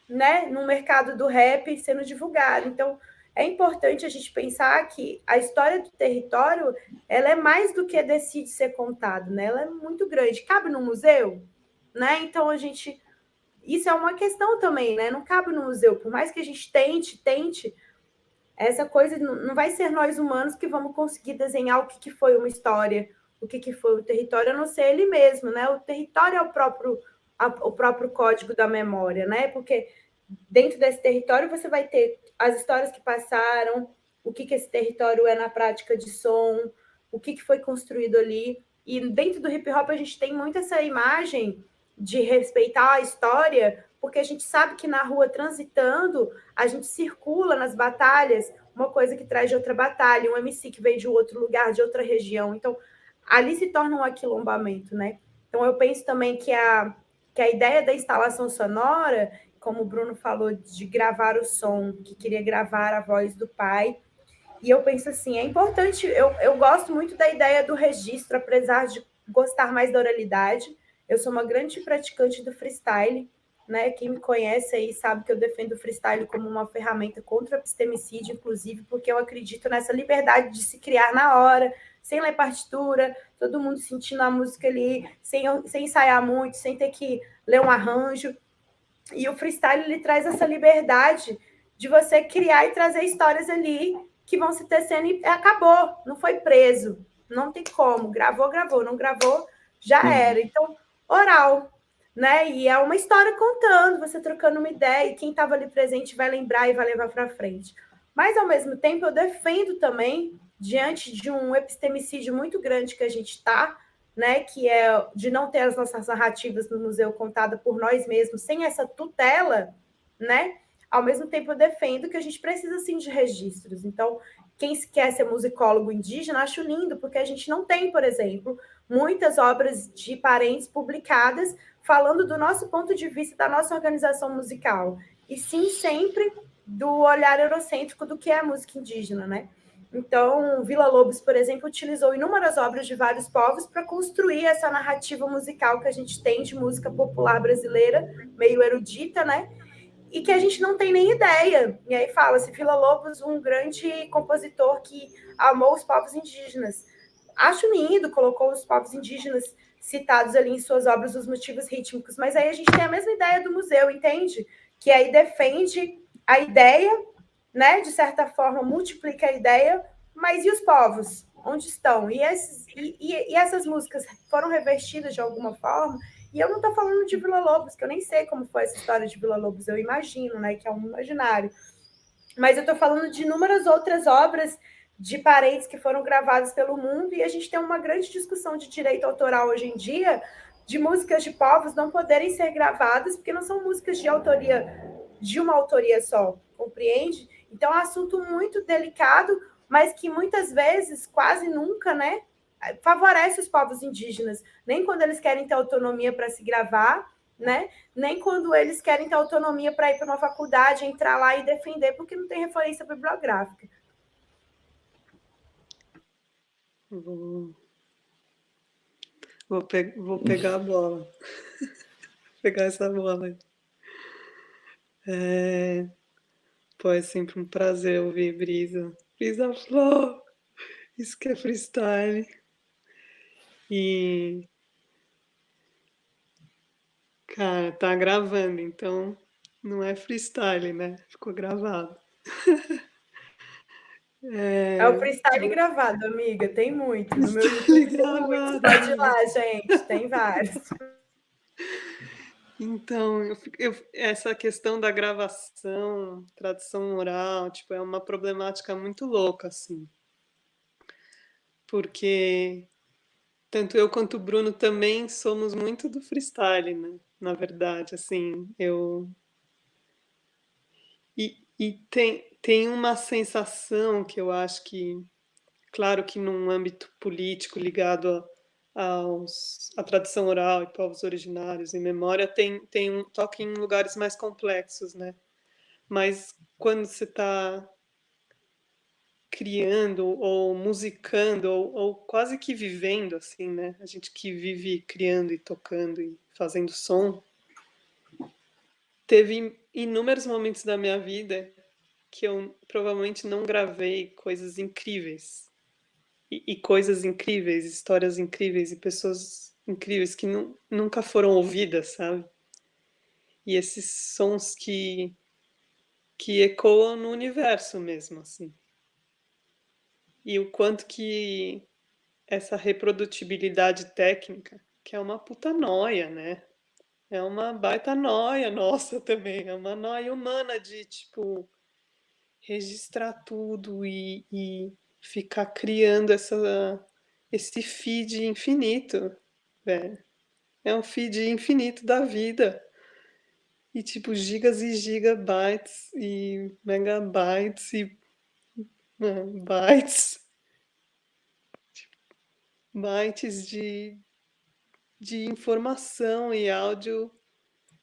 Speaker 13: né, no mercado do rap sendo divulgado. Então, é importante a gente pensar que a história do território, ela é mais do que decide ser contado, né? Ela é muito grande. Cabe no museu, né? Então, isso é uma questão também, né? Não cabe no museu. Por mais que a gente tente, essa coisa não vai ser nós humanos que vamos conseguir desenhar o que foi uma história, o que foi o território, a não ser ele mesmo, né? O território é o próprio código da memória, né? Porque dentro desse território você vai ter as histórias que passaram, o que esse território é na prática de som, o que foi construído ali. E dentro do hip hop a gente tem muito essa imagem de respeitar a história, porque a gente sabe que na rua transitando, a gente circula nas batalhas, uma coisa que traz de outra batalha, um MC que veio de outro lugar, de outra região. Então, ali se torna um aquilombamento, né? Então, eu penso também que a ideia da instalação sonora, como o Bruno falou, de gravar o som, que queria gravar a voz do pai, e eu penso assim, é importante, eu gosto muito da ideia do registro, apesar de gostar mais da oralidade. Eu sou uma grande praticante do freestyle, né? Quem me conhece aí sabe que eu defendo o freestyle como uma ferramenta contra o epistemicídio, inclusive, porque eu acredito nessa liberdade de se criar na hora, sem ler partitura, todo mundo sentindo a música ali, sem ensaiar muito, sem ter que ler um arranjo. E o freestyle, ele traz essa liberdade de você criar e trazer histórias ali que vão se tecendo e acabou, não foi preso, não tem como, gravou, não gravou, já era. Então, oral, né? E é uma história contando, você trocando uma ideia, e quem estava ali presente vai lembrar e vai levar para frente. Mas, ao mesmo tempo, eu defendo também, diante de um epistemicídio muito grande que a gente está, né, que é de não ter as nossas narrativas no museu contada por nós mesmos, sem essa tutela, né? Ao mesmo tempo, eu defendo que a gente precisa, sim, de registros. Então, quem quer ser musicólogo indígena, acho lindo, porque a gente não tem, por exemplo, muitas obras de parentes publicadas falando do nosso ponto de vista, da nossa organização musical, e sim sempre do olhar eurocêntrico do que é a música indígena, né? Então, Vila Lobos, por exemplo, utilizou inúmeras obras de vários povos para construir essa narrativa musical que a gente tem de música popular brasileira, meio erudita, né? E que a gente não tem nem ideia. E aí fala-se, Vila Lobos, um grande compositor que amou os povos indígenas. Acho lindo, colocou os povos indígenas citados ali em suas obras, os motivos rítmicos, mas aí a gente tem a mesma ideia do museu, entende? Que aí defende a ideia, né? De certa forma, multiplica a ideia, mas e os povos? Onde estão? E essas músicas foram revestidas de alguma forma? E eu não estou falando de Vila Lobos, que eu nem sei como foi essa história de Vila Lobos, eu imagino, né? Que é um imaginário. Mas eu estou falando de inúmeras outras obras de parentes que foram gravadas pelo mundo, e a gente tem uma grande discussão de direito autoral hoje em dia, de músicas de povos não poderem ser gravadas, porque não são músicas de uma autoria só, compreende? Então é um assunto muito delicado, mas que muitas vezes, quase nunca, né, favorece os povos indígenas, nem quando eles querem ter autonomia para se gravar, né, nem quando eles querem ter autonomia para ir para uma faculdade, entrar lá e defender, porque não tem referência bibliográfica.
Speaker 11: Vou pegar a bola. Pegar essa bola. Pô, é sempre um prazer ouvir Brisa. Brisa Flow! Isso que é freestyle. E, cara, tá gravando, então não é freestyle, né? Ficou gravado.
Speaker 13: É o freestyle gravado, amiga. Tem muito. No meu
Speaker 11: Freestyle
Speaker 13: YouTube tem muitos.
Speaker 11: gravado,
Speaker 13: Pode ir
Speaker 11: amiga.
Speaker 13: lá, gente. Tem vários.
Speaker 11: Então, essa questão da gravação, tradução oral, tipo, é uma problemática muito louca, assim. Porque tanto eu quanto o Bruno também somos muito do freestyle, né? Na verdade, assim, E tem uma sensação que eu acho que, claro que num âmbito político ligado à tradição oral e povos originários e memória, tem um toque em lugares mais complexos, né? Mas quando você está criando ou musicando ou quase que vivendo, assim, né? A gente que vive criando e tocando e fazendo som, teve inúmeros momentos da minha vida que eu provavelmente não gravei coisas incríveis. E coisas incríveis, histórias incríveis e pessoas incríveis que nunca foram ouvidas, sabe? E esses sons que ecoam no universo mesmo, assim. E o quanto que essa reprodutibilidade técnica, que é uma puta noia, né? É uma baita noia nossa também, é uma noia humana de, tipo, registrar tudo e ficar criando esse feed infinito, velho. É um feed infinito da vida. E tipo, gigas e gigabytes e megabytes e bytes, bytes de informação e áudio,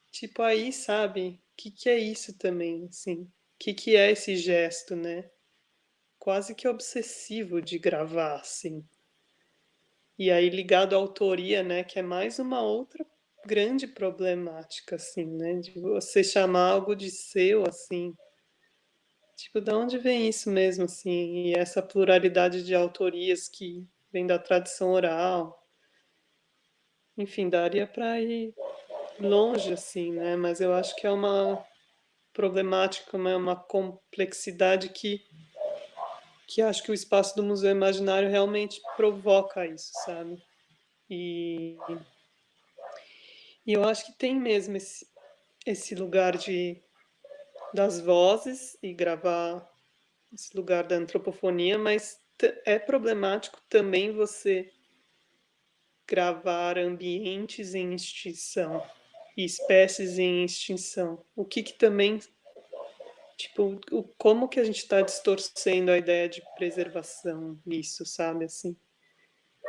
Speaker 11: tipo aí, sabe? O que é isso também, assim? O que é esse gesto, né? Quase que obsessivo de gravar, assim. E aí ligado à autoria, né, que é mais uma outra grande problemática, assim, né, de você chamar algo de seu, assim. Tipo, de onde vem isso mesmo, assim? E essa pluralidade de autorias que vem da tradição oral. Enfim, daria para ir longe, assim, né? Mas eu acho que é uma problemática, uma complexidade que acho que o espaço do Museu Imaginário realmente provoca isso, sabe? E eu acho que tem mesmo esse lugar das vozes e gravar esse lugar da antropofonia, mas é problemático também você gravar ambientes em extinção e espécies em extinção. O que também, tipo, como que a gente está distorcendo a ideia de preservação nisso, sabe, assim?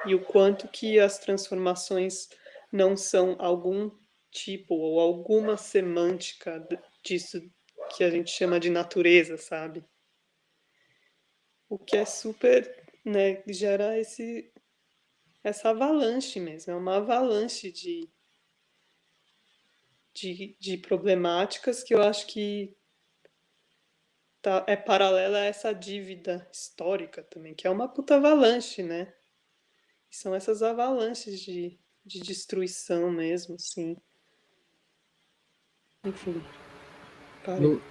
Speaker 11: E o quanto que as transformações não são algum tipo ou alguma semântica disso que a gente chama de natureza, sabe? O que é super, né, gera essa avalanche mesmo, é uma avalanche de problemáticas que eu acho que é paralela a essa dívida histórica também, que é uma puta avalanche, né? E são essas avalanches de destruição mesmo, assim. Enfim.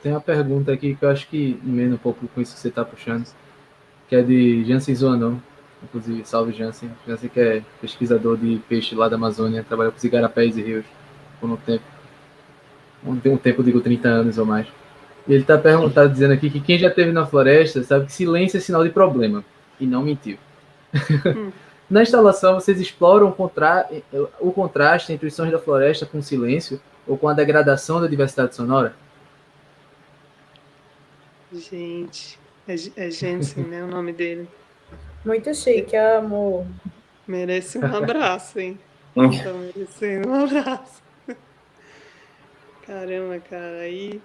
Speaker 12: Tem uma pergunta aqui que eu acho que emenda um pouco com isso que você está puxando, que é de Jansen Zoanon. Inclusive, salve Jansen. Jansen que é pesquisador de peixe lá da Amazônia, trabalha com os igarapés e rios por um tempo. Um tempo, digo 30 anos ou mais. E ele está dizendo aqui que quem já esteve na floresta sabe que silêncio é sinal de problema. E não mentiu. Na instalação, vocês exploram o contraste entre os sons da floresta com o silêncio ou com a degradação da diversidade sonora?
Speaker 11: Gente, é Jensen, né, o nome dele.
Speaker 13: Muito chique, amo.
Speaker 11: Merece um abraço, hein? Tá merecendo um abraço. Caramba, cara, aí...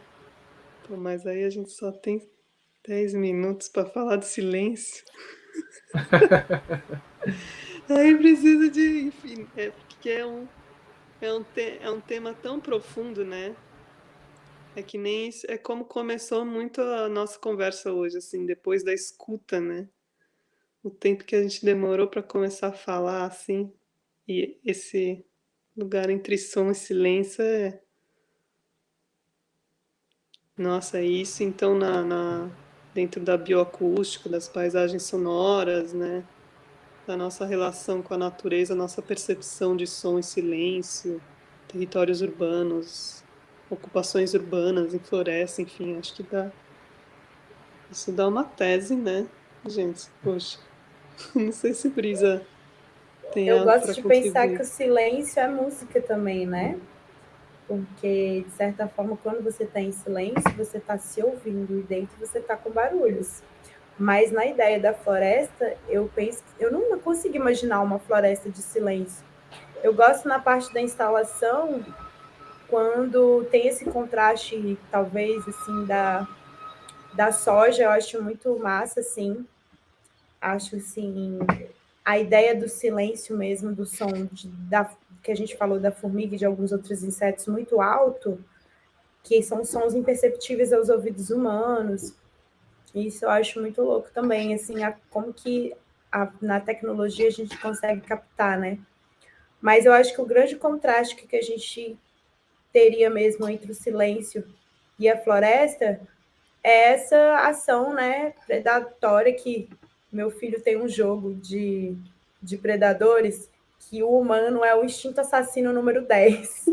Speaker 11: Pô, mas aí a gente só tem 10 minutos para falar do silêncio. Aí precisa de... Enfim, porque é um tema tão profundo, né? É que nem isso, é como começou muito a nossa conversa hoje, assim, depois da escuta, né? O tempo que a gente demorou para começar a falar, assim, e esse lugar entre som e silêncio é. Nossa, é isso então dentro da bioacústica, das paisagens sonoras, né? Da nossa relação com a natureza, nossa percepção de som e silêncio, territórios urbanos, ocupações urbanas em floresta, enfim, acho que isso dá uma tese, né, gente? Poxa, não sei se Brisa tem
Speaker 13: Eu
Speaker 11: algo
Speaker 13: gosto
Speaker 11: para
Speaker 13: de pensar que
Speaker 11: contribuir.
Speaker 13: o silêncio é música também, né? Porque, de certa forma, quando você está em silêncio, você está se ouvindo e dentro você está com barulhos. Mas na ideia da floresta, eu penso, eu não consigo imaginar uma floresta de silêncio. Eu gosto na parte da instalação, quando tem esse contraste, talvez, assim, da soja, eu acho muito massa, assim. Acho, assim, a ideia do silêncio mesmo, do som que a gente falou da formiga e de alguns outros insetos muito alto, que são sons imperceptíveis aos ouvidos humanos. Isso eu acho muito louco também, assim, como que na tecnologia a gente consegue captar, né? Mas eu acho que o grande contraste que a gente teria mesmo entre o silêncio e a floresta é essa ação, né, predatória que meu filho tem um jogo de predadores que o humano é o instinto assassino número 10.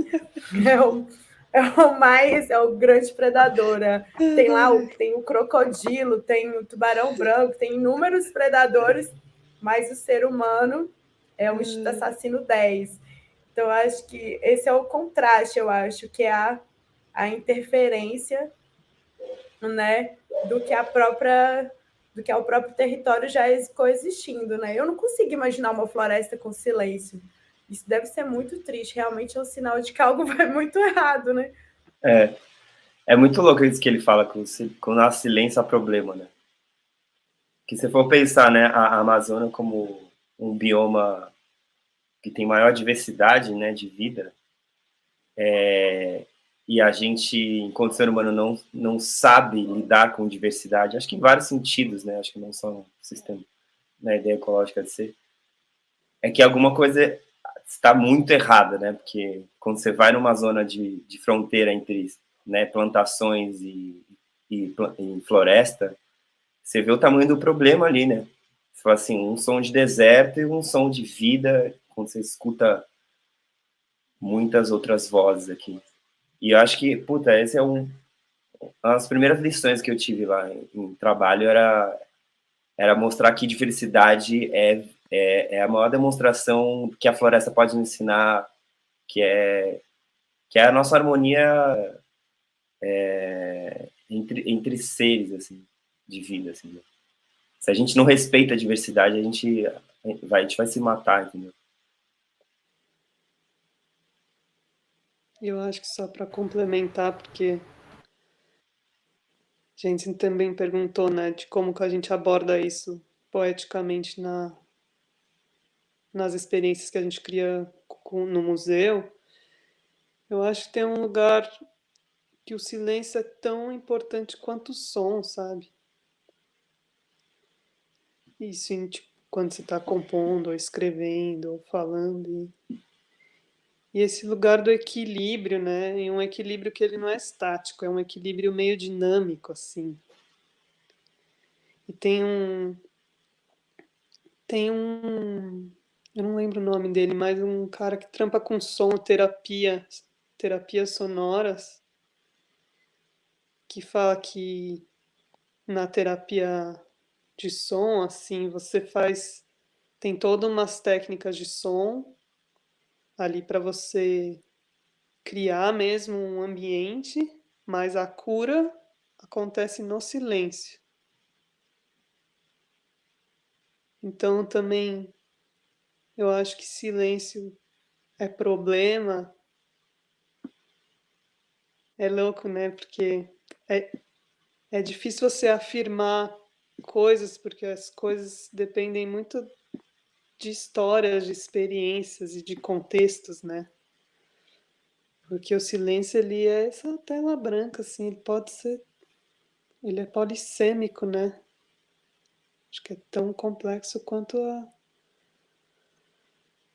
Speaker 13: É o grande predador, né? Tem lá tem o crocodilo, tem o tubarão branco, tem inúmeros predadores, mas o ser humano é o instinto assassino 10. Então, eu acho que esse é o contraste, eu acho, que é a interferência, né, do que é o próprio território já coexistindo, né? Eu não consigo imaginar uma floresta com silêncio. Isso deve ser muito triste, realmente é um sinal de que algo vai muito errado, né?
Speaker 14: É muito louco isso que ele fala, com o silêncio há problema, né? Que se for pensar, né, a Amazônia como um bioma que tem maior diversidade, né, de vida, e a gente, enquanto ser humano, não sabe lidar com diversidade, acho que em vários sentidos, né, acho que não só no sistema, na ideia ecológica de ser, é que alguma coisa está muito errada, né, porque quando você vai numa zona de fronteira entre, né, plantações e floresta, você vê o tamanho do problema ali, né, você fala assim, um som de deserto e um som de vida, quando você escuta muitas outras vozes aqui. E eu acho que, puta, esse é uma das primeiras lições que eu tive lá em trabalho era mostrar que diversidade é a maior demonstração que a floresta pode nos ensinar, que é a nossa harmonia entre seres, assim, de vida, assim, né? Se a gente não respeita a diversidade, a gente vai se matar, entendeu?
Speaker 11: Eu acho que só para complementar, porque a gente também perguntou, né, de como que a gente aborda isso poeticamente nas experiências que a gente cria no museu. Eu acho que tem um lugar que o silêncio é tão importante quanto o som, sabe? Isso tipo, quando você está compondo, ou escrevendo, ou falando. E esse lugar do equilíbrio, né? E um equilíbrio que ele não é estático, é um equilíbrio meio dinâmico, assim. E eu não lembro o nome dele, mas um cara que trampa com som, terapias sonoras, que fala que na terapia de som, assim, tem todas umas técnicas de som ali para você criar mesmo um ambiente, mas a cura acontece no silêncio. Então também eu acho que silêncio é problema. É louco, né? Porque é difícil você afirmar coisas, porque as coisas dependem muito de histórias, de experiências e de contextos, né? Porque o silêncio, ele é essa tela branca, assim, ele é polissêmico, né? Acho que é tão complexo quanto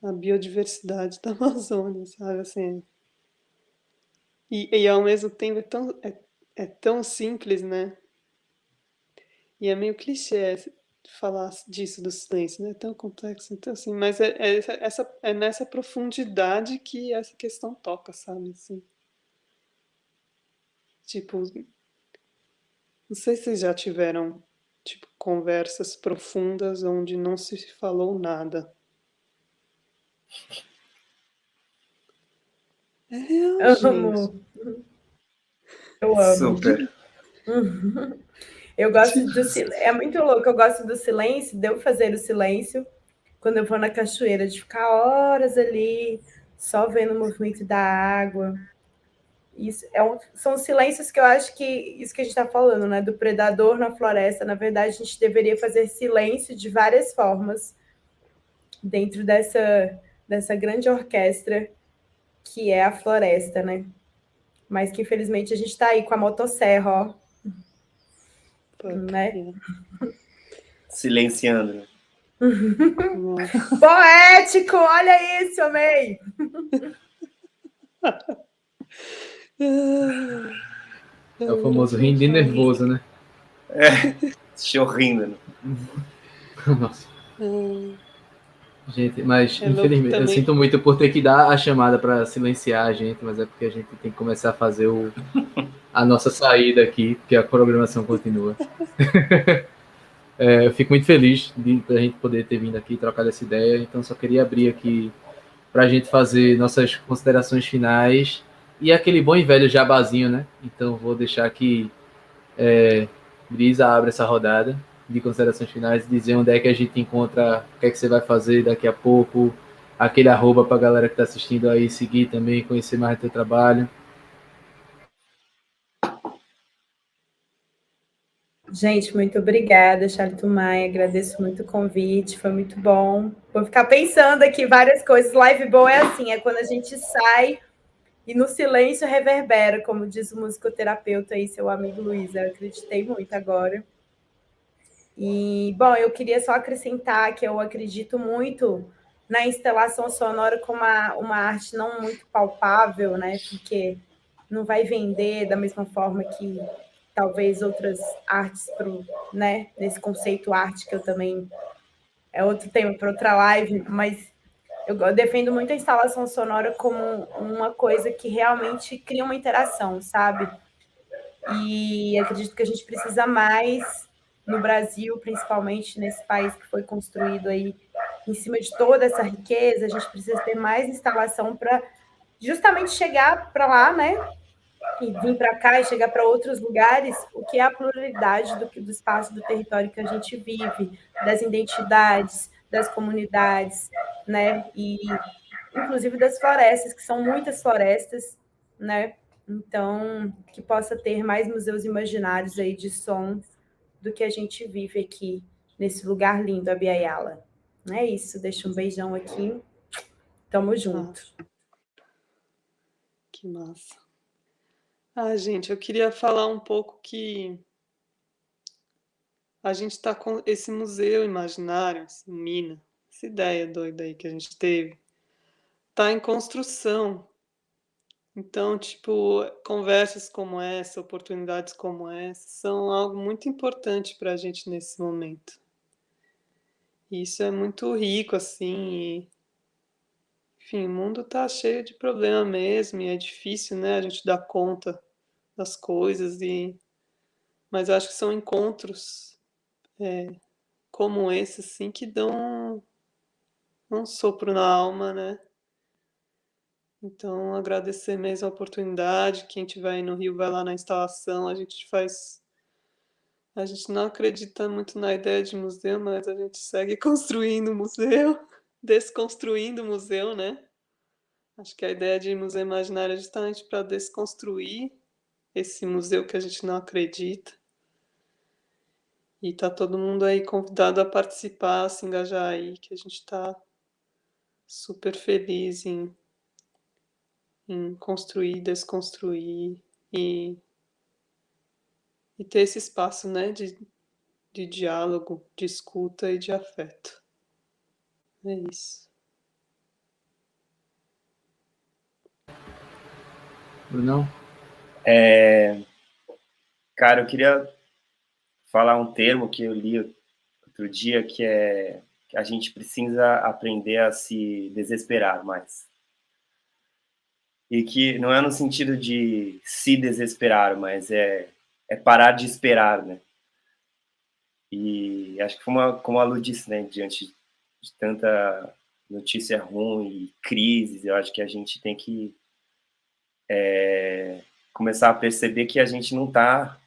Speaker 11: a biodiversidade da Amazônia, sabe? Assim, e ao mesmo tempo é tão simples, né? E é meio clichê falar disso do silêncio, né? É tão complexo, então assim, mas é nessa profundidade que essa questão toca, sabe? Assim, tipo, não sei se vocês já tiveram, tipo, conversas profundas onde não se falou nada. É real, gente.
Speaker 13: Amo. Eu amo.
Speaker 14: Super.
Speaker 13: Eu gosto do silêncio. É muito louco, eu gosto do silêncio, de eu fazer o silêncio quando eu vou na cachoeira, de ficar horas ali, só vendo o movimento da água. Isso são silêncios que eu acho que isso que a gente está falando, né? Do predador na floresta. Na verdade, a gente deveria fazer silêncio de várias formas dentro dessa grande orquestra que é a floresta, né? Mas que infelizmente a gente está aí com a motosserra, ó. Né?
Speaker 14: Silenciando, né?
Speaker 13: Poético! Olha isso, amei!
Speaker 12: É o famoso rindo de nervoso, né?
Speaker 14: Chorrindo, né?
Speaker 12: Nossa. Gente, mas
Speaker 11: É louco
Speaker 12: infelizmente, eu
Speaker 11: também.
Speaker 12: sinto muito por ter que dar a chamada para silenciar a gente, mas é porque a gente tem que começar a fazer a nossa saída aqui, porque a programação continua. Eu fico muito feliz da gente poder ter vindo aqui trocar essa ideia, então só queria abrir aqui para a gente fazer nossas considerações finais e aquele bom e velho jabazinho, né? Então vou deixar que Brisa abre essa rodada de considerações finais, dizer onde é que a gente encontra, o que é que você vai fazer daqui a pouco, aquele arroba para a galera que está assistindo aí seguir também, conhecer mais do teu trabalho.
Speaker 13: Gente, muito obrigada, Charlton Maia. Agradeço muito o convite, foi muito bom. Vou ficar pensando aqui várias coisas. Live boa é assim, é quando a gente sai e no silêncio reverbera, como diz o musicoterapeuta aí, seu amigo Luiz. Eu acreditei muito agora. E, bom, eu queria só acrescentar que eu acredito muito na instalação sonora como uma arte não muito palpável, né? Porque não vai vender da mesma forma que talvez outras artes, né? Nesse conceito arte, que eu também... É outro tema para outra live, mas eu defendo muito a instalação sonora como uma coisa que realmente cria uma interação, sabe? E acredito que a gente precisa mais no Brasil, principalmente nesse país que foi construído aí em cima de toda essa riqueza, a gente precisa ter mais instalação para justamente chegar para lá, né? E vir para cá e chegar para outros lugares, o que é a pluralidade do espaço, do território que a gente vive, das identidades, das comunidades, né? E inclusive das florestas, que são muitas florestas, né? Então, que possa ter mais museus imaginários aí de som do que a gente vive aqui nesse lugar lindo, Abiyala. É isso, deixa um beijão aqui. Tamo junto.
Speaker 11: Que massa. Gente, eu queria falar um pouco que a gente está com esse museu imaginário, esse Mina, essa ideia doida aí que a gente teve, está em construção. Então, tipo, conversas como essa, oportunidades como essa, são algo muito importante para a gente nesse momento. E isso é muito rico, assim. Enfim, o mundo está cheio de problema mesmo, e é difícil, né, a gente dar conta das coisas, mas acho que são encontros como esse, assim, que dão um sopro na alma, né? Então, agradecer mesmo a oportunidade. Quem estiver aí no Rio, vai lá na instalação. A gente não acredita muito na ideia de museu, mas a gente segue construindo o museu, desconstruindo o museu, né? Acho que a ideia de museu imaginário é justamente para desconstruir esse museu que a gente não acredita. E tá todo mundo aí convidado a participar, a se engajar aí, que a gente está super feliz em em construir, desconstruir e ter esse espaço, né, de diálogo, de escuta e de afeto. É isso.
Speaker 12: Brunão?
Speaker 14: Cara, eu queria falar um termo que eu li outro dia, que é que a gente precisa aprender a se desesperar mais. E que não é no sentido de se desesperar, mas é parar de esperar, né? E acho que como a Lu disse, né, diante de tanta notícia ruim e crises, eu acho que a gente tem que começar a perceber que a gente não está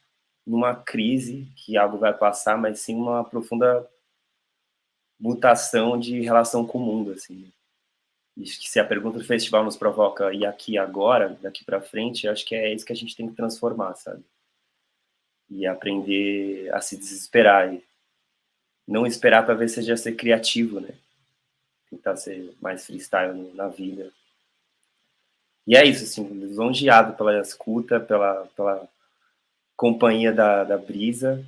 Speaker 14: numa crise, que algo vai passar, mas sim uma profunda mutação de relação com o mundo, assim. E que se a pergunta do festival nos provoca e aqui agora, daqui para frente, eu acho que é isso que a gente tem que transformar, sabe? E aprender a se desesperar. E não esperar talvez seja ser criativo, né? Tentar ser mais freestyle na vida. E é isso, assim, lisonjeado pela escuta, pela companhia da Brisa.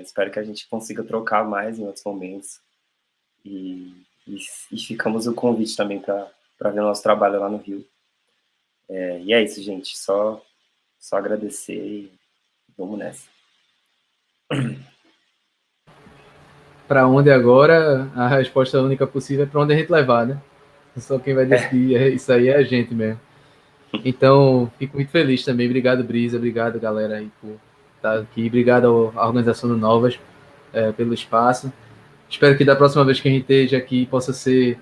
Speaker 14: Espero que a gente consiga trocar mais em outros momentos. E ficamos o convite também para ver o nosso trabalho lá no Rio. E é isso, gente. Só agradecer e vamos nessa.
Speaker 12: Para onde agora? A resposta única possível é para onde a gente levar, né? Só quem vai decidir isso aí é a gente mesmo. Então, fico muito feliz também. Obrigado, Brisa. Obrigado, galera, aí por estar aqui. Obrigado à organização do Novas pelo espaço. Espero que da próxima vez que a gente esteja aqui possa ser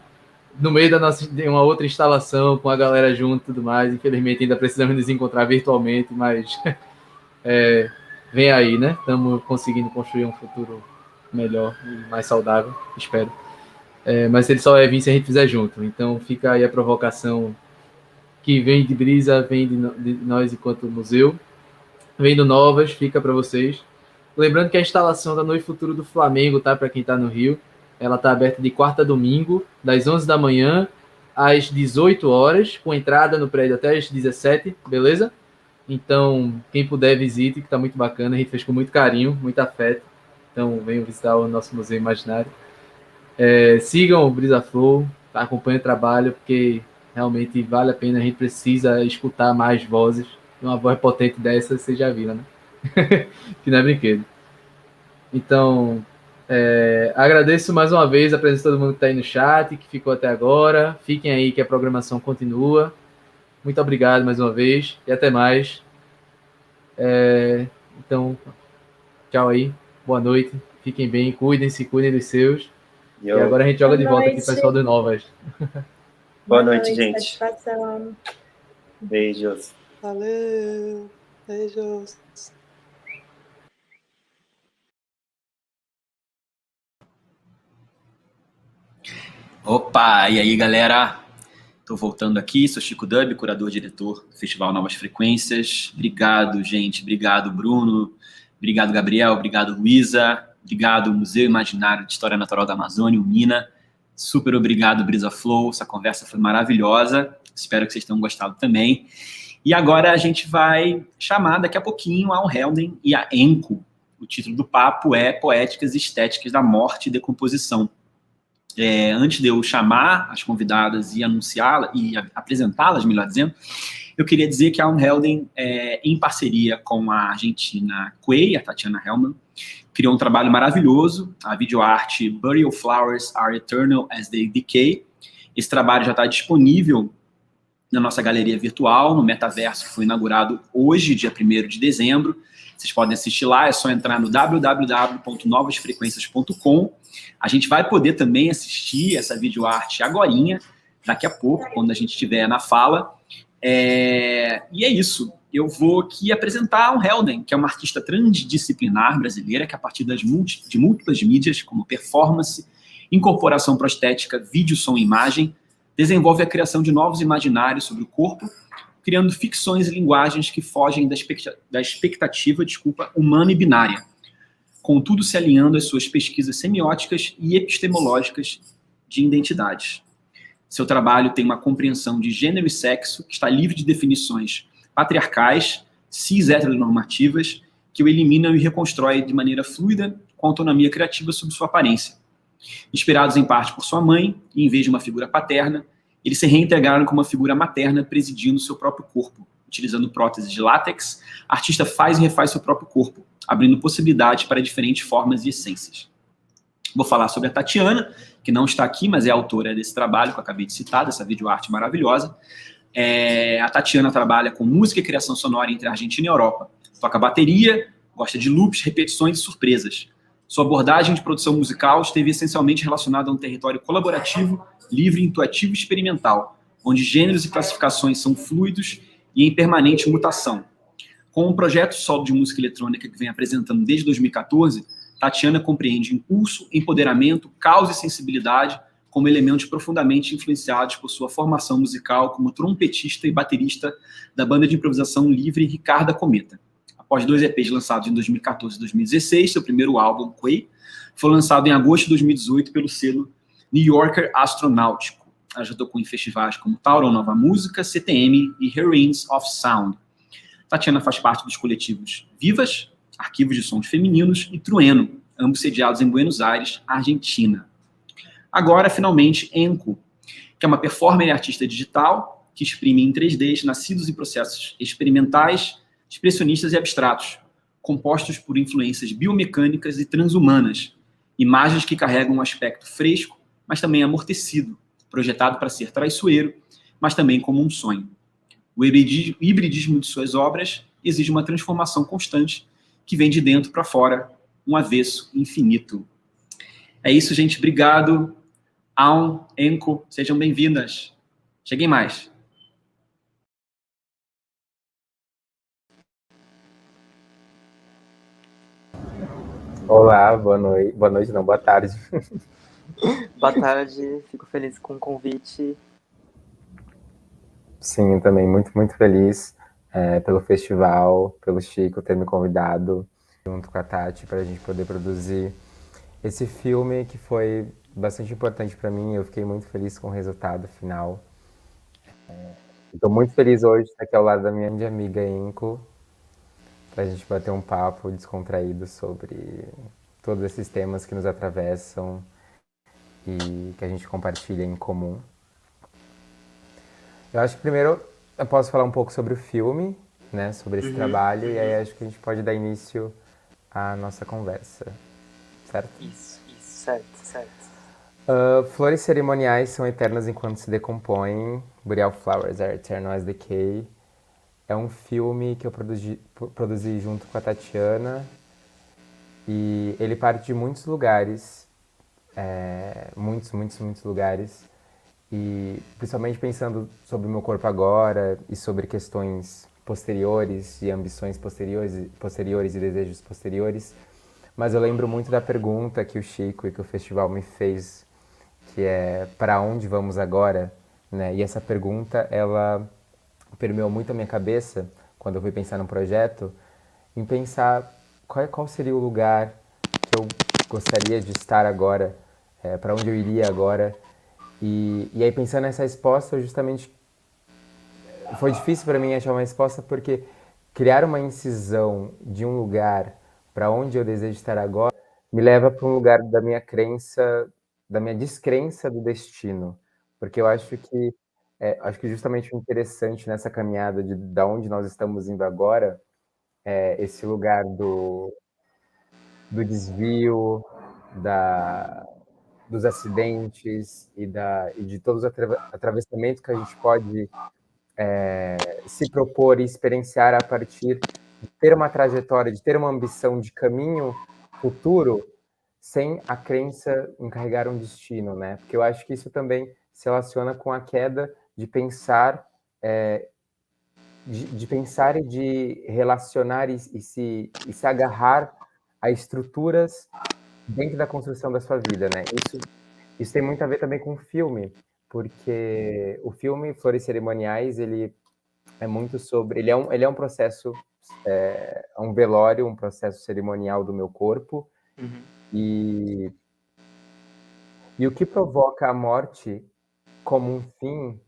Speaker 12: no meio de uma outra instalação, com a galera junto e tudo mais. Infelizmente, ainda precisamos nos encontrar virtualmente, mas vem aí, né? Estamos conseguindo construir um futuro melhor e mais saudável, espero. Mas ele só vai vir se a gente fizer junto. Então fica aí a provocação que vem de Brisa, vem de nós enquanto museu, vem do Novas, fica para vocês. Lembrando que a instalação da Noite Futuro do Flamengo, tá? Para quem está no Rio, ela está aberta de quarta a domingo, das 11 da manhã às 18 horas, com entrada no prédio até às 17, beleza? Então, quem puder, visite, que está muito bacana. A gente fez com muito carinho, muito afeto. Então, venham visitar o nosso Museu Imaginário. Sigam o Brisa Flow, tá? Acompanhem o trabalho, porque realmente vale a pena. A gente precisa escutar mais vozes. Uma voz potente dessa, vocês já viram, né? Que não é brinquedo. Então, agradeço mais uma vez a presença de todo mundo que está aí no chat, que ficou até agora. Fiquem aí que a programação continua. Muito obrigado mais uma vez e até mais. Então, tchau aí. Boa noite. Fiquem bem, cuidem-se, cuidem dos seus. E agora a gente joga de volta aqui para o pessoal do Novas.
Speaker 14: Boa noite, gente.
Speaker 13: Satisfação.
Speaker 14: Beijos.
Speaker 11: Valeu. Beijos.
Speaker 1: Opa, e aí, galera? Tô voltando aqui, sou Chico Dub, curador-diretor do Festival Novas Frequências. Obrigado, gente. Obrigado, Bruno. Obrigado, Gabriel. Obrigado, Luísa. Obrigado, Museu Imaginário de História Natural da Amazônia, o MINA. Super obrigado, Brisa Flow. Essa conversa foi maravilhosa. Espero que vocês tenham gostado também. E agora a gente vai chamar daqui a pouquinho a Helden e a Enco. O título do papo é Poéticas e Estéticas da Morte e Decomposição. Antes de eu chamar as convidadas e anunciá-las, e apresentá-las, melhor dizendo, eu queria dizer que a Helden, em parceria com a argentina Quay, a Tatiana Hellman, criou um trabalho maravilhoso, a videoarte Burial Flowers Are Eternal as They Decay. Esse trabalho já está disponível na nossa galeria virtual, no Metaverso, que foi inaugurado hoje, dia 1º de dezembro. Vocês podem assistir lá, é só entrar no www.novasfrequências.com. A gente vai poder também assistir essa videoarte agorinha, daqui a pouco, quando a gente estiver na fala. E é isso. Eu vou aqui apresentar a Helden, que é uma artista transdisciplinar brasileira, que a partir de múltiplas mídias, como performance, incorporação prostética, vídeo, som e imagem, desenvolve a criação de novos imaginários sobre o corpo, criando ficções e linguagens que fogem da expectativa humana e binária, contudo se alinhando às suas pesquisas semióticas e epistemológicas de identidades. Seu trabalho tem uma compreensão de gênero e sexo que está livre de definições patriarcais, cis-heteronormativas, que o eliminam e reconstrói de maneira fluida, com autonomia criativa sobre sua aparência. Inspirados em parte por sua mãe, e em vez de uma figura paterna, eles se reintegraram com uma figura materna presidindo seu próprio corpo. Utilizando próteses de látex, a artista faz e refaz seu próprio corpo, abrindo possibilidades para diferentes formas e essências. Vou falar sobre a Tatiana, que não está aqui, mas é autora desse trabalho que eu acabei de citar, dessa videoarte maravilhosa. A Tatiana trabalha com música e criação sonora entre a Argentina e a Europa. Toca bateria, gosta de loops, repetições e surpresas. Sua abordagem de produção musical esteve essencialmente relacionada a um território colaborativo, livre, intuitivo e experimental, onde gêneros e classificações são fluidos e em permanente mutação. Com um projeto solo de música eletrônica que vem apresentando desde 2014, Tatiana compreende impulso, empoderamento, caos e sensibilidade como elementos profundamente influenciados por sua formação musical como trompetista e baterista da banda de improvisação livre Ricarda Cometa. Após 2 EPs lançados em 2014 e 2016, seu primeiro álbum, Quay, foi lançado em agosto de 2018 pelo selo New Yorker Astronáutico. Ela já tocou em festivais como Tauro Nova Música, CTM e Heroines of Sound. Tatiana faz parte dos coletivos Vivas, Arquivos de Sons Femininos e Trueno, ambos sediados em Buenos Aires, Argentina. Agora, finalmente, Enco, que é uma performer e artista digital que exprime em 3Ds nascidos em processos experimentais, expressionistas e abstratos, compostos por influências biomecânicas e transhumanas, imagens que carregam um aspecto fresco, mas também amortecido, projetado para ser traiçoeiro, mas também como um sonho. O hibridismo de suas obras exige uma transformação constante que vem de dentro para fora, um avesso infinito. É isso, gente. Obrigado. Aun, Enco, sejam bem-vindas. Cheguem mais.
Speaker 15: Olá, boa noite. Boa noite, não, boa tarde.
Speaker 16: Boa tarde, fico feliz com o convite.
Speaker 15: Sim, também muito, muito feliz pelo festival, pelo Chico ter me convidado junto com a Tati para a gente poder produzir esse filme que foi bastante importante para mim. Eu fiquei muito feliz com o resultado final. Estou muito feliz hoje de estar aqui ao lado da minha amiga Enco, para a gente bater um papo descontraído sobre todos esses temas que nos atravessam e que a gente compartilha em comum. Eu acho que primeiro eu posso falar um pouco sobre o filme, né, sobre esse trabalho, e aí acho que a gente pode dar início à nossa conversa, certo?
Speaker 16: Isso, certo.
Speaker 15: Flores cerimoniais são eternas enquanto se decompõem. Burial Flowers are eternal as decay. É um filme que eu produzi junto com a Tatiana, e ele parte de muitos lugares, muitos lugares, e principalmente pensando sobre o meu corpo agora e sobre questões posteriores e ambições posteriores e desejos posteriores. Mas eu lembro muito da pergunta que o Chico e que o festival me fez, que é: para onde vamos agora? Né? E essa pergunta, ela permeou muito a minha cabeça quando eu fui pensar no projeto, em pensar qual seria o lugar que eu gostaria de estar agora, para onde eu iria agora. E aí, pensando nessa resposta, eu justamente foi difícil para mim achar uma resposta, porque criar uma incisão de um lugar para onde eu desejo estar agora me leva para um lugar da minha crença, da minha descrença do destino, porque eu acho que justamente o interessante nessa caminhada de onde nós estamos indo agora é esse lugar do desvio, dos acidentes e de todos os atravessamentos que a gente pode se propor e experienciar a partir de ter uma trajetória, de ter uma ambição de caminho futuro, sem a crença em carregar um destino, né? Porque eu acho que isso também se relaciona com a queda de pensar, de pensar e de relacionar e se agarrar a estruturas dentro da construção da sua vida, né? Isso tem muito a ver também com o filme, porque o filme Flores Cerimoniais, ele é muito sobre... Ele é um processo, um velório, um processo cerimonial do meu corpo, e o que provoca a morte como um fim,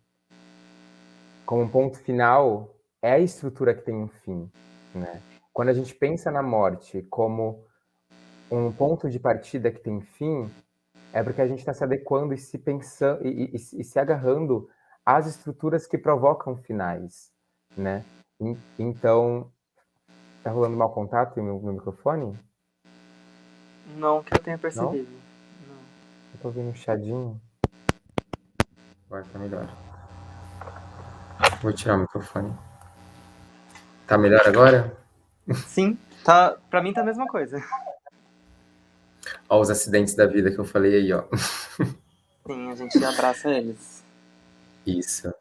Speaker 15: como um ponto final, é a estrutura que tem um fim, né? Quando a gente pensa na morte como um ponto de partida que tem fim, é porque a gente está se adequando e se pensando e se agarrando às estruturas que provocam finais, né? Então, tá rolando mau contato no microfone?
Speaker 16: Não que eu tenha
Speaker 15: Não?
Speaker 16: percebido.
Speaker 15: Eu tô ouvindo um chiadinho. Agora tá melhor. Vou tirar o microfone. Tá melhor agora?
Speaker 16: Sim, tá. Pra mim tá a mesma coisa.
Speaker 15: Ó, os acidentes da vida que eu falei aí, ó.
Speaker 16: Sim, a gente abraça eles.
Speaker 15: Isso.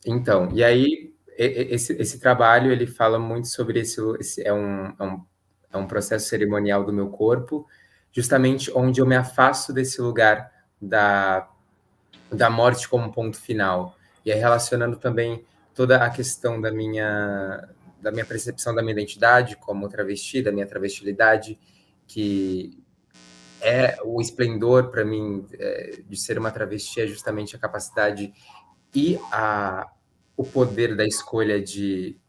Speaker 15: Então, e aí, esse trabalho, ele fala muito sobre é um processo cerimonial do meu corpo, justamente onde eu me afasto desse lugar da morte como ponto final. E aí, relacionando também toda a questão da minha percepção da minha identidade como travesti, da minha travestilidade, que é o esplendor para mim de ser uma travesti, é justamente a capacidade e o poder da escolha de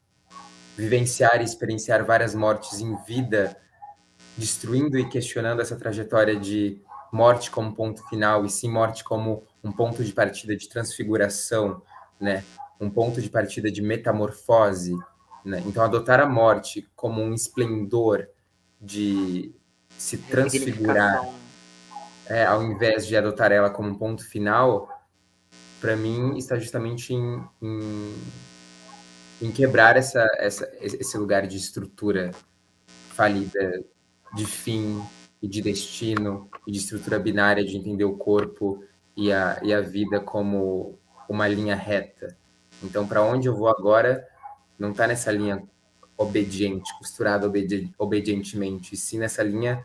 Speaker 15: vivenciar e experienciar várias mortes em vida, destruindo e questionando essa trajetória de morte como ponto final e sim morte como um ponto de partida de transfiguração, né? Um ponto de partida de metamorfose, né? Então, adotar a morte como um esplendor de se transfigurar, ao invés de adotar ela como um ponto final, para mim está justamente em quebrar esse lugar de estrutura falida, de fim e de destino, e de estrutura binária de entender o corpo e a vida como uma linha reta. Então, para onde eu vou agora não está nessa linha obediente, costurada obedientemente, e sim nessa linha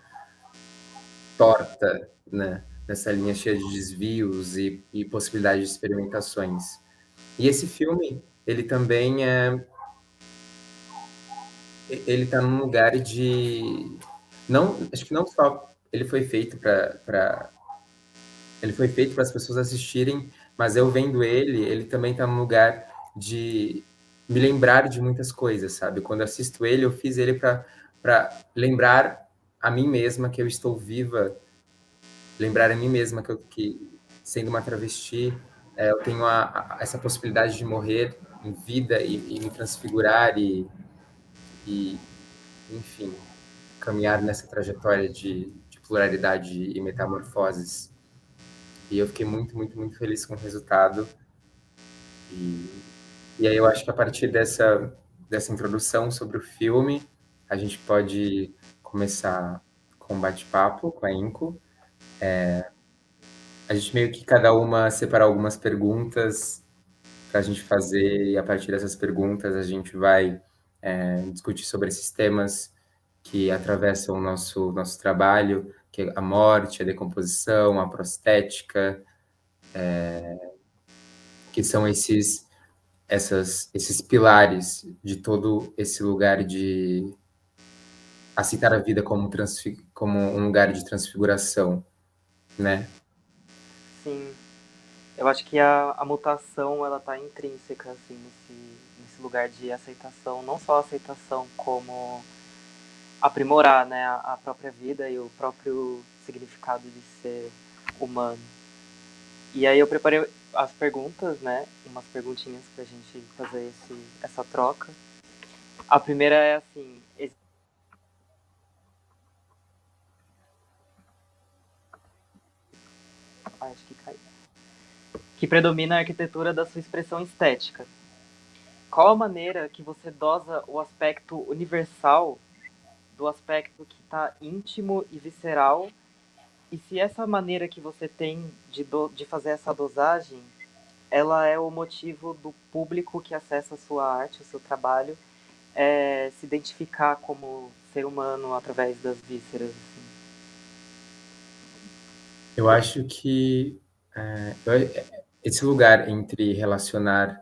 Speaker 15: torta, né? Nessa linha cheia de desvios e possibilidades de experimentações. E esse filme, ele também ele está num lugar de acho que não só ele foi feito para as pessoas assistirem, mas eu vendo ele também está num lugar de me lembrar de muitas coisas, sabe? Quando eu assisto ele, eu fiz ele para lembrar a mim mesma que eu estou viva, lembrar a mim mesma que sendo uma travesti, eu tenho essa possibilidade de morrer em vida e me transfigurar e enfim, caminhar nessa trajetória de pluralidade e metamorfoses. E eu fiquei muito, muito, muito feliz com o resultado. E aí eu acho que a partir dessa introdução sobre o filme, a gente pode começar com um bate-papo com a Inco. A gente meio que cada uma separar algumas perguntas para a gente fazer, e a partir dessas perguntas a gente vai discutir sobre esses temas que atravessam o nosso trabalho, que é a morte, a decomposição, a prostética, que são esses pilares de todo esse lugar de aceitar a vida como um lugar de transfiguração, né?
Speaker 16: Sim. Eu acho que a mutação, ela tá intrínseca, assim, nesse lugar de aceitação. Não só a aceitação, como aprimorar, né, a própria vida e o próprio significado de ser humano. E aí eu preparei as perguntas, né, umas perguntinhas pra gente fazer essa troca. A primeira é assim... Acho que caiu. Que predomina a arquitetura da sua expressão estética. Qual a maneira que você dosa o aspecto universal do aspecto que está íntimo e visceral? E se essa maneira que você tem de fazer essa dosagem, ela é o motivo do público que acessa a sua arte, o seu trabalho, se identificar como ser humano através das vísceras? Assim.
Speaker 15: Eu acho que esse lugar entre relacionar,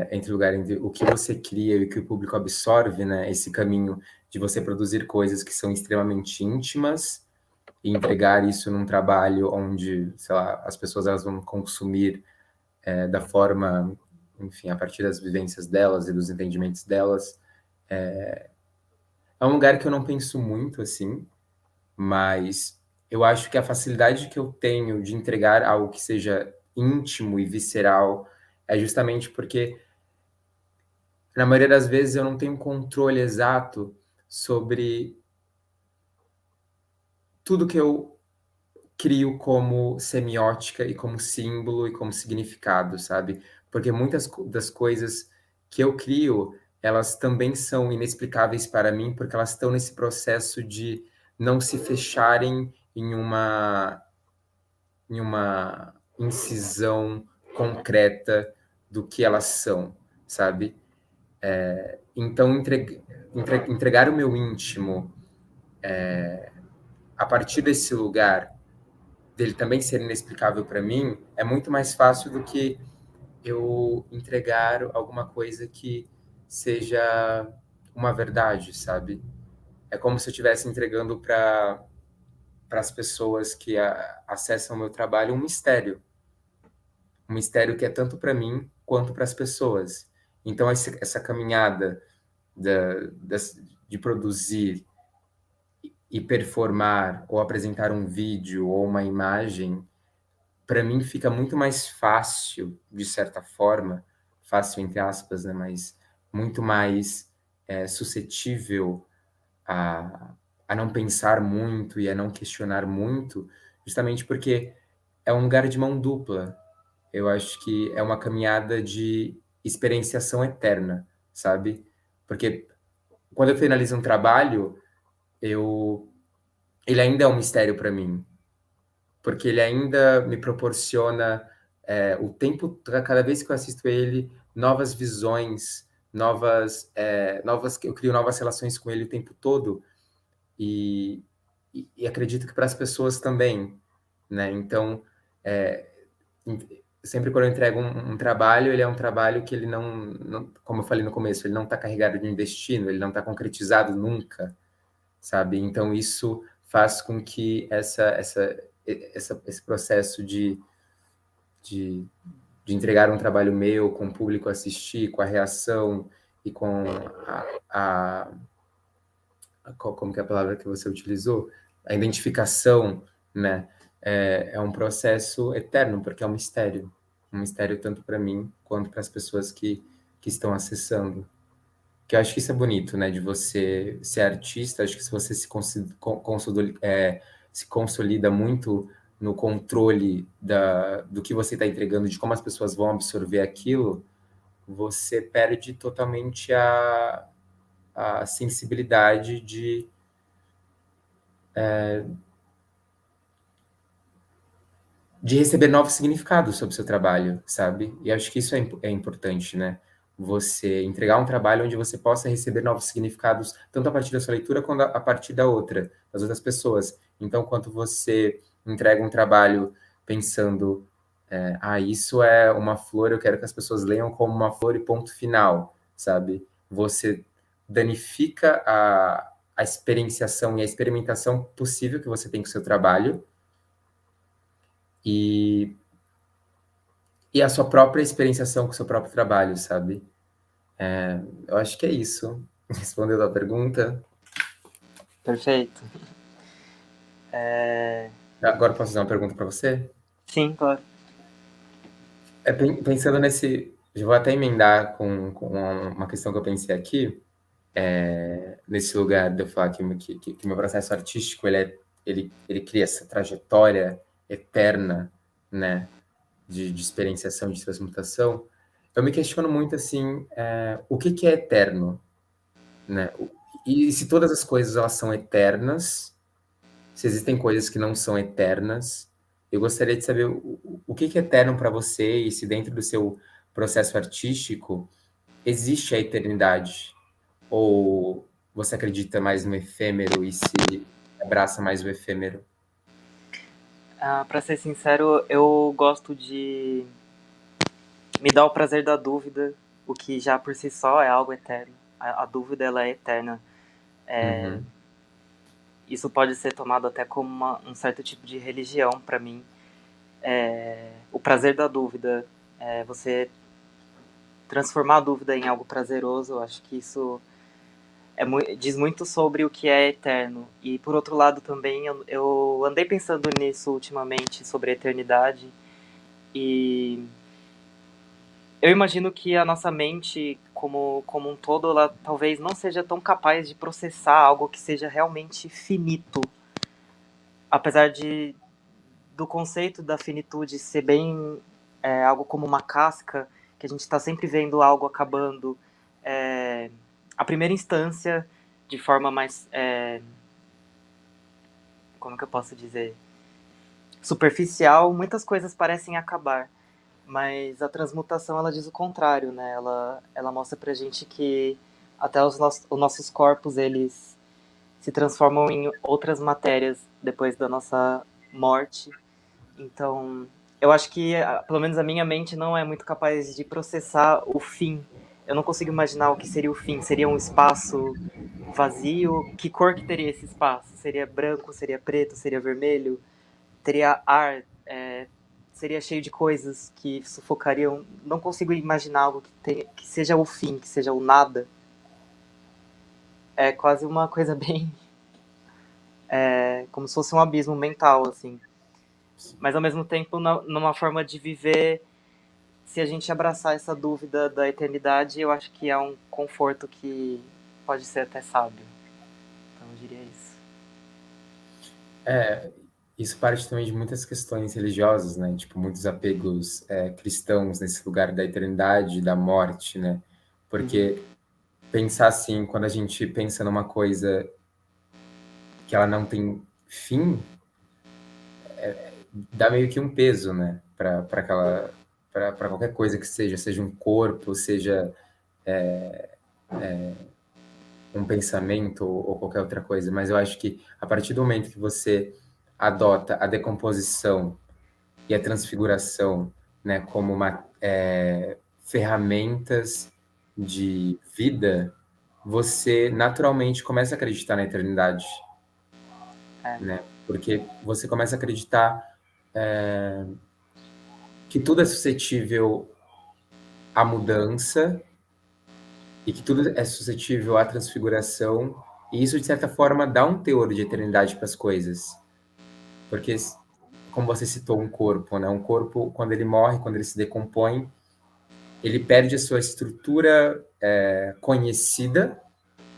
Speaker 15: entre o que você cria e o que o público absorve, né? Esse caminho de você produzir coisas que são extremamente íntimas, e entregar isso num trabalho onde, sei lá, as pessoas elas vão consumir da forma, enfim, a partir das vivências delas e dos entendimentos delas. É um lugar que eu não penso muito, assim, mas eu acho que a facilidade que eu tenho de entregar algo que seja íntimo e visceral é justamente porque, na maioria das vezes, eu não tenho controle exato sobre tudo que eu crio como semiótica e como símbolo e como significado, sabe? Porque muitas das coisas que eu crio, elas também são inexplicáveis para mim, porque elas estão nesse processo de não se fecharem em uma incisão concreta do que elas são, sabe? Então, entregar o meu íntimo a partir desse lugar dele também ser inexplicável para mim, é muito mais fácil do que eu entregar alguma coisa que seja uma verdade, sabe? É como se eu estivesse entregando para as pessoas que acessam o meu trabalho um mistério que é tanto para mim quanto para as pessoas. Então, essa caminhada de produzir e performar ou apresentar um vídeo ou uma imagem, para mim fica muito mais fácil, de certa forma, fácil entre aspas, né, mas muito mais suscetível a não pensar muito e a não questionar muito, justamente porque é um lugar de mão dupla. Eu acho que é uma caminhada de experienciação eterna, sabe? Porque quando eu finalizo um trabalho, ele ainda é um mistério para mim, porque ele ainda me proporciona o tempo, cada vez que eu assisto ele, novas visões, eu crio novas relações com ele o tempo todo, e acredito que para as pessoas também, né? Então, sempre quando eu entrego um trabalho, ele é um trabalho que ele não, como eu falei no começo, ele não está carregado de um destino, ele não está concretizado nunca, sabe? Então, isso faz com que esse processo de entregar um trabalho meu, com o público assistir, com a reação e com como que é a palavra que você utilizou? A identificação, né? É um processo eterno, porque é um mistério tanto para mim quanto para as pessoas que estão acessando. Que eu acho que isso é bonito, né? De você ser artista, acho que se você se consolida muito no controle do que você está entregando, de como as pessoas vão absorver aquilo, você perde totalmente a sensibilidade de receber novos significados sobre o seu trabalho, sabe? E acho que isso é importante, né? Você entregar um trabalho onde você possa receber novos significados, tanto a partir da sua leitura quanto a partir das outras pessoas. Então, quando você entrega um trabalho pensando, isso é uma flor, eu quero que as pessoas leiam como uma flor e ponto final, sabe? Você danifica a experienciação e a experimentação possível que você tem com o seu trabalho, e a sua própria experienciação com o seu próprio trabalho, sabe? Eu acho que é isso. Respondendo a pergunta.
Speaker 16: Perfeito.
Speaker 15: Agora posso fazer uma pergunta para você?
Speaker 16: Sim, claro.
Speaker 15: Pensando nesse... Já vou até emendar com uma questão que eu pensei aqui, nesse lugar de eu falar que meu processo artístico, ele cria essa trajetória eterna, né, de experienciação, de transmutação. Eu me questiono muito, assim, o que é eterno, né? E se todas as coisas elas são eternas, se existem coisas que não são eternas, eu gostaria de saber o que é eterno para você e se dentro do seu processo artístico existe a eternidade, ou você acredita mais no efêmero e se abraça mais o efêmero?
Speaker 16: Para ser sincero, eu gosto de me dar o prazer da dúvida, o que já por si só é algo eterno. A dúvida, ela é eterna. isso pode ser tomado até como um certo tipo de religião para mim. O prazer da dúvida, você transformar a dúvida em algo prazeroso, eu acho que isso diz muito sobre o que é eterno. E por outro lado também, eu andei pensando nisso ultimamente, sobre a eternidade, e eu imagino que a nossa mente, como um todo, ela talvez não seja tão capaz de processar algo que seja realmente finito. Apesar do conceito da finitude ser bem algo como uma casca, que a gente está sempre vendo algo acabando. A primeira instância, de forma mais... como que eu posso dizer? Superficial, muitas coisas parecem acabar. Mas a transmutação, ela diz o contrário, né? Ela mostra pra gente que até os nossos corpos, eles se transformam em outras matérias depois da nossa morte. Então, eu acho que, pelo menos a minha mente não é muito capaz de processar o fim. Eu não consigo imaginar o que seria o fim. Seria um espaço vazio? Que cor que teria esse espaço? Seria branco? Seria preto? Seria vermelho? Teria ar? Seria cheio de coisas que sufocariam? Não consigo imaginar algo que seja o fim, que seja o nada. É quase uma coisa bem... como se fosse um abismo mental, assim. Mas, ao mesmo tempo, numa forma de viver, se a gente abraçar essa dúvida da eternidade, eu acho que é um conforto que pode ser até sábio. Então, eu diria isso.
Speaker 15: Isso parte também de muitas questões religiosas, né? Tipo, muitos apegos cristãos nesse lugar da eternidade, da morte, né? Porque pensar assim, quando a gente pensa numa coisa que ela não tem fim, dá meio que um peso, né? Para qualquer coisa que seja um corpo, seja um pensamento ou qualquer outra coisa. Mas eu acho que a partir do momento que você adota a decomposição e a transfiguração, né, como ferramentas de vida, você naturalmente começa a acreditar na eternidade, né? Porque você começa a acreditar que tudo é suscetível à mudança e que tudo é suscetível à transfiguração, e isso, de certa forma, dá um teor de eternidade para as coisas. Porque, como você citou, um corpo, né? Um corpo, quando ele morre, quando ele se decompõe, ele perde a sua estrutura conhecida,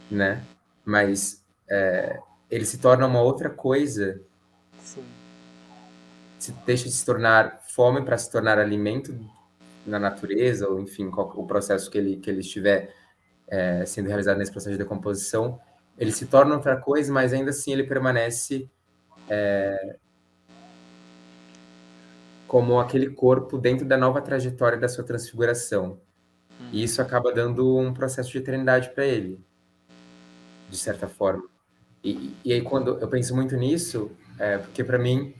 Speaker 15: né? Mas ele se torna uma outra coisa.
Speaker 16: Sim.
Speaker 15: Deixa de se tornar fome para se tornar alimento na natureza, ou enfim, o processo que ele estiver sendo realizado nesse processo de decomposição, ele se torna outra coisa, mas ainda assim ele permanece como aquele corpo dentro da nova trajetória da sua transfiguração. E isso acaba dando um processo de eternidade para ele, de certa forma. E aí, quando eu penso muito nisso, porque para mim,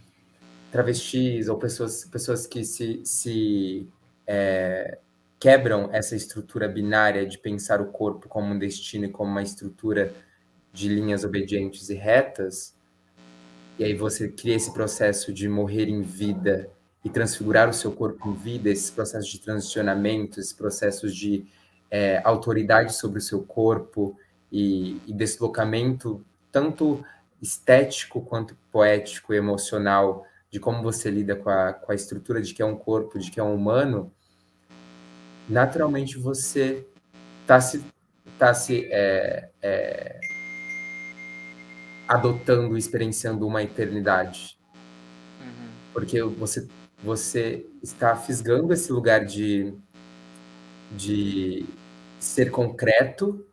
Speaker 15: travestis ou pessoas que se quebram essa estrutura binária de pensar o corpo como um destino e como uma estrutura de linhas obedientes e retas, e aí você cria esse processo de morrer em vida e transfigurar o seu corpo em vida, esses processos de transicionamento, esses processos de autoridade sobre o seu corpo e deslocamento tanto estético quanto poético e emocional de como você lida com a estrutura de que é um corpo, de que é um humano, naturalmente você está se adotando, experienciando uma eternidade. Porque você está fisgando esse lugar de ser concreto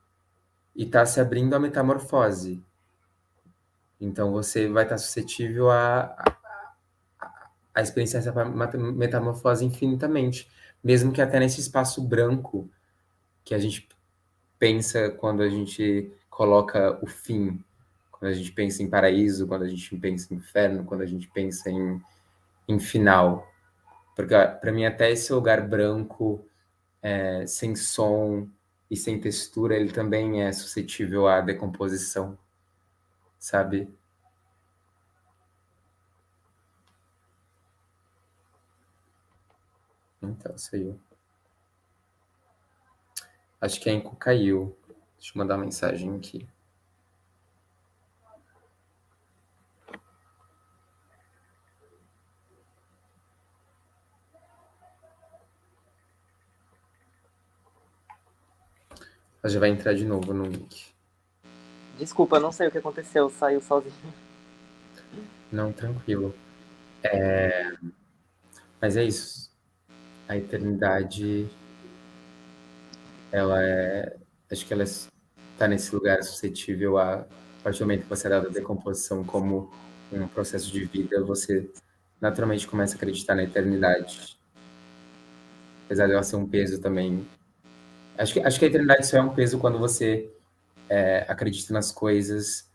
Speaker 15: e está se abrindo à metamorfose. Então você vai estar suscetível a experienciar essa metamorfose infinitamente, mesmo que até nesse espaço branco que a gente pensa quando a gente coloca o fim, quando a gente pensa em paraíso, quando a gente pensa em inferno, quando a gente pensa em final. Porque para mim até esse lugar branco, sem som e sem textura, ele também é suscetível à decomposição, sabe? Então, saiu. Acho que a Enco caiu. Deixa eu mandar uma mensagem aqui. Ela já vai entrar de novo no link.
Speaker 16: Desculpa, eu não sei o que aconteceu, saiu sozinho.
Speaker 15: Não, tranquilo. Mas é isso. A eternidade, ela é... Acho que ela está nesse lugar suscetível a partir do momento que você é dado a decomposição como um processo de vida, você naturalmente começa a acreditar na eternidade. Apesar dela ser um peso também. Acho que a eternidade só é um peso quando você acredita nas coisas.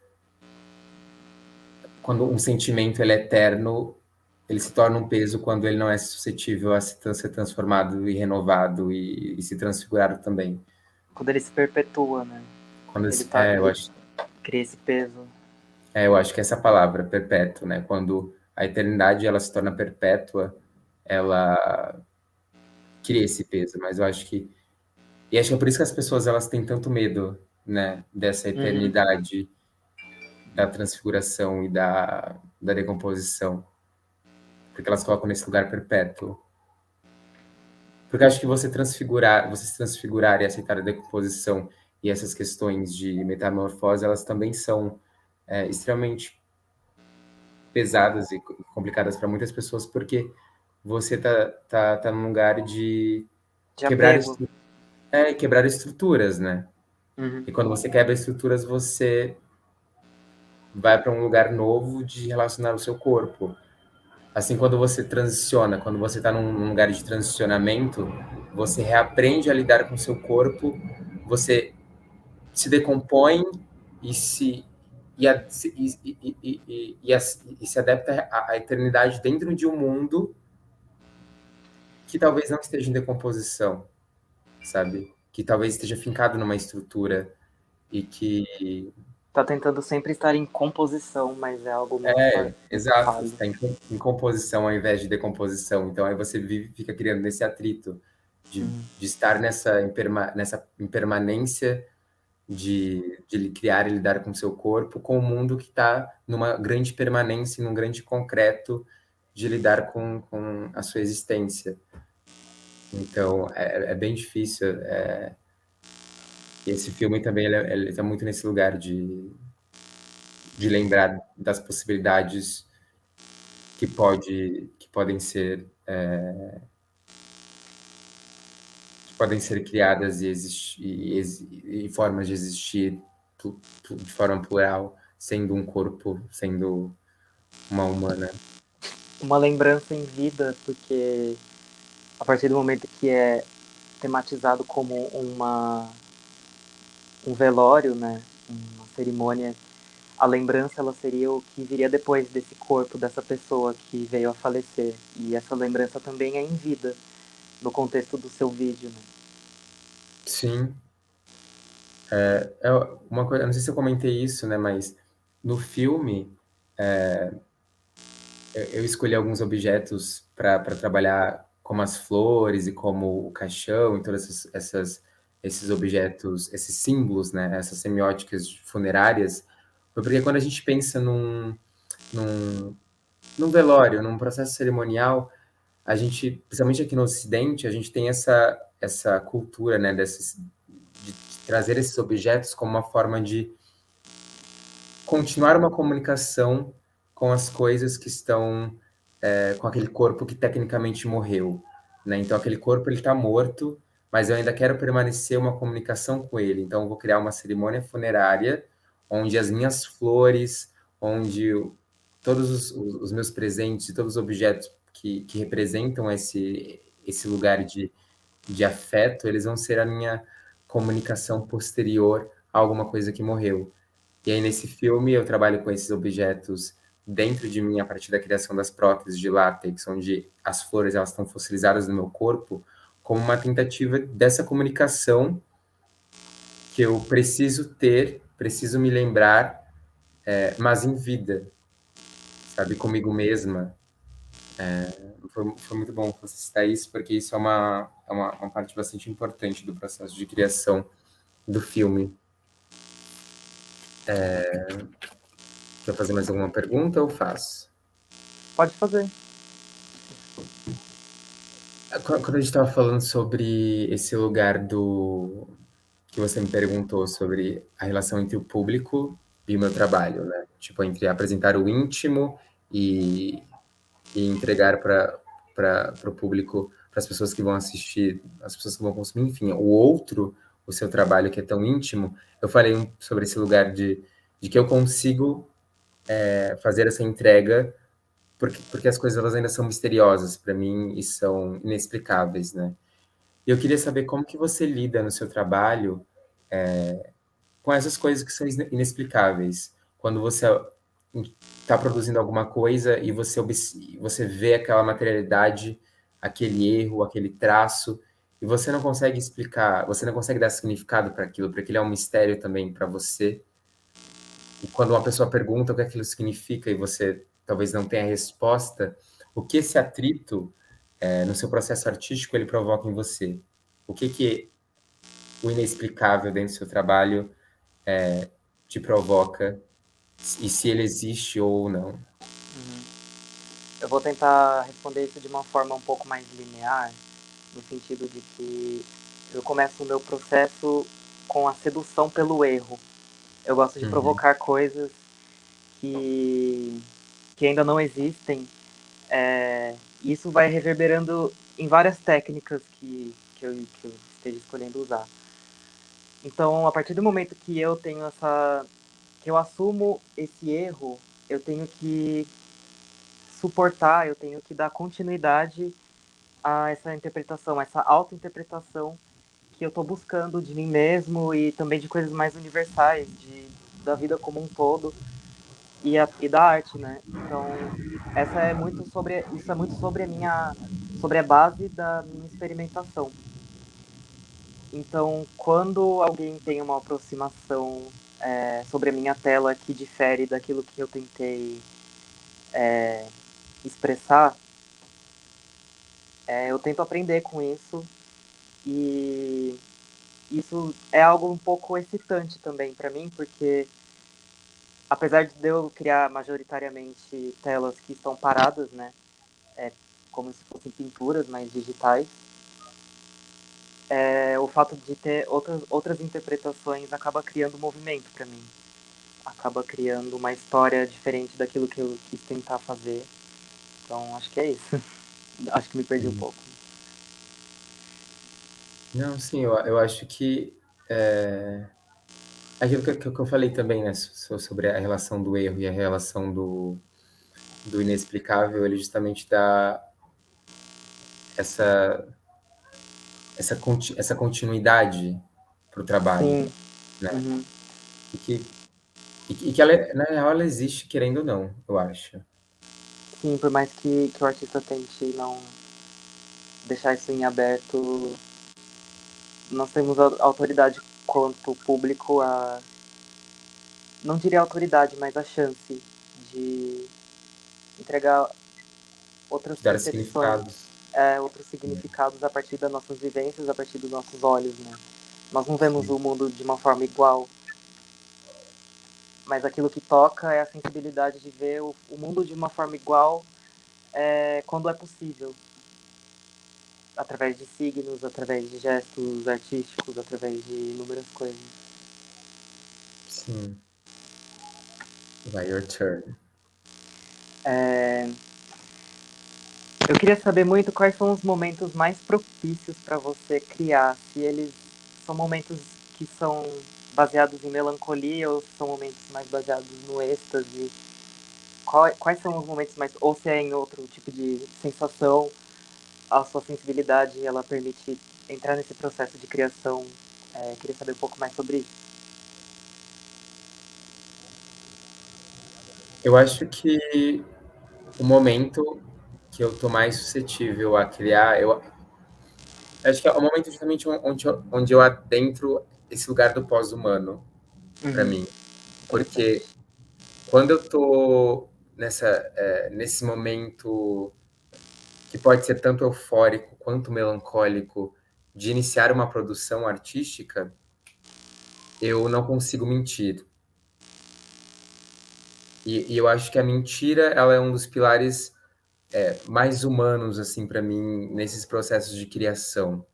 Speaker 15: Quando um sentimento ele é eterno, ele se torna um peso quando ele não é suscetível a ser transformado e renovado e se transfigurado também.
Speaker 16: Quando ele se perpetua, né?
Speaker 15: Quando
Speaker 16: ele tá,
Speaker 15: eu acho.
Speaker 16: Cria esse peso.
Speaker 15: Eu acho que essa palavra, perpétuo, né? Quando a eternidade ela se torna perpétua, ela cria esse peso. Mas eu acho que... E acho que é por isso que as pessoas elas têm tanto medo, né? Dessa eternidade, da transfiguração e da decomposição. Porque elas colocam nesse lugar perpétuo. Porque acho que você se transfigurar e aceitar a decomposição e essas questões de metamorfose, elas também são extremamente pesadas e complicadas para muitas pessoas, porque você tá num lugar de quebrar estruturas, né? E quando você quebra estruturas, você vai para um lugar novo de relacionar o seu corpo. Assim, quando você transiciona, quando você está num lugar de transicionamento, você reaprende a lidar com o seu corpo, você se decompõe e se adapta à eternidade dentro de um mundo que talvez não esteja em decomposição, sabe? Que talvez esteja fincado numa estrutura e que...
Speaker 16: Tá tentando sempre estar em composição, mas é algo muito
Speaker 15: exato, está em composição ao invés de decomposição. Então aí você fica criando nesse atrito de estar nessa impermanência de criar e lidar com o seu corpo, com o mundo que está numa grande permanência, num grande concreto de lidar com a sua existência. Então, é bem difícil. Esse filme também ele está muito nesse lugar de lembrar das possibilidades que podem ser criadas e formas de existir de forma plural, sendo um corpo, sendo uma humana.
Speaker 16: Uma lembrança em vida, porque a partir do momento que é tematizado como um velório, né, uma cerimônia, a lembrança ela seria o que viria depois desse corpo, dessa pessoa que veio a falecer. E essa lembrança também é em vida, no contexto do seu vídeo, né?
Speaker 15: Sim. Uma coisa, não sei se eu comentei isso, né, mas no filme eu escolhi alguns objetos para trabalhar, como as flores e como o caixão e todos esses objetos, esses símbolos, né, essas semióticas funerárias, porque quando a gente pensa num velório, num processo cerimonial, a gente, principalmente aqui no Ocidente, a gente tem essa cultura, né, de trazer esses objetos como uma forma de continuar uma comunicação com as coisas que estão com aquele corpo que tecnicamente morreu, né? Então aquele corpo ele está morto, mas eu ainda quero permanecer uma comunicação com ele. Então eu vou criar uma cerimônia funerária onde as minhas flores, onde todos os meus presentes e todos os objetos que representam esse lugar de afeto, eles vão ser a minha comunicação posterior a alguma coisa que morreu. E aí, nesse filme, eu trabalho com esses objetos dentro de mim, a partir da criação das próteses de látex, onde as flores elas estão fossilizadas no meu corpo, como uma tentativa dessa comunicação que eu preciso ter, preciso me lembrar, mas em vida, sabe, comigo mesma, foi muito bom você citar isso, porque isso é uma parte bastante importante do processo de criação do filme. Quer fazer mais alguma pergunta ou faço?
Speaker 16: Pode fazer.
Speaker 15: Quando a gente estava falando sobre esse lugar que você me perguntou sobre a relação entre o público e o meu trabalho, né? Tipo, entre apresentar o íntimo e entregar para o público, para as pessoas que vão assistir, as pessoas que vão consumir, enfim, o outro, o seu trabalho que é tão íntimo. Eu falei sobre esse lugar de que eu consigo fazer essa entrega porque as coisas elas ainda são misteriosas para mim e são inexplicáveis, né? E eu queria saber como que você lida no seu trabalho com essas coisas que são inexplicáveis. Quando você está produzindo alguma coisa e você vê aquela materialidade, aquele erro, aquele traço, e você não consegue explicar, você não consegue dar significado para aquilo, porque ele é um mistério também para você. E quando uma pessoa pergunta o que aquilo significa e você talvez não tenha resposta, o que esse atrito no seu processo artístico ele provoca em você? O que o inexplicável dentro do seu trabalho te provoca e se ele existe ou não?
Speaker 16: Eu vou tentar responder isso de uma forma um pouco mais linear, no sentido de que eu começo o meu processo com a sedução pelo erro. Eu gosto de provocar coisas que ainda não existem. Isso vai reverberando em várias técnicas que eu esteja escolhendo usar. Então, a partir do momento que eu tenho que eu assumo esse erro, eu tenho que suportar, eu tenho que dar continuidade a essa interpretação, essa auto-interpretação que eu estou buscando de mim mesmo e também de coisas mais universais, da vida como um todo e da arte, né? Então, isso é muito sobre a base da minha experimentação. Então, quando alguém tem uma aproximação sobre a minha tela que difere daquilo que eu tentei expressar, eu tento aprender com isso e isso é algo um pouco excitante também para mim, porque apesar de eu criar majoritariamente telas que estão paradas, né, como se fossem pinturas, mas digitais, o fato de ter outras interpretações acaba criando movimento para mim. Acaba criando uma história diferente daquilo que eu quis tentar fazer. Então, acho que é isso. Acho que me perdi um pouco.
Speaker 15: Não, sim, eu acho que aquilo que eu falei também, né, sobre a relação do erro e a relação do inexplicável, ele justamente dá essa continuidade para o trabalho,
Speaker 16: Sim.
Speaker 15: né? E que ela, na real, ela existe querendo ou não, eu acho.
Speaker 16: Sim, por mais que o artista tente não deixar isso em aberto, nós temos autoridade quanto público não diria autoridade, mas a chance de entregar outras
Speaker 15: Dar
Speaker 16: percepções,
Speaker 15: significados.
Speaker 16: Outros significados a partir das nossas vivências, a partir dos nossos olhos, né? Nós não vemos o mundo de uma forma igual, mas aquilo que toca é a sensibilidade de ver o mundo de uma forma igual quando é possível. Através de signos, através de gestos artísticos, através de inúmeras coisas.
Speaker 15: Sim. Vai, your turn.
Speaker 16: Eu queria saber muito quais são os momentos mais propícios para você criar. Se eles são momentos que são baseados em melancolia ou se são momentos mais baseados no êxtase. Quais são os momentos mais... Ou se é em outro tipo de sensação, a sua sensibilidade ela permite entrar nesse processo de criação. Queria saber um pouco mais sobre isso.
Speaker 15: Eu acho que o momento que eu tô mais suscetível a criar, eu acho que é o momento justamente onde eu adentro esse lugar do pós-humano, para mim. Porque quando eu tô nesse momento que pode ser tanto eufórico quanto melancólico, de iniciar uma produção artística, eu não consigo mentir. E eu acho que a mentira, ela é um dos pilares mais humanos, assim, para mim, nesses processos de criação.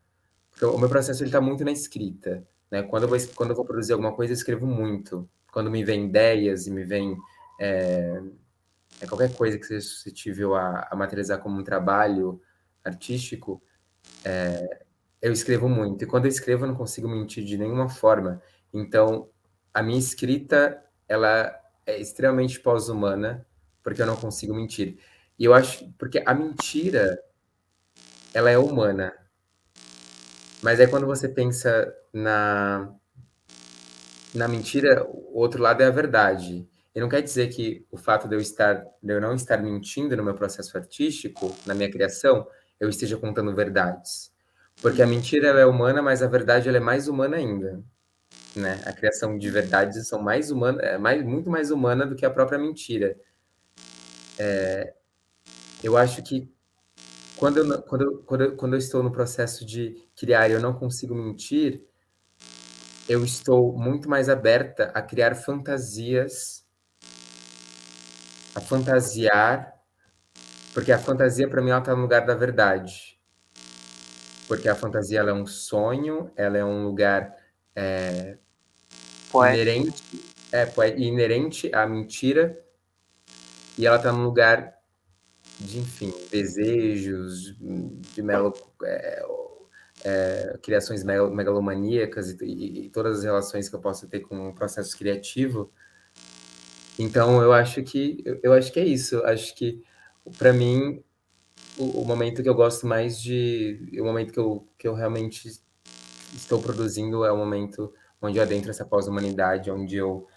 Speaker 15: Porque o meu processo, ele tá muito na escrita, né? Quando eu vou produzir alguma coisa, eu escrevo muito. Quando me vem ideias e me vem qualquer coisa que seja suscetível a materializar como um trabalho artístico, eu escrevo muito. E quando eu escrevo, eu não consigo mentir de nenhuma forma. Então, a minha escrita, ela é extremamente pós-humana, porque eu não consigo mentir. E eu acho, porque a mentira, ela é humana. Mas aí quando você pensa na mentira, o outro lado é a verdade. E não quer dizer que o fato de eu não estar mentindo no meu processo artístico, na minha criação, eu esteja contando verdades. Porque a mentira, ela é humana, mas a verdade, ela é mais humana ainda, né? A criação de verdades são mais humanas, muito mais humana do que a própria mentira. Eu acho que quando eu estou no processo de criar e eu não consigo mentir, eu estou muito mais aberta a criar fantasias, a fantasiar, porque a fantasia, para mim, ela está no lugar da verdade. Porque a fantasia, ela é um sonho, ela é um lugar inerente à mentira, e ela está num lugar de, enfim, desejos, de criações megalomaníacas e todas as relações que eu posso ter com o processo criativo. Então, eu acho que é isso. Acho que, para mim, o momento que eu gosto mais o momento que eu realmente estou produzindo é o momento onde eu adentro essa pós-humanidade, onde eu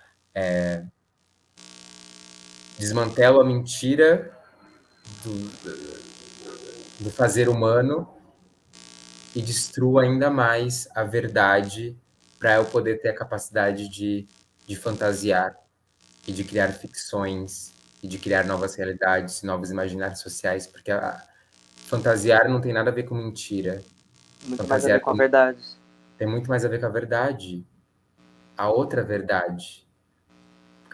Speaker 15: desmantelo a mentira do fazer humano e destruo ainda mais a verdade para eu poder ter a capacidade de fantasiar e de criar ficções e de criar novas realidades, novos imaginários sociais, porque fantasiar não tem nada a ver com mentira.
Speaker 16: Muito mais a ver com a verdade.
Speaker 15: Tem muito mais a ver com a verdade. A outra verdade.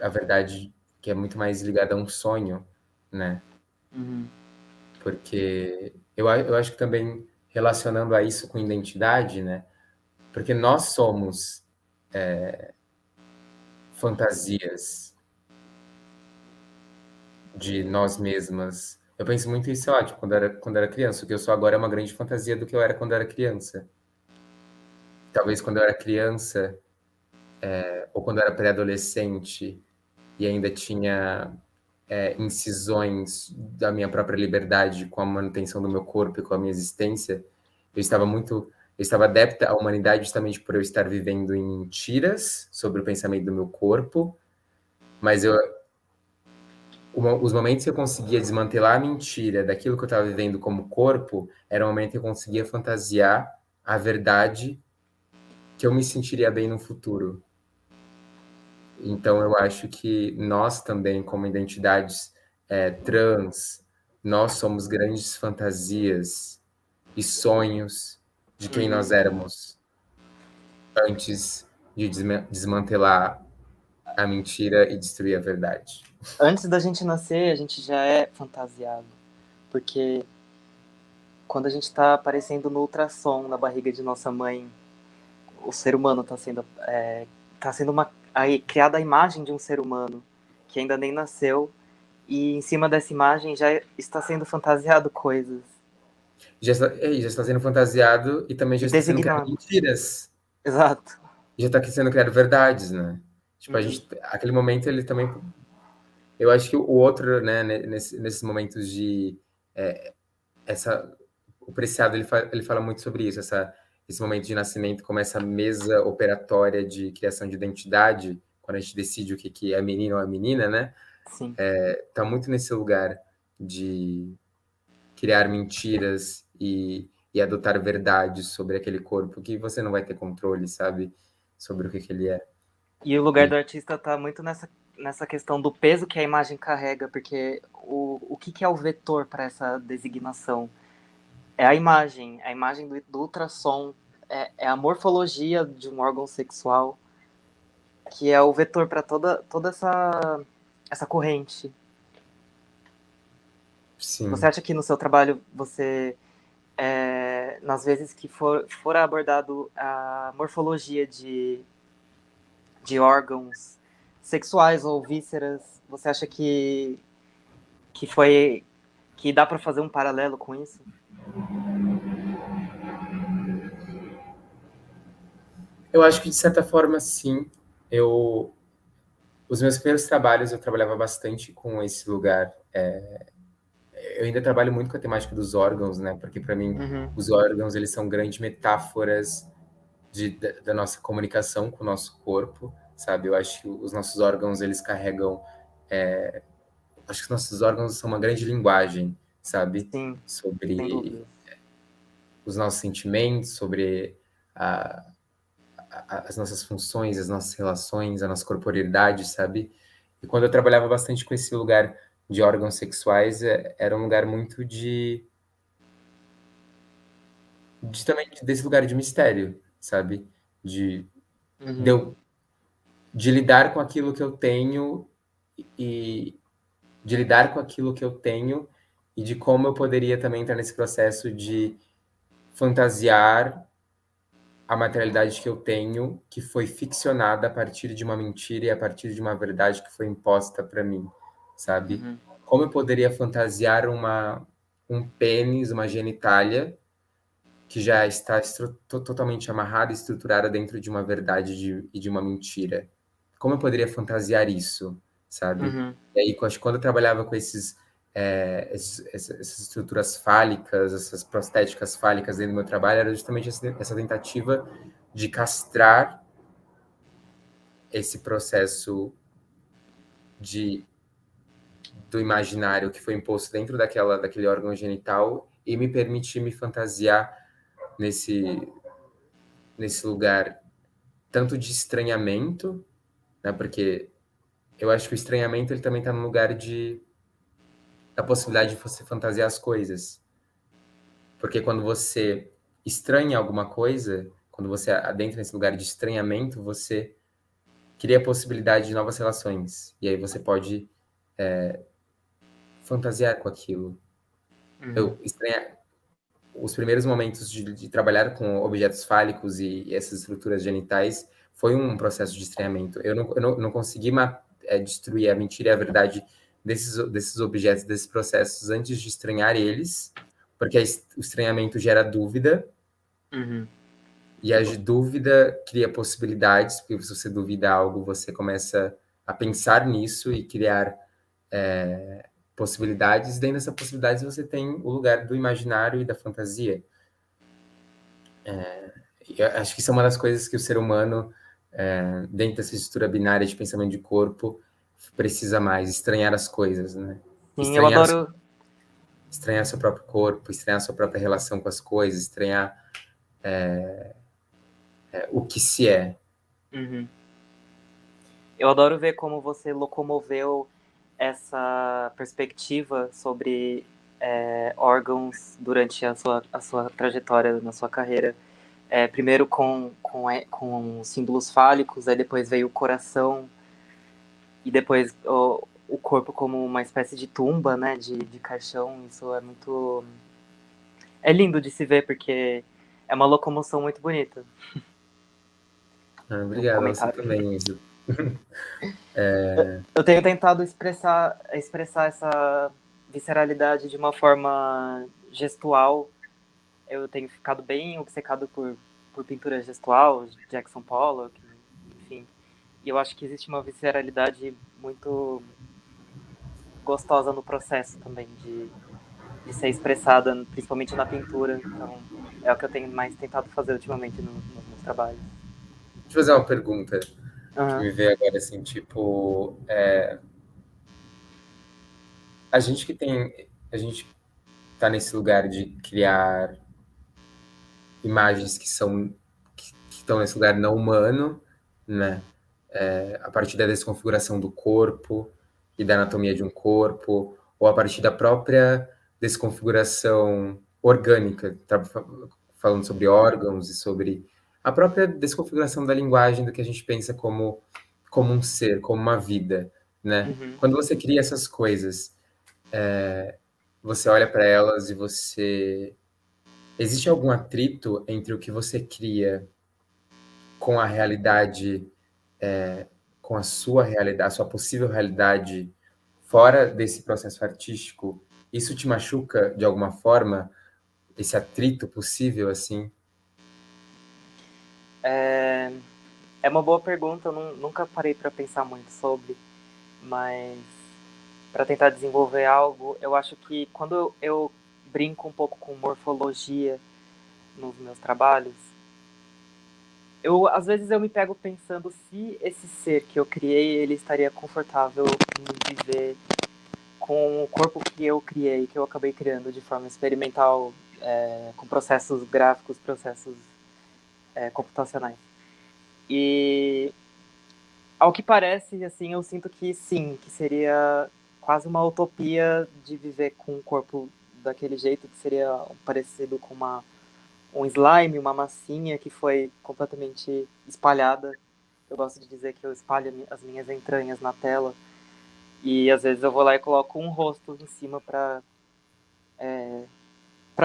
Speaker 15: A verdade que é muito mais ligada a um sonho, né?
Speaker 16: Uhum.
Speaker 15: Porque eu acho que também relacionando a isso com identidade, né? Porque nós somos fantasias de nós mesmas. Eu penso muito isso, tipo, quando era criança. O que eu sou agora é uma grande fantasia do que eu era quando era criança. Talvez quando eu era criança, ou quando eu era pré-adolescente, e ainda tinha incisões da minha própria liberdade com a manutenção do meu corpo e com a minha existência, eu estava adepta à humanidade justamente por eu estar vivendo em mentiras sobre o pensamento do meu corpo, mas os momentos que eu conseguia desmantelar a mentira daquilo que eu estava vivendo como corpo, era o momento que eu conseguia fantasiar a verdade que eu me sentiria bem no futuro. Então, eu acho que nós também, como identidades trans, nós somos grandes fantasias e sonhos de quem nós éramos antes de desmantelar a mentira e destruir a verdade.
Speaker 16: Antes da gente nascer, a gente já é fantasiado. Porque quando a gente está aparecendo no ultrassom na barriga de nossa mãe, o ser humano está sendo criada a imagem de um ser humano que ainda nem nasceu, e em cima dessa imagem já está sendo fantasiado coisas.
Speaker 15: Já está sendo fantasiado e também já está sendo criado mentiras.
Speaker 16: Exato.
Speaker 15: Já está sendo criado verdades, né? Tipo, aquele momento, ele também... Eu acho que o outro, né, nesses momentos de... o Preciado, ele fala muito sobre isso, esse momento de nascimento como essa mesa operatória de criação de identidade, quando a gente decide o que é menino ou é menina, né?
Speaker 16: Sim.
Speaker 15: Tá muito nesse lugar de criar mentiras e adotar verdades sobre aquele corpo que você não vai ter controle, sabe? Sobre o que ele é.
Speaker 16: E o lugar do artista tá muito nessa nessa questão do peso que a imagem carrega, porque o que é o vetor para essa designação? É a imagem do ultrassom, é a morfologia de um órgão sexual, que é o vetor para toda essa corrente.
Speaker 15: Sim.
Speaker 16: Você acha que no seu trabalho você, nas vezes que for abordado a morfologia de órgãos sexuais ou vísceras, você acha que dá para fazer um paralelo com isso?
Speaker 15: Eu acho que, de certa forma, sim. Os meus primeiros trabalhos, eu trabalhava bastante com esse lugar. Eu ainda trabalho muito com a temática dos órgãos, né? Porque, para mim, os órgãos, eles são grandes metáforas da nossa comunicação com o nosso corpo, sabe? Eu acho que os nossos órgãos, eles carregam... acho que os nossos órgãos são uma grande linguagem, sabe?
Speaker 16: Sim,
Speaker 15: sobre os nossos sentimentos, sobre as nossas funções, as nossas relações, a nossa corporeidade, sabe? E quando eu trabalhava bastante com esse lugar de órgãos sexuais, era um lugar muito também desse lugar de mistério, sabe? De lidar com aquilo que eu tenho e de lidar com aquilo que eu tenho e de como eu poderia também entrar nesse processo de fantasiar a materialidade que eu tenho, que foi ficcionada a partir de uma mentira e a partir de uma verdade que foi imposta para mim, sabe? Como eu poderia fantasiar um pênis, uma genitália, que já está totalmente amarrada e estruturada dentro de uma verdade e de uma mentira? Como eu poderia fantasiar isso, sabe? E aí, quando eu trabalhava com essas estruturas fálicas, essas prostéticas fálicas dentro do meu trabalho, era justamente essa tentativa de castrar esse processo do imaginário que foi imposto dentro daquele órgão genital e me permitir me fantasiar nesse lugar tanto de estranhamento, né, porque eu acho que o estranhamento ele também está no lugar da possibilidade de você fantasiar as coisas. Porque quando você estranha alguma coisa, quando você adentra nesse lugar de estranhamento, você cria a possibilidade de novas relações. E aí você pode fantasiar com aquilo. Os primeiros momentos de trabalhar com objetos fálicos e essas estruturas genitais foi um processo de estranhamento. Eu não consegui destruir a mentira e a verdade desses objetos, desses processos, antes de estranhar eles, porque o estranhamento gera dúvida, e a dúvida cria possibilidades, porque se você duvida algo, você começa a pensar nisso e criar possibilidades. Dentro dessas possibilidades, você tem o lugar do imaginário e da fantasia. Eu acho que isso é uma das coisas que o ser humano, dentro dessa estrutura binária de pensamento de corpo, precisa mais, estranhar as coisas, né?
Speaker 16: Sim, eu adoro...
Speaker 15: Estranhar seu próprio corpo, estranhar sua própria relação com as coisas, estranhar o que se é.
Speaker 16: Eu adoro ver como você locomoveu essa perspectiva sobre órgãos durante a sua trajetória, na sua carreira. Primeiro com símbolos fálicos, aí depois veio o coração, e depois o corpo como uma espécie de tumba, né, de caixão. Isso é muito... É lindo de se ver, porque é uma locomoção muito bonita.
Speaker 15: Obrigado, você também, Iso.
Speaker 16: Eu tenho tentado expressar essa visceralidade de uma forma gestual. Eu tenho ficado bem obcecado por pintura gestual, Jackson Pollock, enfim. E eu acho que existe uma visceralidade muito gostosa no processo também, de ser expressada, principalmente na pintura. Então, é o que eu tenho mais tentado fazer ultimamente nos meus trabalhos.
Speaker 15: Deixa eu fazer uma pergunta que me veio agora, assim, tipo... A gente tá nesse lugar de criar imagens que estão nesse lugar não humano, né? a partir da desconfiguração do corpo e da anatomia de um corpo, ou a partir da própria desconfiguração orgânica, falando sobre órgãos e sobre a própria desconfiguração da linguagem do que a gente pensa como um ser, como uma vida, né? Quando você cria essas coisas, você olha para elas e você... Existe algum atrito entre o que você cria com a realidade, com a sua realidade, a sua possível realidade fora desse processo artístico? Isso te machuca de alguma forma? Esse atrito possível, assim?
Speaker 16: É uma boa pergunta, eu nunca parei para pensar muito sobre, mas para tentar desenvolver algo, eu acho que quando eu brinco um pouco com morfologia nos meus trabalhos, às vezes eu me pego pensando se esse ser que eu criei, ele estaria confortável em viver com o corpo que eu criei, que eu acabei criando de forma experimental, com processos gráficos, processos computacionais. E ao que parece, assim, eu sinto que sim, que seria quase uma utopia de viver com um corpo daquele jeito, que seria parecido com um slime, uma massinha que foi completamente espalhada. Eu gosto de dizer que eu espalho as minhas entranhas na tela, e às vezes eu vou lá e coloco um rosto em cima para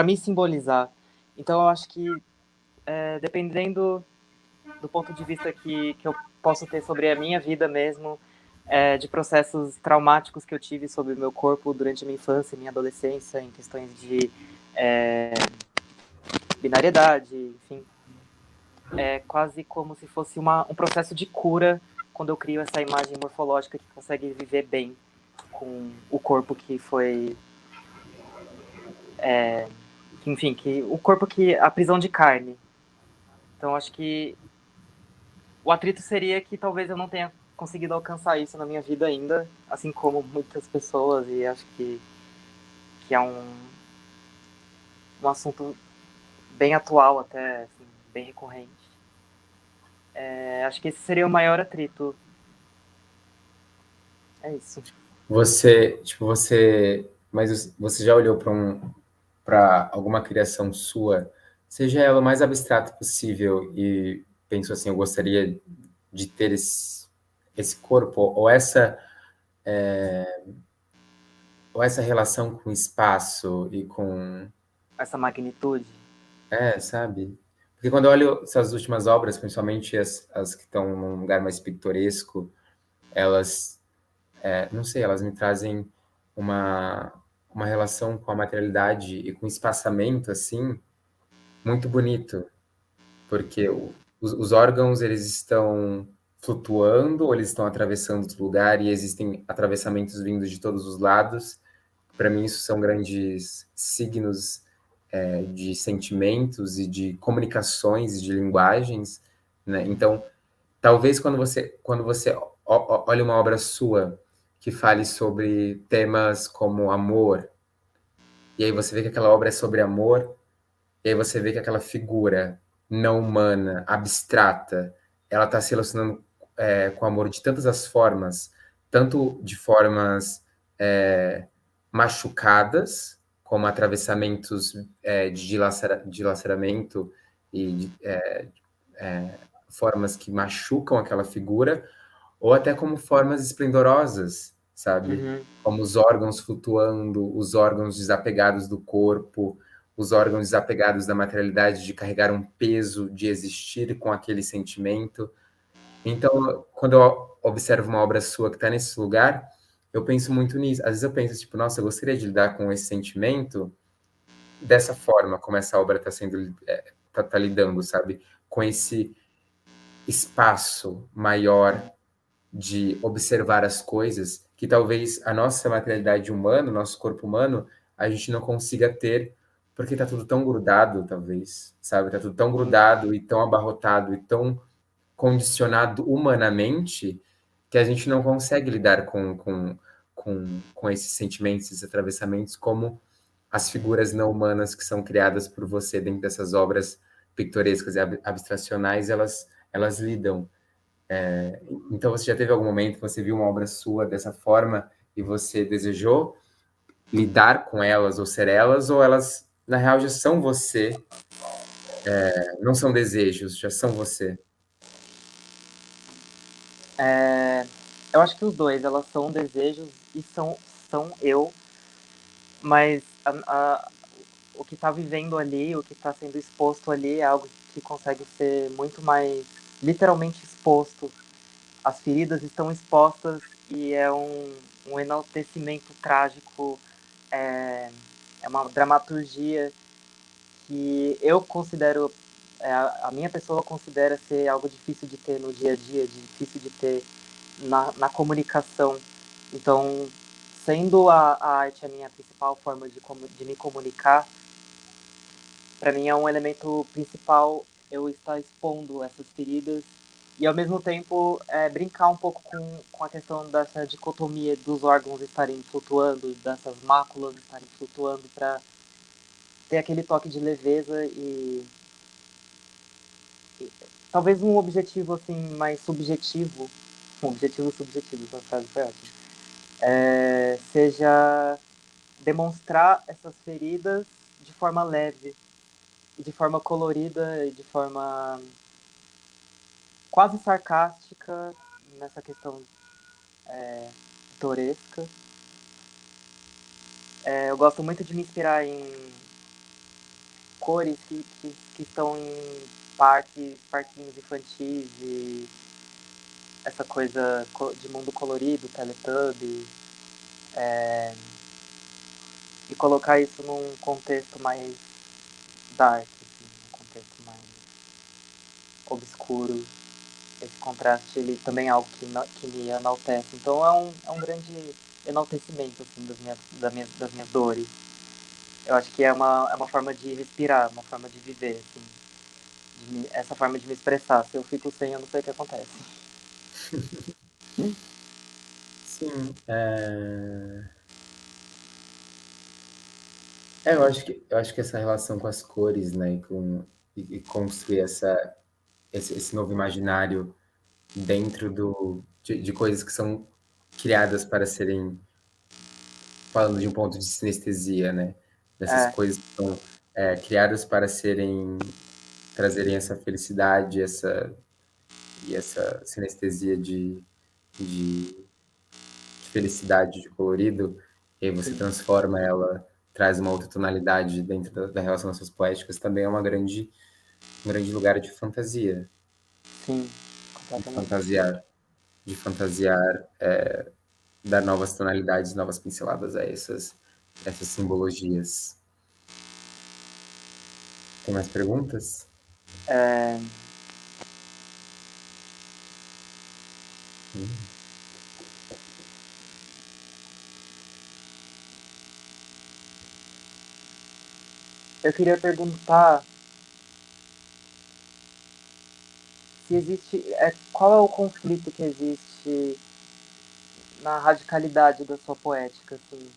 Speaker 16: me simbolizar. Então eu acho que, dependendo do ponto de vista que eu posso ter sobre a minha vida mesmo, de processos traumáticos que eu tive sobre o meu corpo durante a minha infância e minha adolescência, em questões de binariedade, enfim. É quase como se fosse um processo de cura quando eu crio essa imagem morfológica que consegue viver bem com o corpo que foi... enfim, o corpo que... a prisão de carne. Então, acho que o atrito seria que talvez eu não tenha conseguido alcançar isso na minha vida ainda, assim como muitas pessoas, e acho que é um assunto bem atual até, assim, bem recorrente. Acho que esse seria o maior atrito. É isso.
Speaker 15: Mas você já olhou para alguma criação sua, seja ela o mais abstrata possível, e pensou assim, eu gostaria de ter esse corpo, ou essa relação com o espaço e com...
Speaker 16: essa magnitude.
Speaker 15: Sabe? Porque quando eu olho essas últimas obras, principalmente as que estão num lugar mais pitoresco, elas, não sei, elas me trazem uma relação com a materialidade e com o espaçamento, assim, muito bonito. Porque os órgãos, eles estão flutuando, ou eles estão atravessando outro lugar, e existem atravessamentos vindos de todos os lados. Para mim, isso são grandes signos de sentimentos e de comunicações e de linguagens, né? Então, talvez quando você olha uma obra sua que fale sobre temas como amor, e aí você vê que aquela obra é sobre amor, e aí você vê que aquela figura não humana, abstrata, ela está se relacionando com amor de tantas as formas, tanto de formas machucadas, como atravessamentos de dilaceramento e formas que machucam aquela figura, ou até como formas esplendorosas, sabe? Como os órgãos flutuando, os órgãos desapegados do corpo, os órgãos desapegados da materialidade de carregar um peso, de existir com aquele sentimento. Então, quando eu observo uma obra sua que está nesse lugar, eu penso muito nisso. Às vezes eu penso, tipo, nossa, eu gostaria de lidar com esse sentimento dessa forma, como essa obra está sendo, tá lidando, sabe? Com esse espaço maior de observar as coisas, que talvez a nossa materialidade humana, nosso corpo humano, a gente não consiga ter, porque tá tudo tão grudado, talvez, sabe? Tá tudo tão grudado e tão abarrotado e tão condicionado humanamente, que a gente não consegue lidar com esses sentimentos, esses atravessamentos, como as figuras não humanas que são criadas por você dentro dessas obras pitorescas e abstracionais, elas lidam. Então, você já teve algum momento que você viu uma obra sua dessa forma e você desejou lidar com elas ou ser elas, ou elas, na real, já são você, não são desejos, já são você?
Speaker 16: Eu acho que os dois, elas são desejos e são eu, mas o que está vivendo ali, o que está sendo exposto ali é algo que consegue ser muito mais literalmente exposto. As feridas estão expostas e é um enaltecimento trágico, é uma dramaturgia que eu considero, a minha pessoa considera ser algo difícil de ter no dia a dia, difícil de ter na comunicação. Então, sendo a arte a minha principal forma de me comunicar, para mim é um elemento principal eu estar expondo essas feridas e, ao mesmo tempo, brincar um pouco com a questão dessa dicotomia dos órgãos estarem flutuando, dessas máculas estarem flutuando, para ter aquele toque de leveza e talvez um objetivo assim mais subjetivo, um objetivo subjetivo, essa frase foi ótima, seja demonstrar essas feridas de forma leve, de forma colorida e de forma quase sarcástica, nessa questão pitoresca. Eu gosto muito de me inspirar em cores que estão em parquinhos infantis e essa coisa de mundo colorido, Teletubbies, e colocar isso num contexto mais dark, assim, um contexto mais obscuro. Esse contraste, ele também é algo que me enaltece. Então é um grande enaltecimento, assim, das minhas dores. Eu acho que é uma forma de respirar, uma forma de viver, assim. Essa forma de me expressar. Se eu fico sem, eu não sei o que acontece.
Speaker 15: Sim. Eu acho que essa relação com as cores, né, e construir esse novo imaginário dentro de coisas que são criadas para serem, falando de um ponto de sinestesia, né, dessas coisas que são criadas para trazerem essa felicidade, essa sinestesia de felicidade, de colorido, e aí você transforma ela, traz uma outra tonalidade dentro da relação das suas poéticas, também é um grande lugar de fantasia.
Speaker 16: Sim,
Speaker 15: De fantasiar, dar novas tonalidades, novas pinceladas a essas simbologias. Tem mais perguntas?
Speaker 16: Eu queria perguntar se existe, qual é o conflito que existe na radicalidade da sua poética, assim.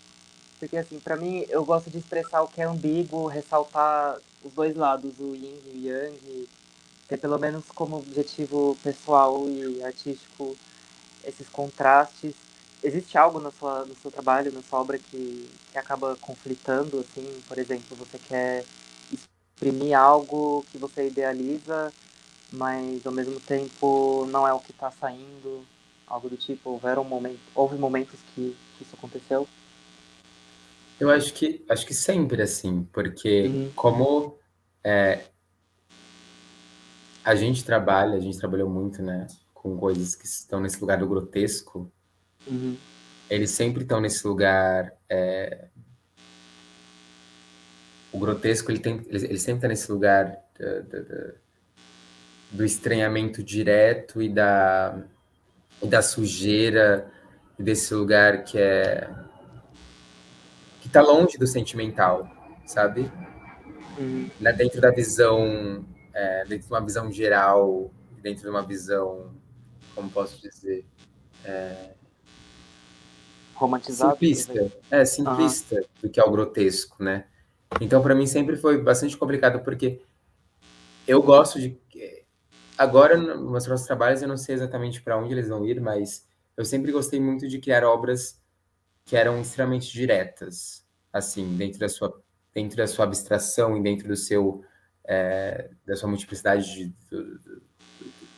Speaker 16: Porque, assim, pra mim, eu gosto de expressar o que é ambíguo, ressaltar os dois lados, o yin e o yang, ter pelo menos como objetivo pessoal e artístico esses contrastes. Existe algo no seu trabalho, na sua obra que acaba conflitando, assim? Por exemplo, você quer exprimir algo que você idealiza, mas ao mesmo tempo não é o que está saindo, algo do tipo? Houve momentos que isso aconteceu?
Speaker 15: Eu acho que sempre, assim, porque como a gente trabalhou muito, né, com coisas que estão nesse lugar do grotesco, eles sempre estão nesse lugar. O grotesco, ele sempre está nesse lugar do estranhamento direto e da sujeira, e desse lugar que está longe do sentimental, sabe? Dentro da visão, dentro de uma visão geral, dentro de uma visão, como posso dizer,
Speaker 16: romantizado,
Speaker 15: simplista do que é o grotesco, né? Então, para mim sempre foi bastante complicado, porque eu gosto agora, nos meus próximos trabalhos, eu não sei exatamente para onde eles vão ir, mas eu sempre gostei muito de criar obras que eram extremamente diretas, assim, dentro da sua abstração e dentro do seu, da sua multiplicidade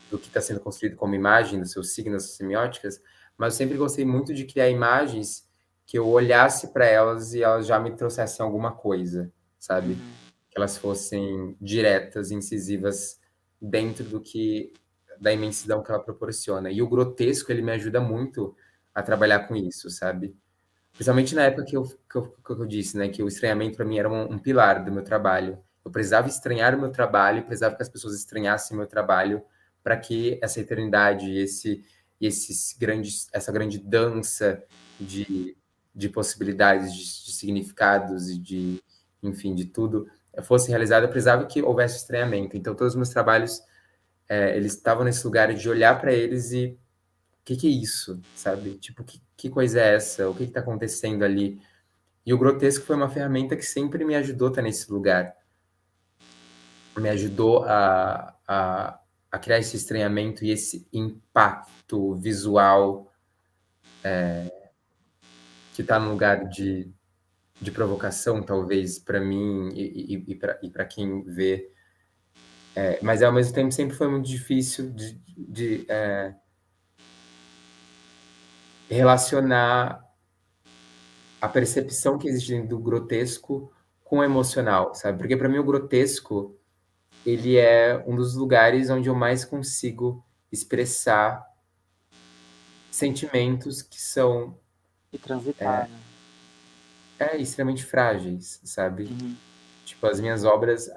Speaker 15: do que está sendo construído como imagem, dos seus signos, das suas semióticas, mas eu sempre gostei muito de criar imagens que eu olhasse para elas e elas já me trouxessem alguma coisa, sabe? Que elas fossem diretas, incisivas, dentro da imensidão que ela proporciona. E o grotesco, ele me ajuda muito a trabalhar com isso, sabe? Principalmente na época que eu disse, né? Que o estranhamento para mim era um pilar do meu trabalho. Eu precisava estranhar o meu trabalho, precisava que as pessoas estranhassem o meu trabalho para que essa eternidade, essa grande dança de possibilidades, de significados e enfim, de tudo, fosse realizada, eu precisava que houvesse estranhamento. Então, todos os meus trabalhos, eles estavam nesse lugar de olhar para eles e o que é isso, sabe? Tipo, que coisa é essa? O que está acontecendo ali? E o grotesco foi uma ferramenta que sempre me ajudou a estar nesse lugar. Me ajudou a criar esse estranhamento e esse impacto visual que está no lugar de provocação, talvez, para mim e para quem vê. Mas, ao mesmo tempo, sempre foi muito difícil de relacionar a percepção que existe dentro do grotesco com o emocional, sabe? Porque, para mim, o grotesco, ele é um dos lugares onde eu mais consigo expressar sentimentos que são
Speaker 16: E transitar, né?
Speaker 15: extremamente frágeis, sabe? Tipo, as minhas obras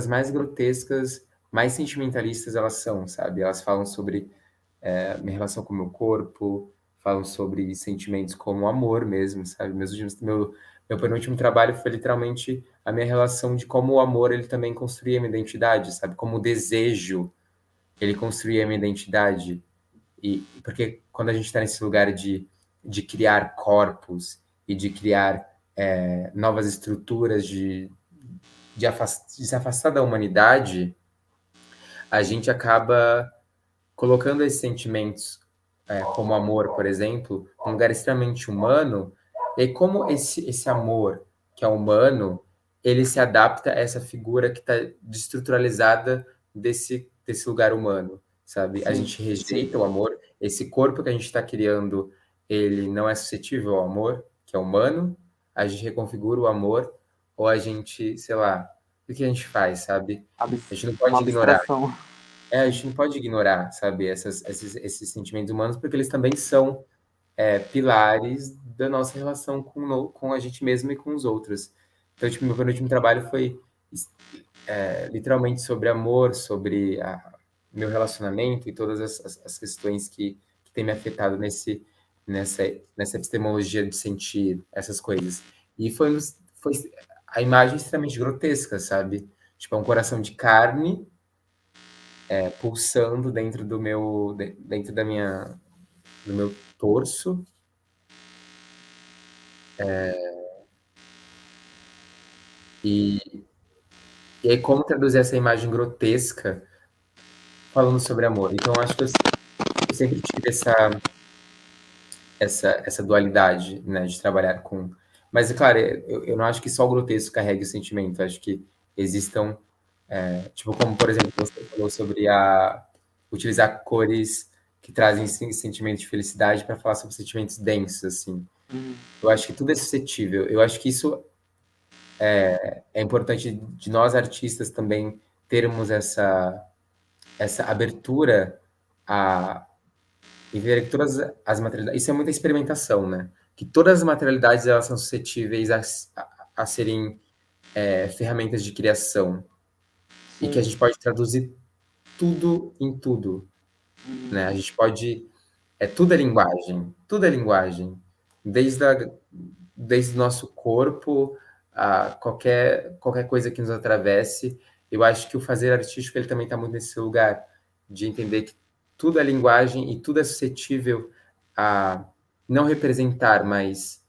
Speaker 15: mais grotescas, mais sentimentalistas elas são, sabe? Elas falam sobre minha relação com o meu corpo, falam sobre sentimentos como o amor mesmo, sabe? Meu penúltimo trabalho foi literalmente a minha relação de como o amor, ele também construía minha identidade, sabe? Como o desejo, ele construía minha identidade. E porque quando a gente está nesse lugar de criar corpos e de criar novas estruturas de se afastar da humanidade, a gente acaba colocando esses sentimentos, como amor, por exemplo, num lugar extremamente humano, e como esse amor que é humano, ele se adapta a essa figura que está destruturalizada desse lugar humano, sabe? A gente rejeita o amor, esse corpo que a gente está criando, ele não é suscetível ao amor, que é humano, a gente reconfigura o amor, ou a gente, sei lá, o que a gente faz, sabe? A gente não pode ignorar. A gente não pode ignorar, sabe, esses sentimentos humanos, porque eles também são pilares da nossa relação com a gente mesmo e com os outros. Então, tipo, meu penúltimo trabalho foi literalmente sobre amor, sobre meu relacionamento e todas as questões que têm me afetado nessa epistemologia de sentir essas coisas. E foi a imagem extremamente grotesca, sabe? Tipo, é um coração de carne pulsando dentro do meu torso. E aí, como traduzir essa imagem grotesca falando sobre amor? Então, acho que eu sempre tive essa dualidade, né, de trabalhar com... Mas, é claro, eu não acho que só o grotesco carregue o sentimento. Acho que existam... tipo, como, por exemplo, você falou sobre utilizar cores que trazem sentimentos de felicidade para falar sobre sentimentos densos, assim. Eu acho que tudo é suscetível. Eu acho que isso é importante de nós, artistas, também termos essa abertura a ver que todas as materialidades... Isso é muita experimentação, né? Que todas as materialidades, elas são suscetíveis a serem ferramentas de criação. E que a gente pode traduzir tudo em tudo, né? A gente pode... tudo é linguagem. Tudo é linguagem. Desde o nosso corpo a qualquer coisa que nos atravesse. Eu acho que o fazer artístico, ele também está muito nesse lugar de entender que tudo é linguagem e tudo é suscetível a não representar, mas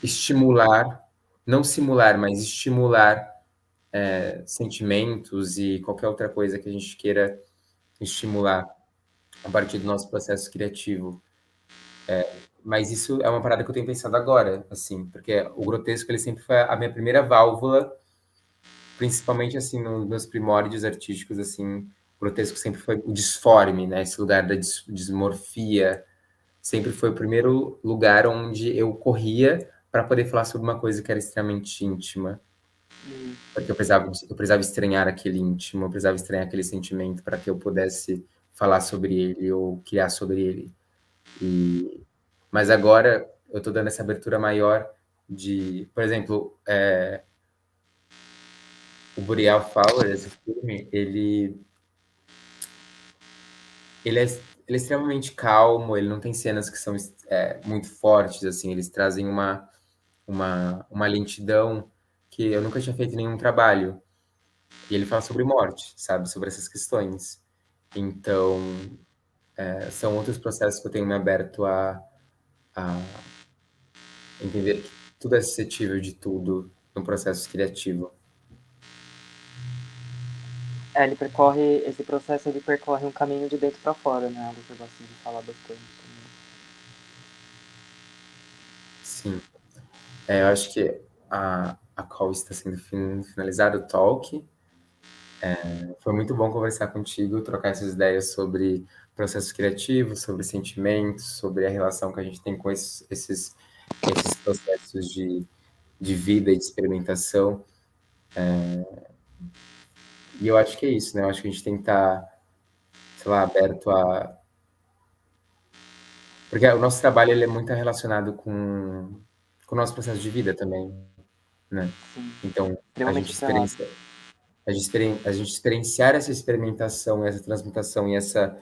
Speaker 15: estimular, não simular, mas estimular sentimentos e qualquer outra coisa que a gente queira estimular a partir do nosso processo criativo. Mas isso é uma parada que eu tenho pensado agora, assim, porque o grotesco ele sempre foi a minha primeira válvula, principalmente assim nos meus primórdios artísticos, assim, o grotesco sempre foi o disforme, né? Esse lugar da dismorfia, sempre foi o primeiro lugar onde eu corria para poder falar sobre uma coisa que era extremamente íntima. Porque eu precisava estranhar aquele íntimo, eu precisava estranhar aquele sentimento para que eu pudesse falar sobre ele ou criar sobre ele. Mas agora eu estou dando essa abertura maior de, por exemplo, o Boreal Flower, esse filme, ele é extremamente calmo, ele não tem cenas que são muito fortes, assim, eles trazem uma lentidão que eu nunca tinha feito em nenhum trabalho. E ele fala sobre morte, sabe? Sobre essas questões. Então, são outros processos que eu tenho me aberto a entender que tudo é suscetível de tudo no processo criativo.
Speaker 16: Esse processo ele percorre um caminho de dentro para fora, né? Você gosta de falar bastante também.
Speaker 15: Sim. Eu acho que a call está sendo finalizada, o talk. Foi muito bom conversar contigo, trocar essas ideias sobre processos criativos, sobre sentimentos, sobre a relação que a gente tem com esses processos de vida e de experimentação. E eu acho que é isso, né? Eu acho que a gente tem que estar, sei lá, aberto a... Porque o nosso trabalho ele é muito relacionado com o nosso processo de vida também, né? Então, a gente experienciar essa experimentação, essa transmutação e essa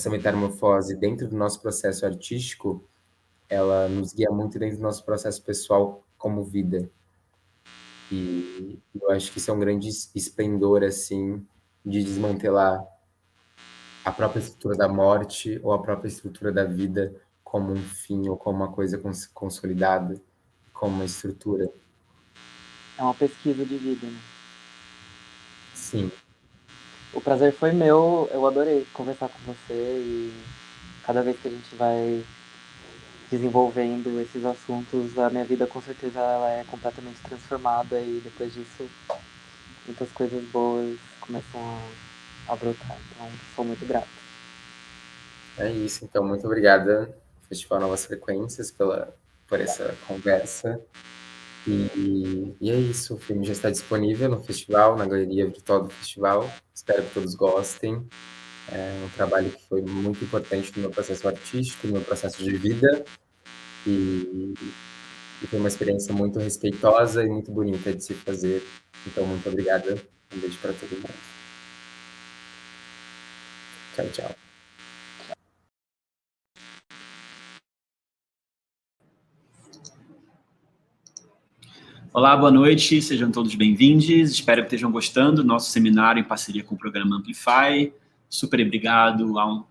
Speaker 15: metamorfose dentro do nosso processo artístico, ela nos guia muito dentro do nosso processo pessoal como vida. E eu acho que isso é um grande esplendor, assim, de desmantelar a própria estrutura da morte ou a própria estrutura da vida como um fim ou como uma coisa consolidada, como uma estrutura.
Speaker 16: É uma pesquisa de vida, né?
Speaker 15: Sim.
Speaker 16: O prazer foi meu, eu adorei conversar com você e cada vez que a gente vai desenvolvendo esses assuntos, a minha vida com certeza ela é completamente transformada e depois disso muitas coisas boas começam a brotar. Então, sou muito grato.
Speaker 15: É isso, então, muito obrigada, Festival Novas Frequências, por essa conversa. E é isso, o filme já está disponível no festival, na galeria virtual do festival. Espero que todos gostem. É um trabalho que foi muito importante no meu processo artístico, no meu processo de vida. E foi uma experiência muito respeitosa e muito bonita de se fazer. Então, muito obrigada. Um beijo para todo mundo. Tchau, tchau.
Speaker 1: Olá, boa noite, sejam todos bem-vindos. Espero que estejam gostando do nosso seminário em parceria com o programa Amplify. Super obrigado ao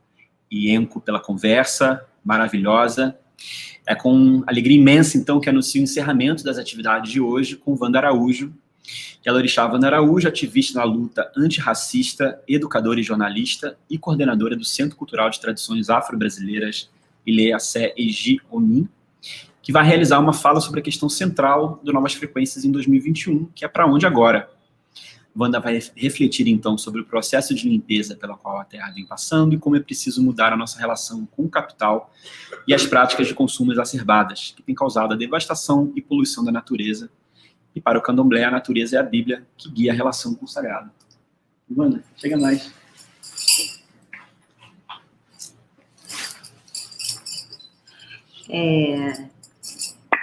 Speaker 1: Ienco pela conversa maravilhosa. É com alegria imensa, então, que anuncio o encerramento das atividades de hoje com Wanda Araújo. Yalorixá Wanda Araújo, ativista na luta antirracista, educadora e jornalista e coordenadora do Centro Cultural de Tradições Afro-Brasileiras Ilê Assé Eji Omin, que vai realizar uma fala sobre a questão central do Novas Frequências em 2021, que é para onde agora. Wanda vai refletir, então, sobre o processo de limpeza pela qual a Terra vem passando e como é preciso mudar a nossa relação com o capital e as práticas de consumo exacerbadas, que têm causado a devastação e poluição da natureza. E para o candomblé, a natureza é a Bíblia que guia a relação com o sagrado. Wanda, chega mais.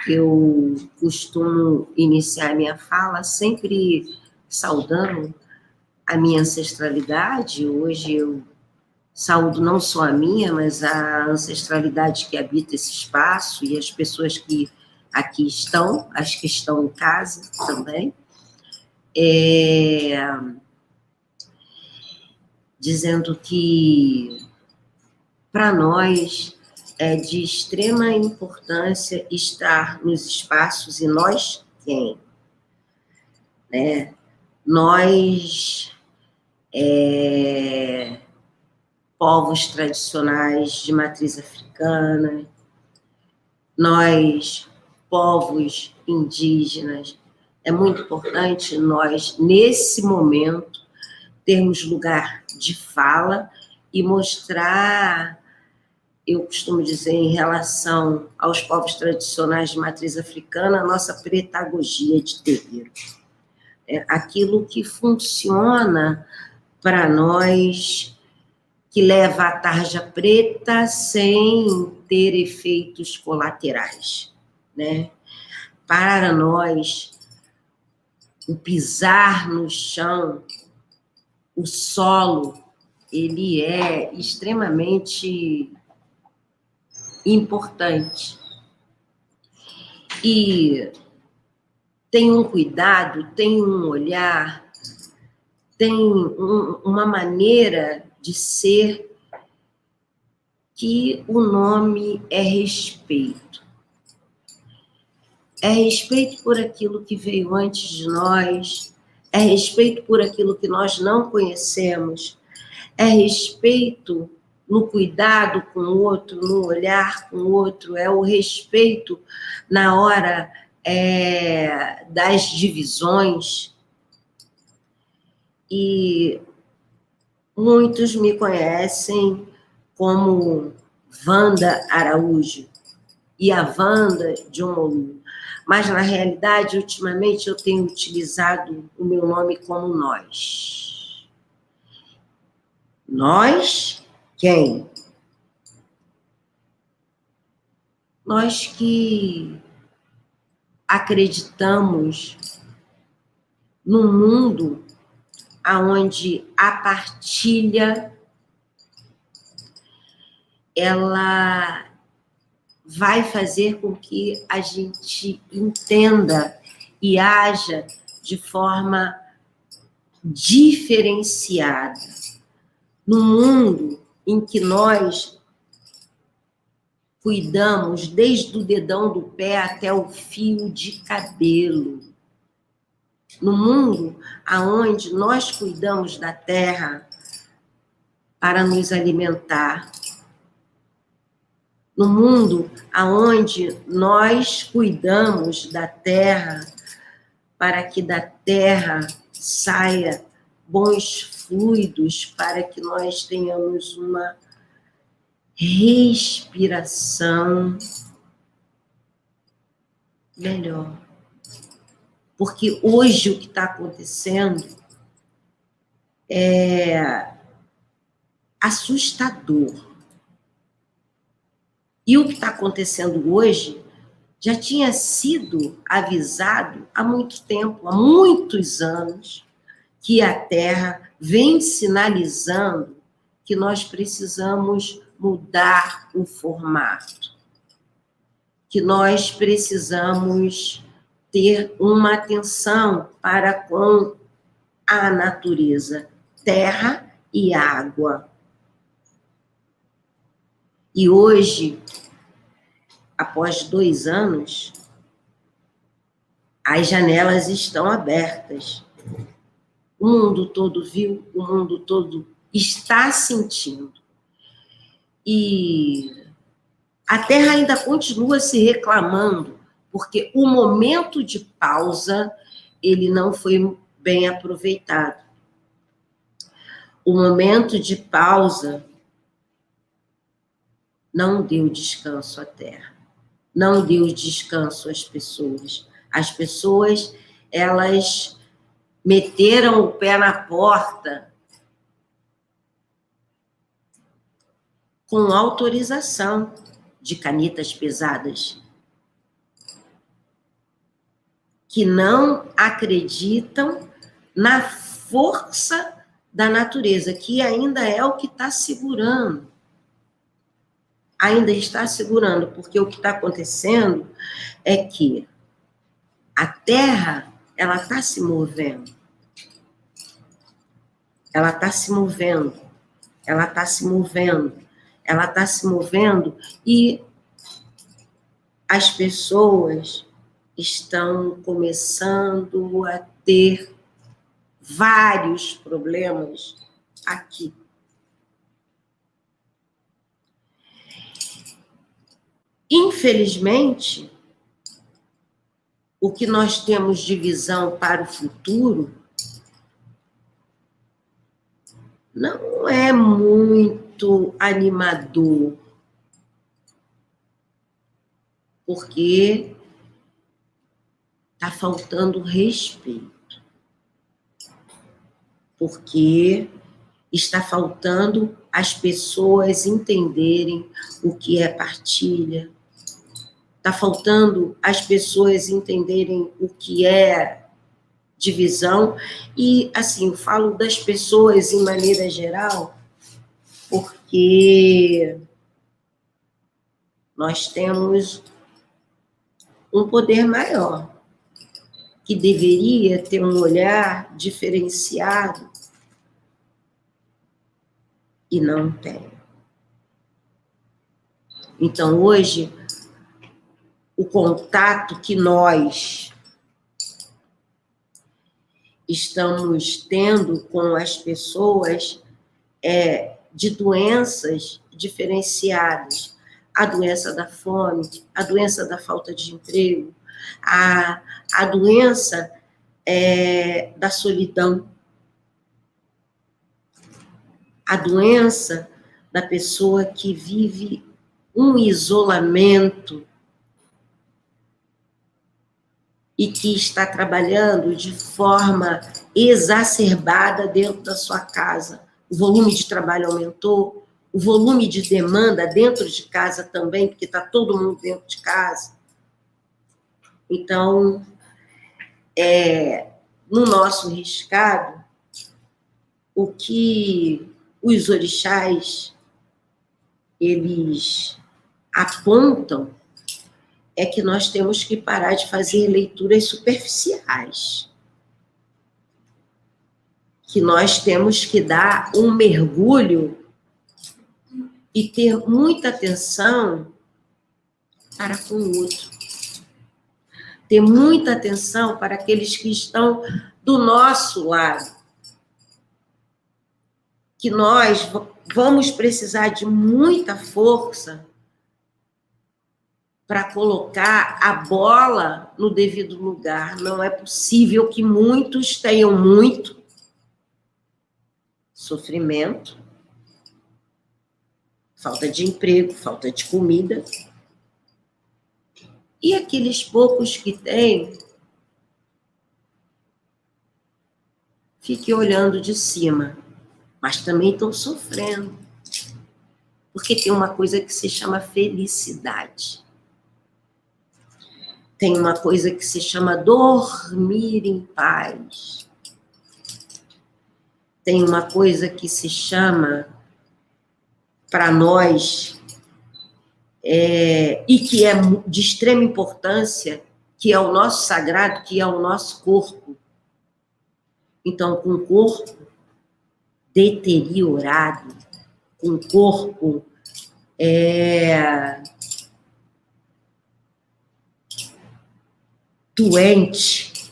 Speaker 17: Eu costumo iniciar minha fala sempre saudando a minha ancestralidade. Hoje eu saúdo não só a minha, mas a ancestralidade que habita esse espaço e as pessoas que aqui estão, as que estão em casa também. Dizendo que, para nós, é de extrema importância estar nos espaços, e nós quem? Né? nós, povos tradicionais de matriz africana, nós, povos indígenas, é muito importante nós, nesse momento, termos lugar de fala e mostrar, eu costumo dizer, em relação aos povos tradicionais de matriz africana, a nossa pedagogia de terreiro. Aquilo que funciona para nós, que leva a tarja preta sem ter efeitos colaterais, né? Para nós, o pisar no chão, o solo, ele é extremamente importante. E tem um cuidado, tem um olhar, tem uma maneira de ser que o nome é respeito. É respeito por aquilo que veio antes de nós, é respeito por aquilo que nós não conhecemos, é respeito no cuidado com o outro, no olhar com o outro, é o respeito na hora das divisões. E muitos me conhecem como Wanda Araújo e a Wanda de Omolu. Mas, na realidade, ultimamente, eu tenho utilizado o meu nome como nós. Nós, quem? Nós que acreditamos num mundo onde a partilha ela vai fazer com que a gente entenda e haja de forma diferenciada. No mundo em que nós cuidamos desde o dedão do pé até o fio de cabelo. No mundo onde nós cuidamos da terra para nos alimentar. No mundo onde nós cuidamos da terra para que da terra saia bons fluidos, para que nós tenhamos uma respiração melhor. Porque hoje o que está acontecendo é assustador. E o que está acontecendo hoje já tinha sido avisado há muito tempo, há muitos anos, que a Terra vem sinalizando que nós precisamos mudar o formato, que nós precisamos ter uma atenção para com a natureza, terra e água. E hoje, após 2 anos, as janelas estão abertas. O mundo todo viu, o mundo todo está sentindo. E a Terra ainda continua se reclamando, porque o momento de pausa, ele não foi bem aproveitado. O momento de pausa não deu descanso à Terra, não deu descanso às pessoas. As pessoas, elas meteram o pé na porta com autorização de canetas pesadas, que não acreditam na força da natureza, que ainda é o que está segurando. Ainda está segurando, porque o que está acontecendo é que a Terra, ela está se movendo. Ela está se movendo. Ela está se movendo. Ela está se movendo e as pessoas estão começando a ter vários problemas aqui. Infelizmente, o que nós temos de visão para o futuro não é muito animador, porque está faltando respeito, porque está faltando as pessoas entenderem o que é partilha, está faltando as pessoas entenderem o que é divisão, e, assim, eu falo das pessoas em maneira geral, porque nós temos um poder maior, que deveria ter um olhar diferenciado, e não tem. Então, hoje, o contato que nós estamos tendo com as pessoas é de doenças diferenciadas. A doença da fome, a doença da falta de emprego, a doença da solidão, a doença da pessoa que vive um isolamento e que está trabalhando de forma exacerbada dentro da sua casa. O volume de trabalho aumentou, o volume de demanda dentro de casa também, porque está todo mundo dentro de casa. Então, no nosso riscado, o que os orixás, eles apontam é que nós temos que parar de fazer leituras superficiais, que nós temos que dar um mergulho e ter muita atenção para com o outro. Ter muita atenção para aqueles que estão do nosso lado. Que nós vamos precisar de muita força para colocar a bola no devido lugar. Não é possível que muitos tenham muito sofrimento, falta de emprego, falta de comida, e aqueles poucos que têm, fiquem olhando de cima, mas também estão sofrendo, porque tem uma coisa que se chama felicidade. Tem uma coisa que se chama dormir em paz. Tem uma coisa que se chama, para nós, e que é de extrema importância, que é o nosso sagrado, que é o nosso corpo. Então, com o corpo deteriorado, com o corpo doente,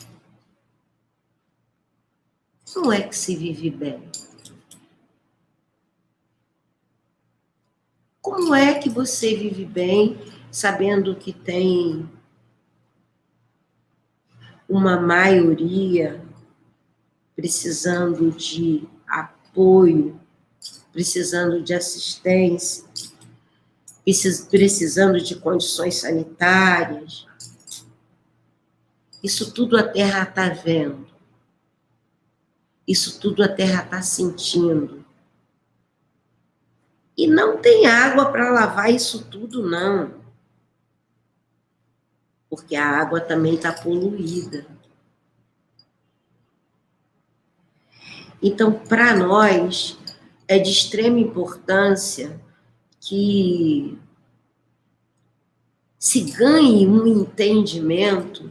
Speaker 17: não é que se vive bem. Como é que você vive bem sabendo que tem uma maioria precisando de apoio, precisando de assistência, precisando de condições sanitárias? Isso tudo a Terra está vendo. Isso tudo a Terra está sentindo. E não tem água para lavar isso tudo, não. Porque a água também está poluída. Então, para nós, é de extrema importância que se ganhe um entendimento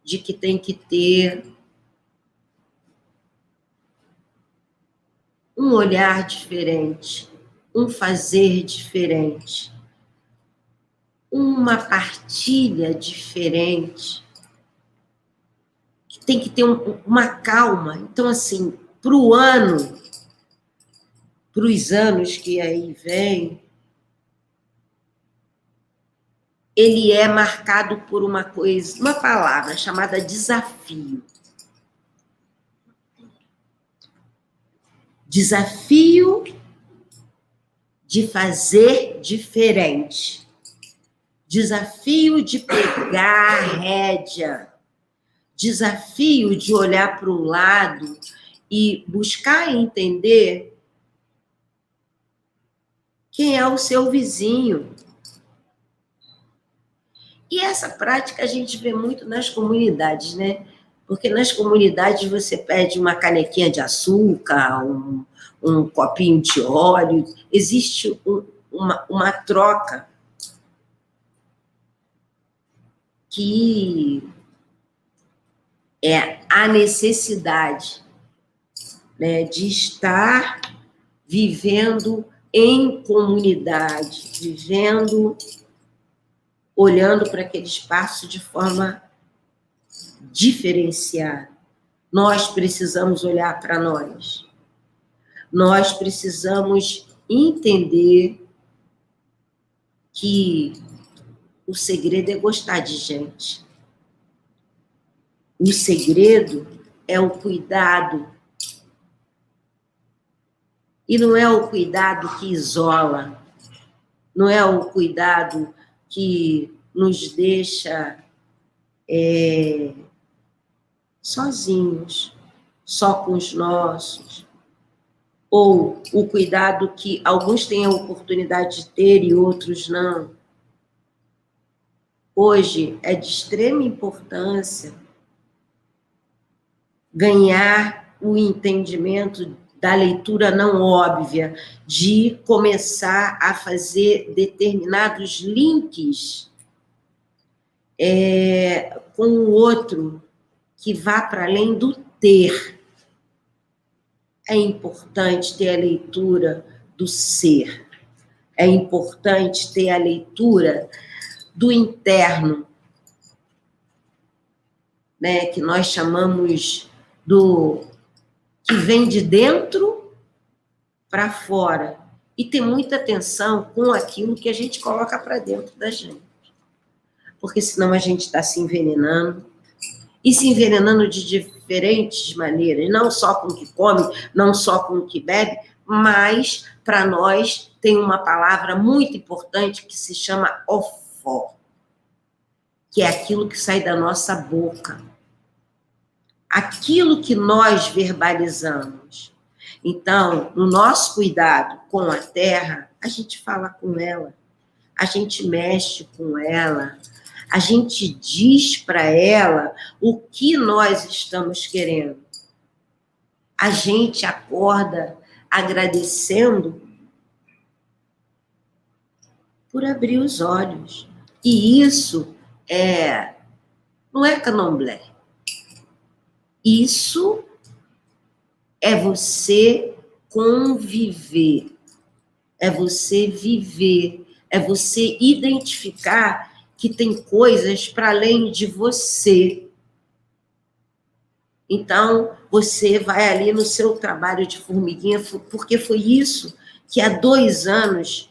Speaker 17: de que tem que ter um olhar diferente, um fazer diferente, uma partilha diferente, que tem que ter uma calma. Então, assim, para os anos que aí vêm, ele é marcado por uma palavra chamada desafio. Desafio de fazer diferente. Desafio de pegar a rédea. Desafio de olhar para o lado e buscar entender quem é o seu vizinho. E essa prática a gente vê muito nas comunidades, né? Porque nas comunidades você pede uma canequinha de açúcar, um copinho de óleo, existe uma troca que é a necessidade, né, de estar vivendo em comunidade, olhando para aquele espaço de forma diferenciada. Nós precisamos olhar para nós. Nós precisamos entender que o segredo é gostar de gente. O segredo é o cuidado. E não é o cuidado que isola, não é o cuidado que nos deixa sozinhos, só com os nossos, ou o cuidado que alguns têm a oportunidade de ter e outros não. Hoje é de extrema importância ganhar o entendimento da leitura não óbvia, de começar a fazer determinados links com o outro, que vá para além do ter. É importante ter a leitura do ser. É importante ter a leitura do interno, né, que nós chamamos do que vem de dentro para fora. E ter muita atenção com aquilo que a gente coloca para dentro da gente. Porque senão a gente está se envenenando. E se envenenando de diferentes maneiras. Não só com o que come, não só com o que bebe, mas, para nós, tem uma palavra muito importante que se chama ofó. Que é aquilo que sai da nossa boca. Aquilo que nós verbalizamos. Então, no nosso cuidado com a terra, a gente fala com ela, a gente mexe com ela, a gente diz para ela o que nós estamos querendo. A gente acorda agradecendo por abrir os olhos. E isso não é candomblé. Isso é você conviver, é você viver, é você identificar que tem coisas para além de você. Então, você vai ali no seu trabalho de formiguinha, porque foi isso que há 2 anos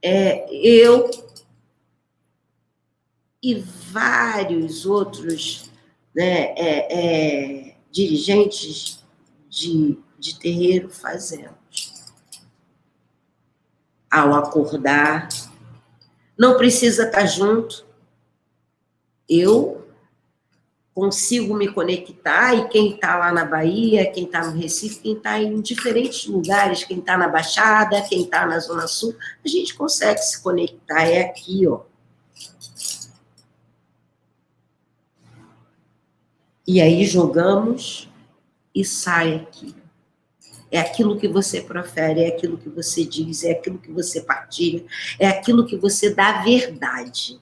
Speaker 17: eu e vários outros, né, dirigentes de terreiro fazemos. Ao acordar, não precisa estar junto, eu consigo me conectar, e quem está lá na Bahia, quem está no Recife, quem está em diferentes lugares, quem está na Baixada, quem está na Zona Sul, a gente consegue se conectar, é aqui, ó. E aí jogamos e sai aqui. É aquilo que você profere, é aquilo que você diz, é aquilo que você partilha, é aquilo que você dá verdade.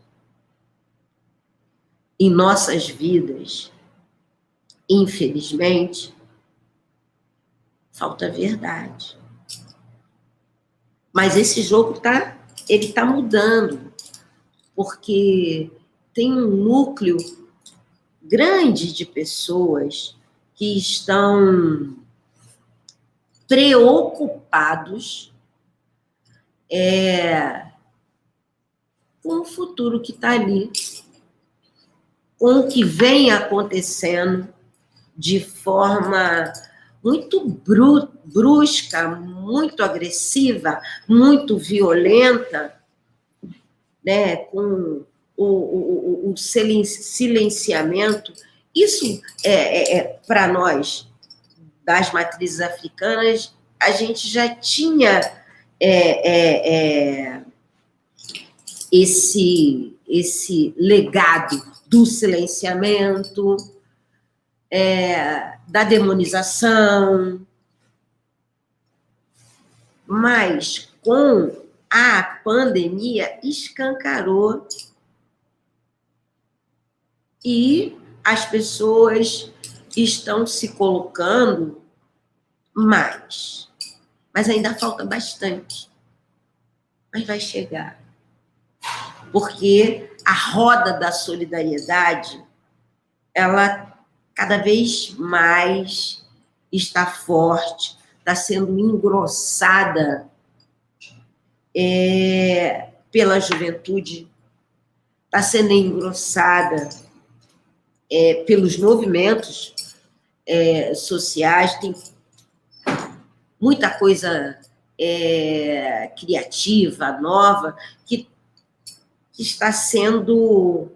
Speaker 17: Em nossas vidas, infelizmente, falta verdade. Mas esse jogo ele tá mudando, porque tem um núcleo grande de pessoas que estão preocupados com o futuro que está ali, com o que vem acontecendo de forma muito brusca, muito agressiva, muito violenta, né, com o silenciamento. Isso, para nós, das matrizes africanas, a gente já tinha esse legado do silenciamento, da demonização, mas com a pandemia escancarou e as pessoas estão se colocando mais. Mas ainda falta bastante. Mas vai chegar. Porque a roda da solidariedade, ela cada vez mais está forte, está sendo engrossada pela juventude, está sendo engrossada pelos movimentos sociais. Tem muita coisa criativa, nova, que está sendo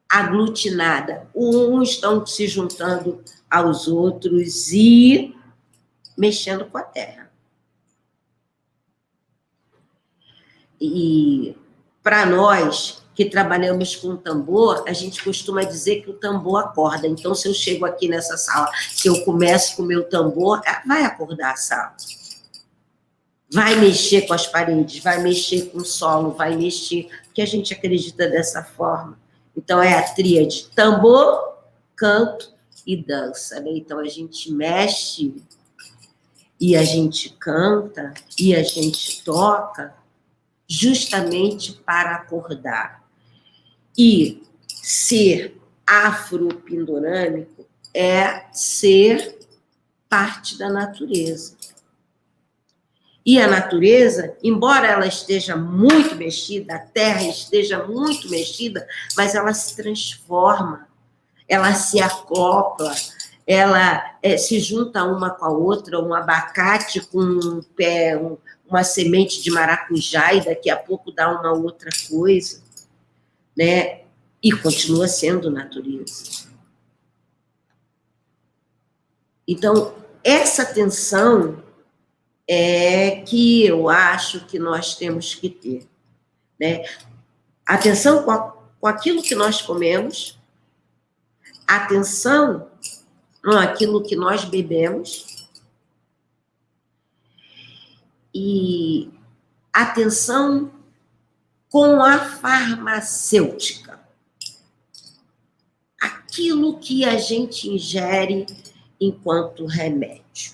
Speaker 17: aglutinada. Uns estão se juntando aos outros e mexendo com a terra. E para nós que trabalhamos com tambor, a gente costuma dizer que o tambor acorda. Então, se eu chego aqui nessa sala, se eu começo com o meu tambor, vai acordar a sala. Vai mexer com as paredes, vai mexer com o solo, vai mexer, porque a gente acredita dessa forma. Então, é a tríade: tambor, canto e dança, né? Então, a gente mexe e a gente canta e a gente toca justamente para acordar. E ser afropindorâmico é ser parte da natureza. E a natureza, embora ela esteja muito mexida, a terra esteja muito mexida, mas ela se transforma, ela se acopla, ela se junta uma com a outra, um abacate com um pé, uma semente de maracujá, e daqui a pouco dá uma outra coisa, né? E continua sendo natureza. Então, essa tensão é que eu acho que nós temos que ter, né? Atenção com aquilo que nós comemos, atenção com aquilo que nós bebemos e atenção com a farmacêutica. Aquilo que a gente ingere enquanto remédio.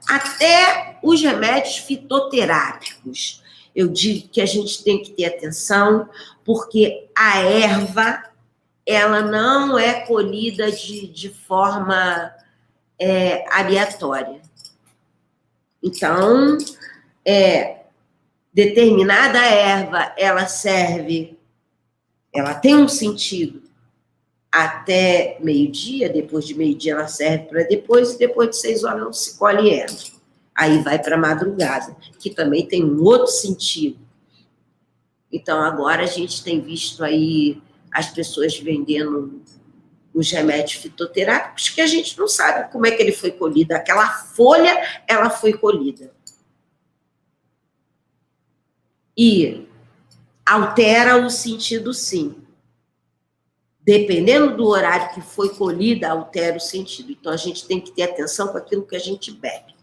Speaker 17: Até os remédios fitoterápicos. Eu digo que a gente tem que ter atenção, porque a erva, ela não é colhida de forma aleatória. Então, determinada erva, ela serve, ela tem um sentido até meio-dia, depois de meio-dia ela serve para depois, e depois de 6 horas não se colhe ela. Aí vai para a madrugada, que também tem um outro sentido. Então, agora a gente tem visto aí as pessoas vendendo os remédios fitoterápicos, que a gente não sabe como é que ele foi colhido. Aquela folha, ela foi colhida. E altera o sentido, sim. Dependendo do horário que foi colhida, altera o sentido. Então, a gente tem que ter atenção com aquilo que a gente bebe.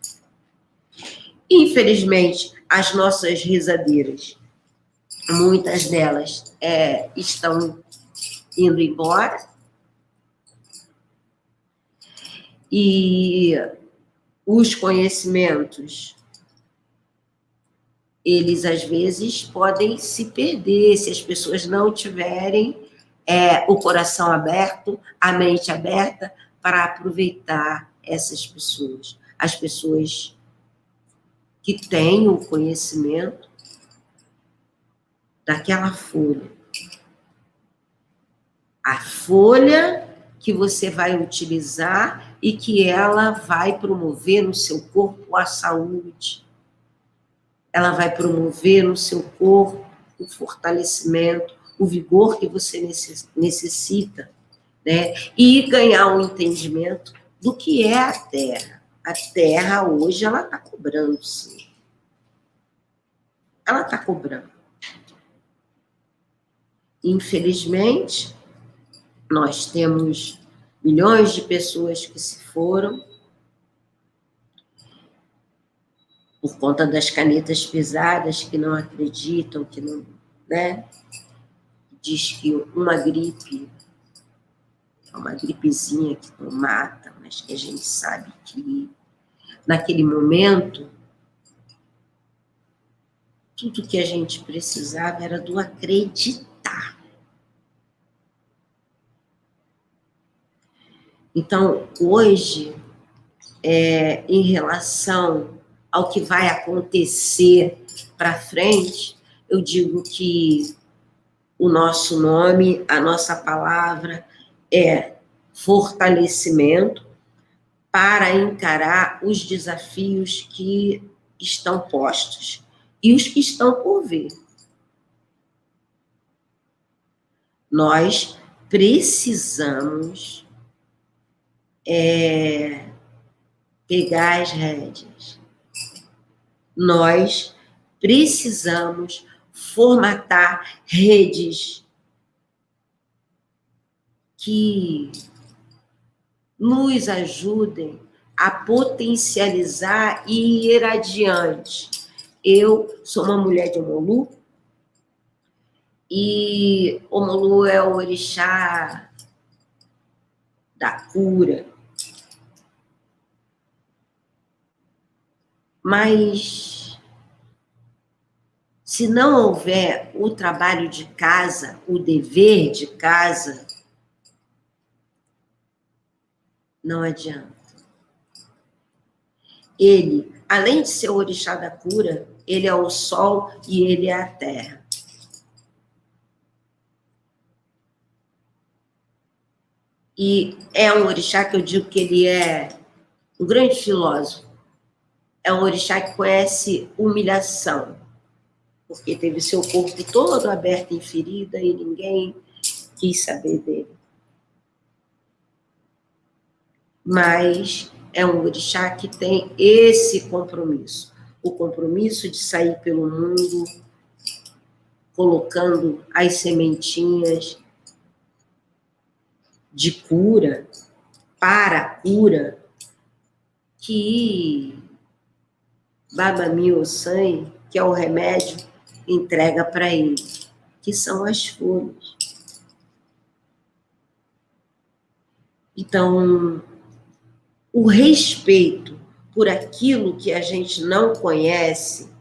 Speaker 17: Infelizmente, as nossas risadeiras, muitas delas estão indo embora. E os conhecimentos, eles, às vezes, podem se perder se as pessoas não tiverem o coração aberto, a mente aberta para aproveitar essas pessoas. As pessoas que têm o conhecimento daquela folha. A folha que você vai utilizar e que ela vai promover no seu corpo a saúde. Ela vai promover no seu corpo o fortalecimento, o vigor que você necessita, né? E ganhar um entendimento do que é a Terra. A Terra hoje, ela está cobrando, sim. Ela está cobrando. Infelizmente, nós temos milhões de pessoas que se foram por conta das canetas pesadas, que não acreditam, que não, né? Diz que uma gripe é uma gripezinha que não mata, mas que a gente sabe que naquele momento tudo que a gente precisava era do acreditar. Então, hoje, em relação ao que vai acontecer para frente, eu digo que o nosso nome, a nossa palavra é fortalecimento para encarar os desafios que estão postos e os que estão por vir. Nós precisamos pegar as rédeas. Nós precisamos formatar redes que nos ajudem a potencializar e ir adiante. Eu sou uma mulher de Omolu, e Omolu é o orixá da cura. Mas, se não houver o trabalho de casa, o dever de casa, não adianta. Ele, além de ser o orixá da cura, ele é o sol e ele é a terra. E é um orixá que eu digo que ele é um grande filósofo. É um orixá que conhece humilhação, porque teve seu corpo todo aberto em ferida e ninguém quis saber dele. Mas é um orixá que tem esse compromisso, o compromisso de sair pelo mundo, colocando as sementinhas de cura, para a cura, que Baba Miosan, que é o remédio, entrega para ele, que são as folhas. Então, o respeito por aquilo que a gente não conhece,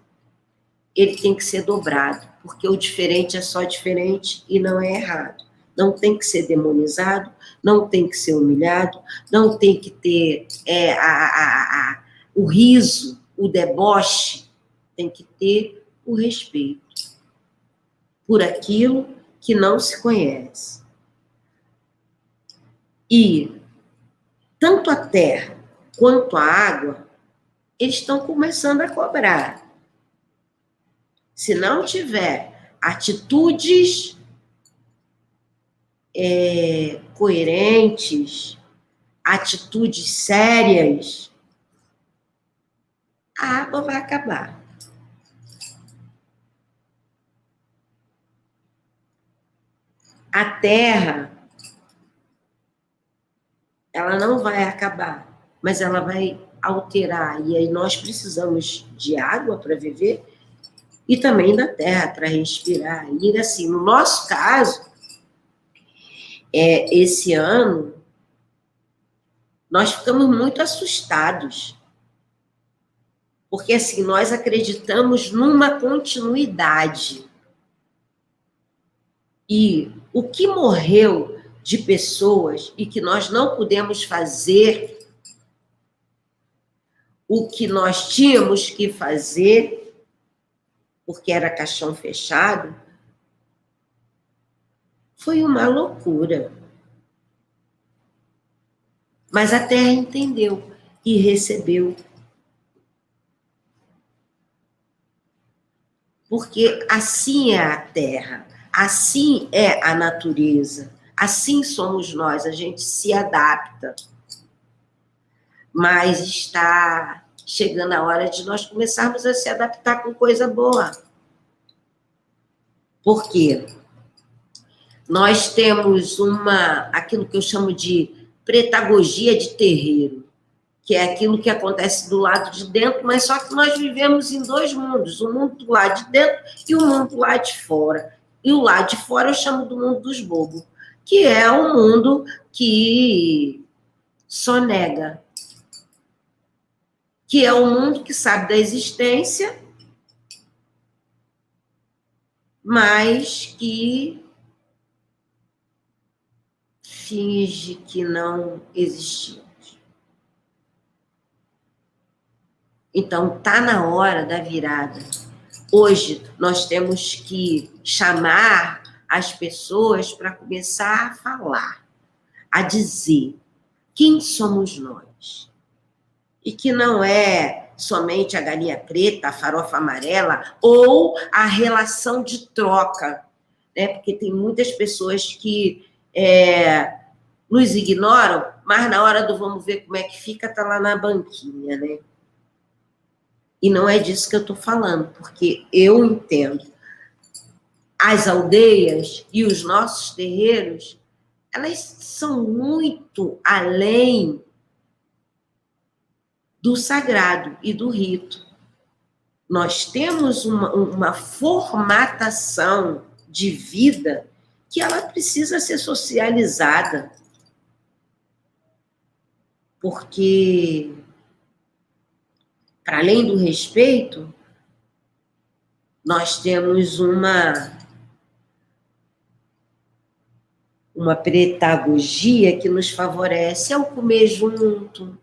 Speaker 17: ele tem que ser dobrado, porque o diferente é só diferente e não é errado. Não tem que ser demonizado, não tem que ser humilhado, não tem que ter o riso, o deboche, tem que ter o respeito por aquilo que não se conhece. E tanto a terra quanto a água, eles estão começando a cobrar. Se não tiver atitudes coerentes, atitudes sérias, a água vai acabar. A terra, ela não vai acabar, mas ela vai alterar. E aí nós precisamos de água para viver e também da terra para respirar. E assim, no nosso caso, esse ano, nós ficamos muito assustados. Porque, assim, nós acreditamos numa continuidade. E o que morreu de pessoas e que nós não pudemos fazer o que nós tínhamos que fazer, porque era caixão fechado, foi uma loucura. Mas a Terra entendeu e recebeu. Porque assim é a Terra, assim é a natureza, assim somos nós, a gente se adapta. Mas está chegando a hora de nós começarmos a se adaptar com coisa boa. Por quê? Nós temos aquilo que eu chamo de pedagogia de terreiro, que é aquilo que acontece do lado de dentro, mas só que nós vivemos em dois mundos, o mundo do lado de dentro e o mundo do lado de fora. E o lado de fora eu chamo do mundo dos bobos, que é um mundo que só nega, que é um mundo que sabe da existência, mas que finge que não existiu. Então, está na hora da virada. Hoje, nós temos que chamar as pessoas para começar a falar, a dizer quem somos nós. E que não é somente a galinha preta, a farofa amarela, ou a relação de troca, né? Porque tem muitas pessoas que nos ignoram, mas na hora do vamos ver como é que fica, tá lá na banquinha, né? E não é disso que eu estou falando, porque eu entendo. As aldeias e os nossos terreiros, elas são muito além do sagrado e do rito. Nós temos uma formatação de vida que ela precisa ser socializada. Porque, para além do respeito, nós temos uma pedagogia que nos favorece ao comer junto.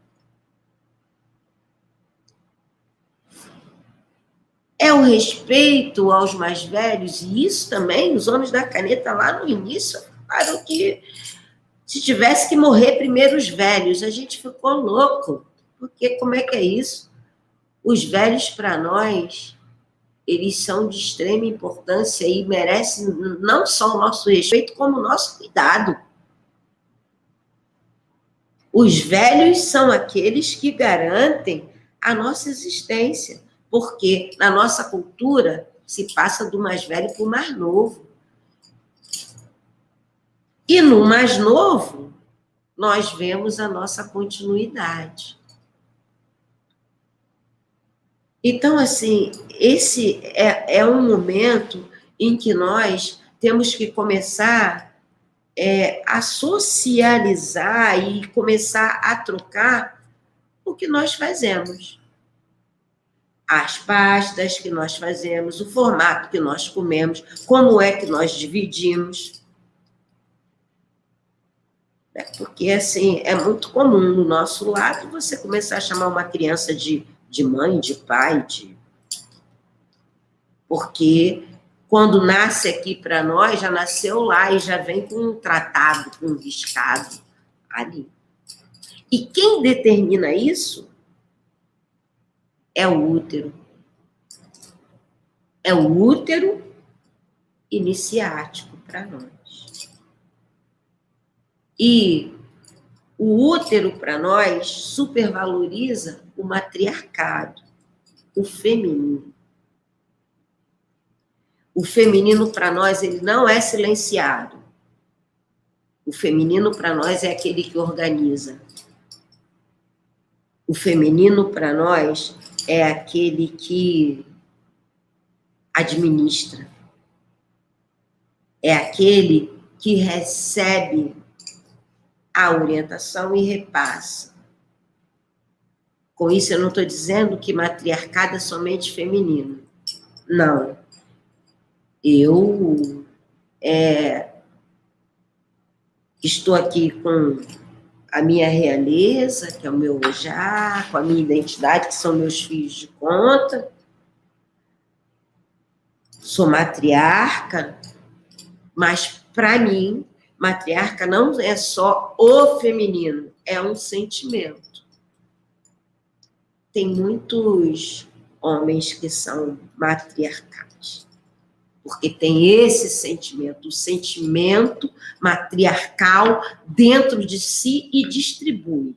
Speaker 17: É o respeito aos mais velhos, e isso também, os homens da caneta lá no início falaram que se tivesse que morrer primeiro os velhos, a gente ficou louco, porque como é que é isso? Os velhos, para nós, eles são de extrema importância e merecem não só o nosso respeito, como o nosso cuidado. Os velhos são aqueles que garantem a nossa existência, porque na nossa cultura se passa do mais velho para o mais novo. E no mais novo, nós vemos a nossa continuidade. Então, assim, esse é um momento em que nós temos que começar a socializar e começar a trocar o que nós fazemos. As pastas que nós fazemos, o formato que nós comemos, como é que nós dividimos. Porque, assim, é muito comum no nosso lado você começar a chamar uma criança de mãe, de pai, porque quando nasce aqui para nós, já nasceu lá e já vem com um tratado, com um riscado ali. E quem determina isso é o útero. É o útero iniciático para nós. E o útero, para nós, supervaloriza o matriarcado, o feminino. O feminino, para nós, ele não é silenciado. O feminino, para nós, é aquele que organiza. O feminino, para nós, é aquele que administra. É aquele que recebe a orientação e repassa. Com isso, eu não estou dizendo que matriarcado é somente feminino. Não. Eu Estou aqui com a minha realeza, que é o meu Ojá, com a minha identidade, que são meus filhos de conta. Sou matriarca, mas, para mim, matriarca não é só o feminino, é um sentimento. Tem muitos homens que são matriarcais, porque tem esse sentimento, o sentimento matriarcal dentro de si e distribui.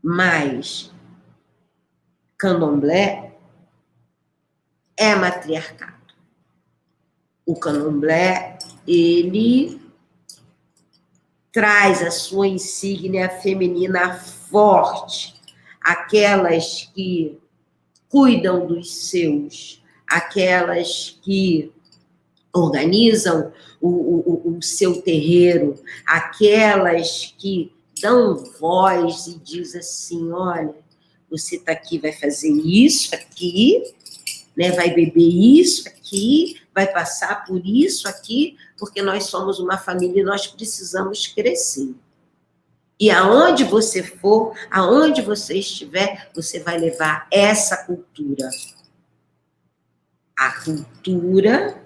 Speaker 17: Mas candomblé é matriarcado. O candomblé, ele traz a sua insígnia feminina forte, aquelas que cuidam dos seus, aquelas que organizam o seu terreiro, aquelas que dão voz e diz assim, olha, você está aqui, vai fazer isso aqui, né, vai beber isso aqui, vai passar por isso aqui, porque nós somos uma família e nós precisamos crescer. E aonde você for, aonde você estiver, você vai levar essa cultura. A cultura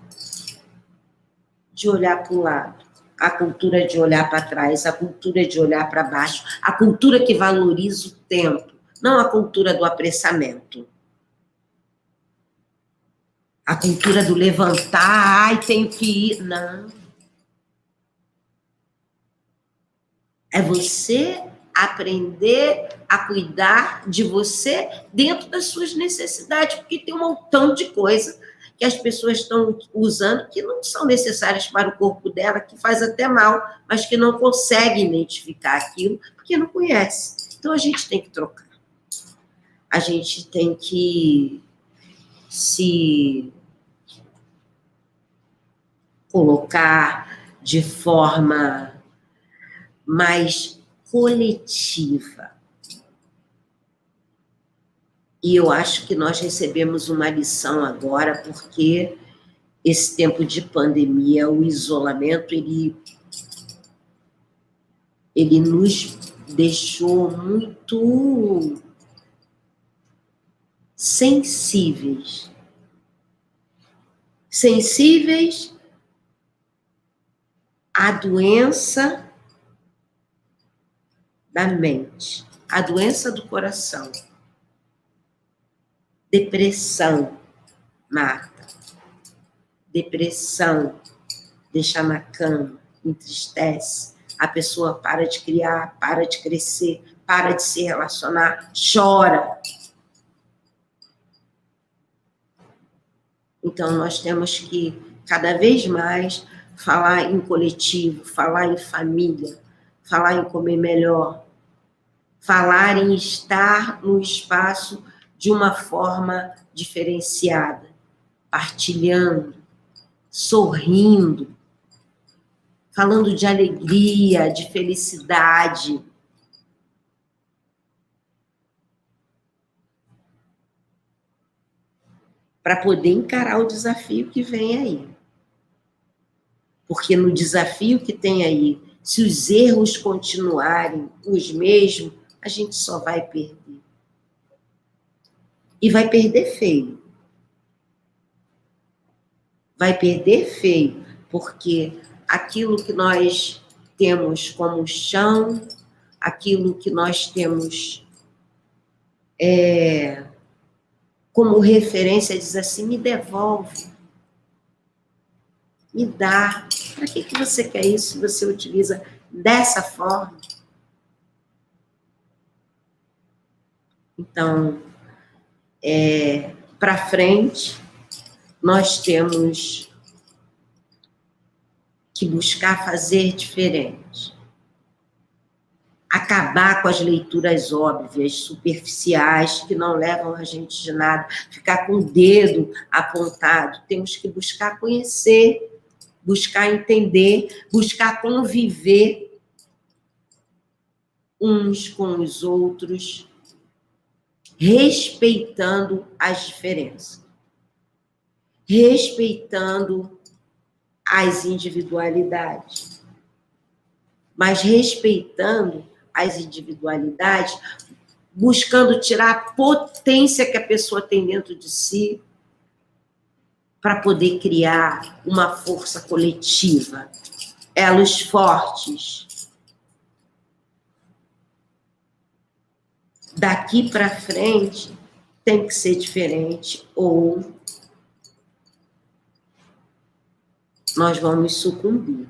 Speaker 17: de olhar para o lado, a cultura de olhar para trás, a cultura de olhar para baixo, a cultura que valoriza o tempo, não a cultura do apressamento. A cultura do levantar, ai, tenho que ir. Não. É você aprender a cuidar de você dentro das suas necessidades, porque tem um montão de coisa que as pessoas estão usando que não são necessárias para o corpo dela, que faz até mal, mas que não consegue identificar aquilo, porque não conhece. Então, a gente tem que trocar. A gente tem que se colocar de forma mais coletiva. E eu acho que nós recebemos uma lição agora, porque esse tempo de pandemia, o isolamento, ele nos deixou muito sensíveis. Sensíveis à doença da mente, à doença do coração. Depressão mata. Depressão deixa na cama, entristece. A pessoa para de criar, para de crescer, para de se relacionar, chora. Então, nós temos que, cada vez mais, falar em coletivo, falar em família, falar em comer melhor, falar em estar no espaço de uma forma diferenciada, partilhando, sorrindo, falando de alegria, de felicidade. Para poder encarar o desafio que vem aí. Porque no desafio que tem aí, se os erros continuarem os mesmos, a gente só vai perder. E vai perder feio. Vai perder feio, porque aquilo que nós temos como chão, aquilo que nós temos como referência, diz assim, me devolve, me dá. Para que você quer isso se você utiliza dessa forma? Então, para frente, nós temos que buscar fazer diferente. Acabar com as leituras óbvias, superficiais, que não levam a gente de nada. Ficar com o dedo apontado. Temos que buscar conhecer, buscar entender, buscar conviver uns com os outros, respeitando as diferenças. respeitando as individualidades, mas respeitando as individualidades, buscando tirar a potência que a pessoa tem dentro de si para poder criar uma força coletiva, elos fortes. Daqui para frente tem que ser diferente, ou nós vamos sucumbir.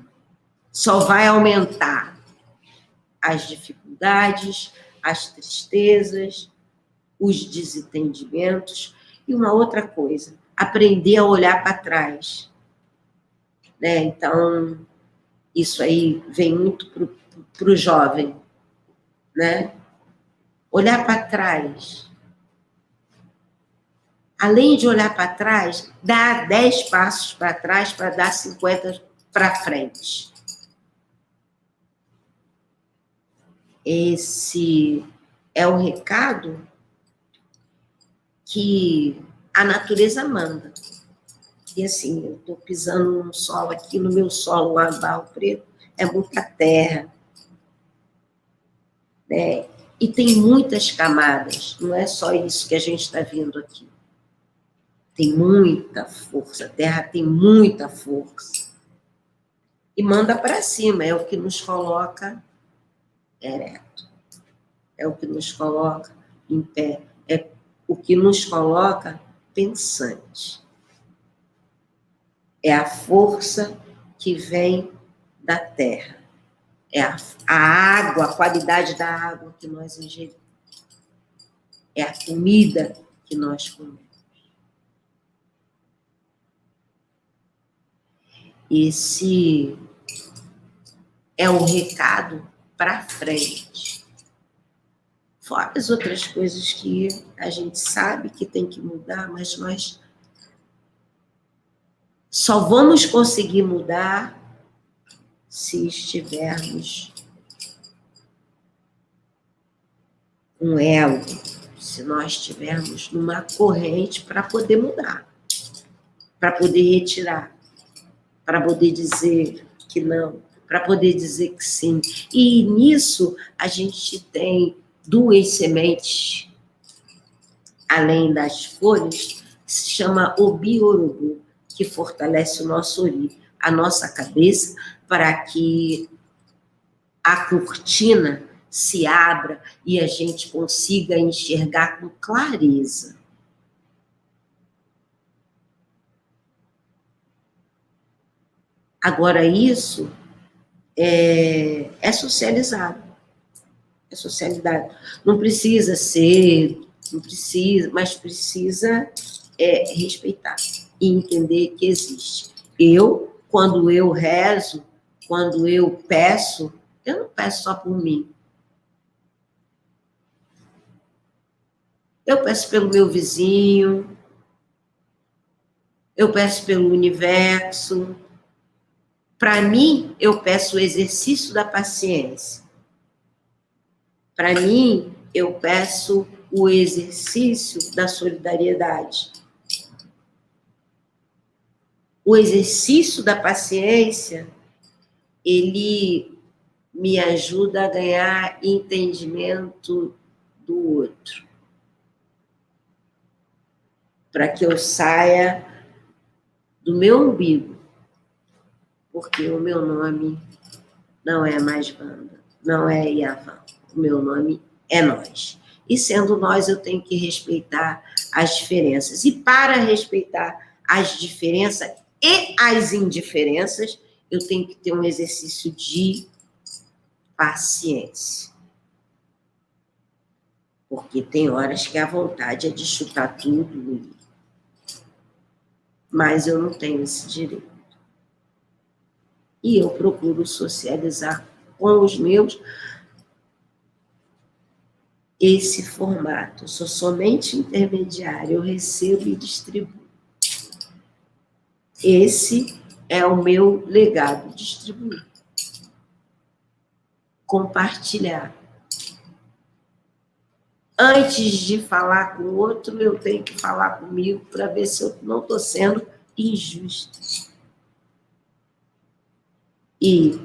Speaker 17: Só vai aumentar as dificuldades, as tristezas, os desentendimentos. E uma outra coisa, aprender a olhar para trás. Né? Então, isso aí vem muito para o jovem. Né? Olhar para trás. Além de olhar para trás, dar 10 passos para trás para dar 50 para frente. Esse é o recado que a natureza manda. E assim, eu estou pisando num solo aqui, no meu solo lá no Barro Preto, é muita terra. Né? E tem muitas camadas, não é só isso que a gente está vendo aqui. Tem muita força, a terra tem muita força. E manda para cima, é o que nos coloca ereto. É o que nos coloca em pé. É o que nos coloca pensante. É a força que vem da terra. É a água, a qualidade da água que nós ingerimos. É a comida que nós comemos. Esse é um recado para frente. Fora as outras coisas que a gente sabe que tem que mudar, mas nós só vamos conseguir mudar se estivermos um elo, se nós estivermos numa corrente para poder mudar, para poder retirar, para poder dizer que não, para poder dizer que sim. E nisso a gente tem 2 sementes, além das folhas, que se chama obi-orubu, que fortalece o nosso ori, a nossa cabeça, para que a cortina se abra e a gente consiga enxergar com clareza. Agora, isso é socializado. É socialidade. Não precisa ser, não precisa, mas precisa respeitar e entender que existe. Quando eu rezo, quando eu peço, eu não peço só por mim. Eu peço pelo meu vizinho, eu peço pelo universo. Para mim, eu peço o exercício da paciência. Para mim, eu peço o exercício da solidariedade. O exercício da paciência, ele me ajuda a ganhar entendimento do outro. Para que eu saia do meu umbigo. Porque o meu nome não é mais Wanda, não é Yavan. O meu nome é nós. E sendo nós, eu tenho que respeitar as diferenças. E para respeitar as diferenças e as indiferenças, eu tenho que ter um exercício de paciência. Porque tem horas que a vontade é de chutar tudo, mas eu não tenho esse direito. E eu procuro socializar com os meus esse formato. Eu sou somente intermediário, eu recebo e distribuo. Esse é o meu legado, distribuir. Compartilhar. Antes de falar com o outro, eu tenho que falar comigo para ver se eu não estou sendo injusta. E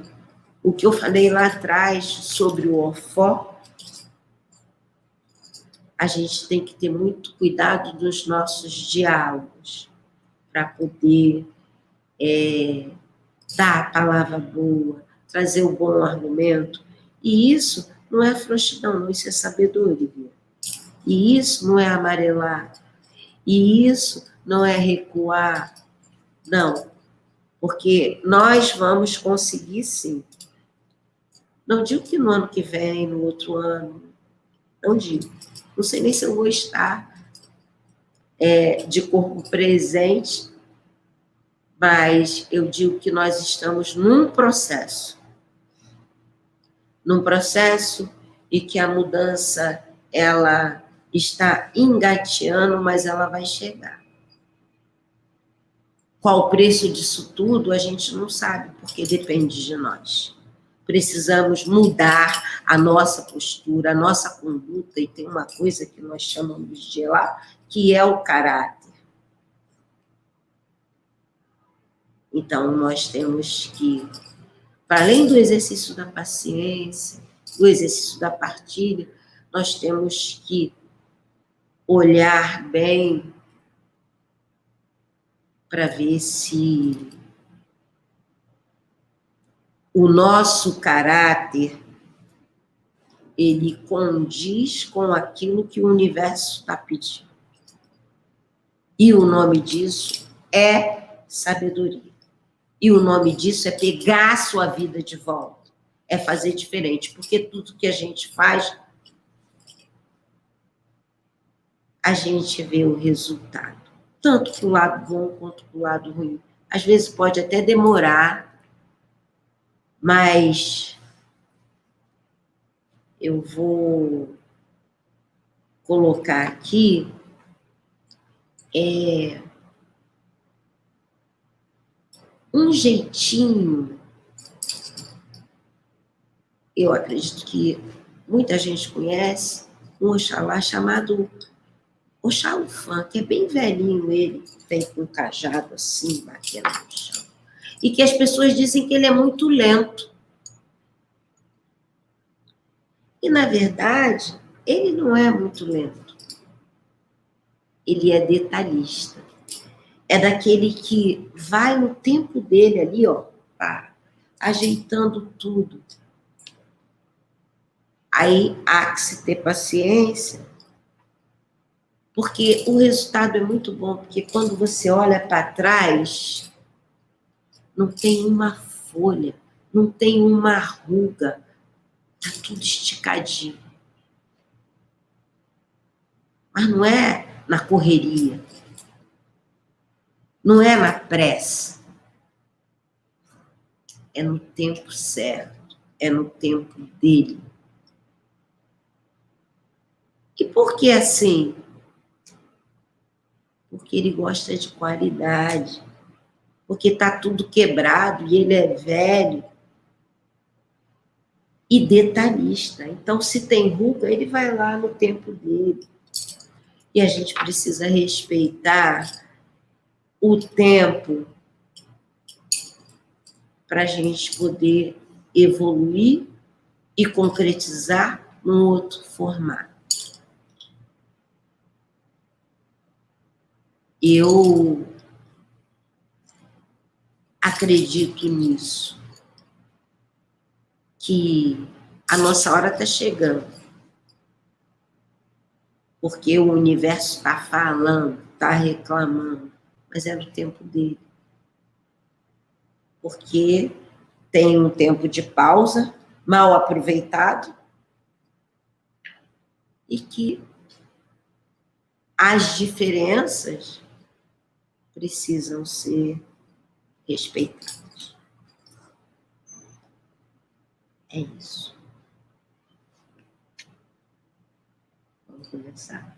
Speaker 17: o que eu falei lá atrás sobre o ofó, a gente tem que ter muito cuidado dos nossos diálogos para poder dar a palavra boa, trazer o bom argumento. E isso não é frouxidão, não, isso é sabedoria. E isso não é amarelar. E isso não é recuar. Não, porque nós vamos conseguir sim. Não digo que no ano que vem, no outro ano, não digo. Não sei nem se eu vou estar de corpo presente, mas eu digo que nós estamos num processo e que a mudança, ela está engateando, mas ela vai chegar. Qual o preço disso tudo, a gente não sabe, porque depende de nós. Precisamos mudar a nossa postura, a nossa conduta, e tem uma coisa que nós chamamos de lá, que é o caráter. Então, nós temos que, para além do exercício da paciência, do exercício da partilha, nós temos que olhar bem para ver se o nosso caráter ele condiz com aquilo que o universo está pedindo. E o nome disso é sabedoria. E o nome disso é pegar a sua vida de volta. É fazer diferente, porque tudo que a gente faz, a gente vê o resultado. Tanto para o lado bom quanto para o lado ruim. Às vezes pode até demorar, mas eu vou colocar aqui um jeitinho, eu acredito que muita gente conhece, um Oxalá chamado Oxalufã, que é bem velhinho ele, tem com um cajado assim, batendo no chão. E que as pessoas dizem que ele é muito lento. E, na verdade, ele não é muito lento. Ele é detalhista. É daquele que vai no tempo dele ali, ó, pá, ajeitando tudo. Aí há que se ter paciência, porque o resultado é muito bom, porque quando você olha para trás, não tem uma folha, não tem uma ruga, tá tudo esticadinho. Mas não é na correria, não é na pressa, é no tempo certo, é no tempo dele. E por que assim? Porque ele gosta de qualidade, porque está tudo quebrado e ele é velho e detalhista. Então, se tem ruga, ele vai lá no tempo dele. E a gente precisa respeitar o tempo para a gente poder evoluir e concretizar num outro formato. Eu acredito nisso, que a nossa hora está chegando, porque o universo está falando, está reclamando, mas é no tempo dele. Porque tem um tempo de pausa, mal aproveitado, e que as diferenças precisam ser respeitadas. É isso. Vamos começar.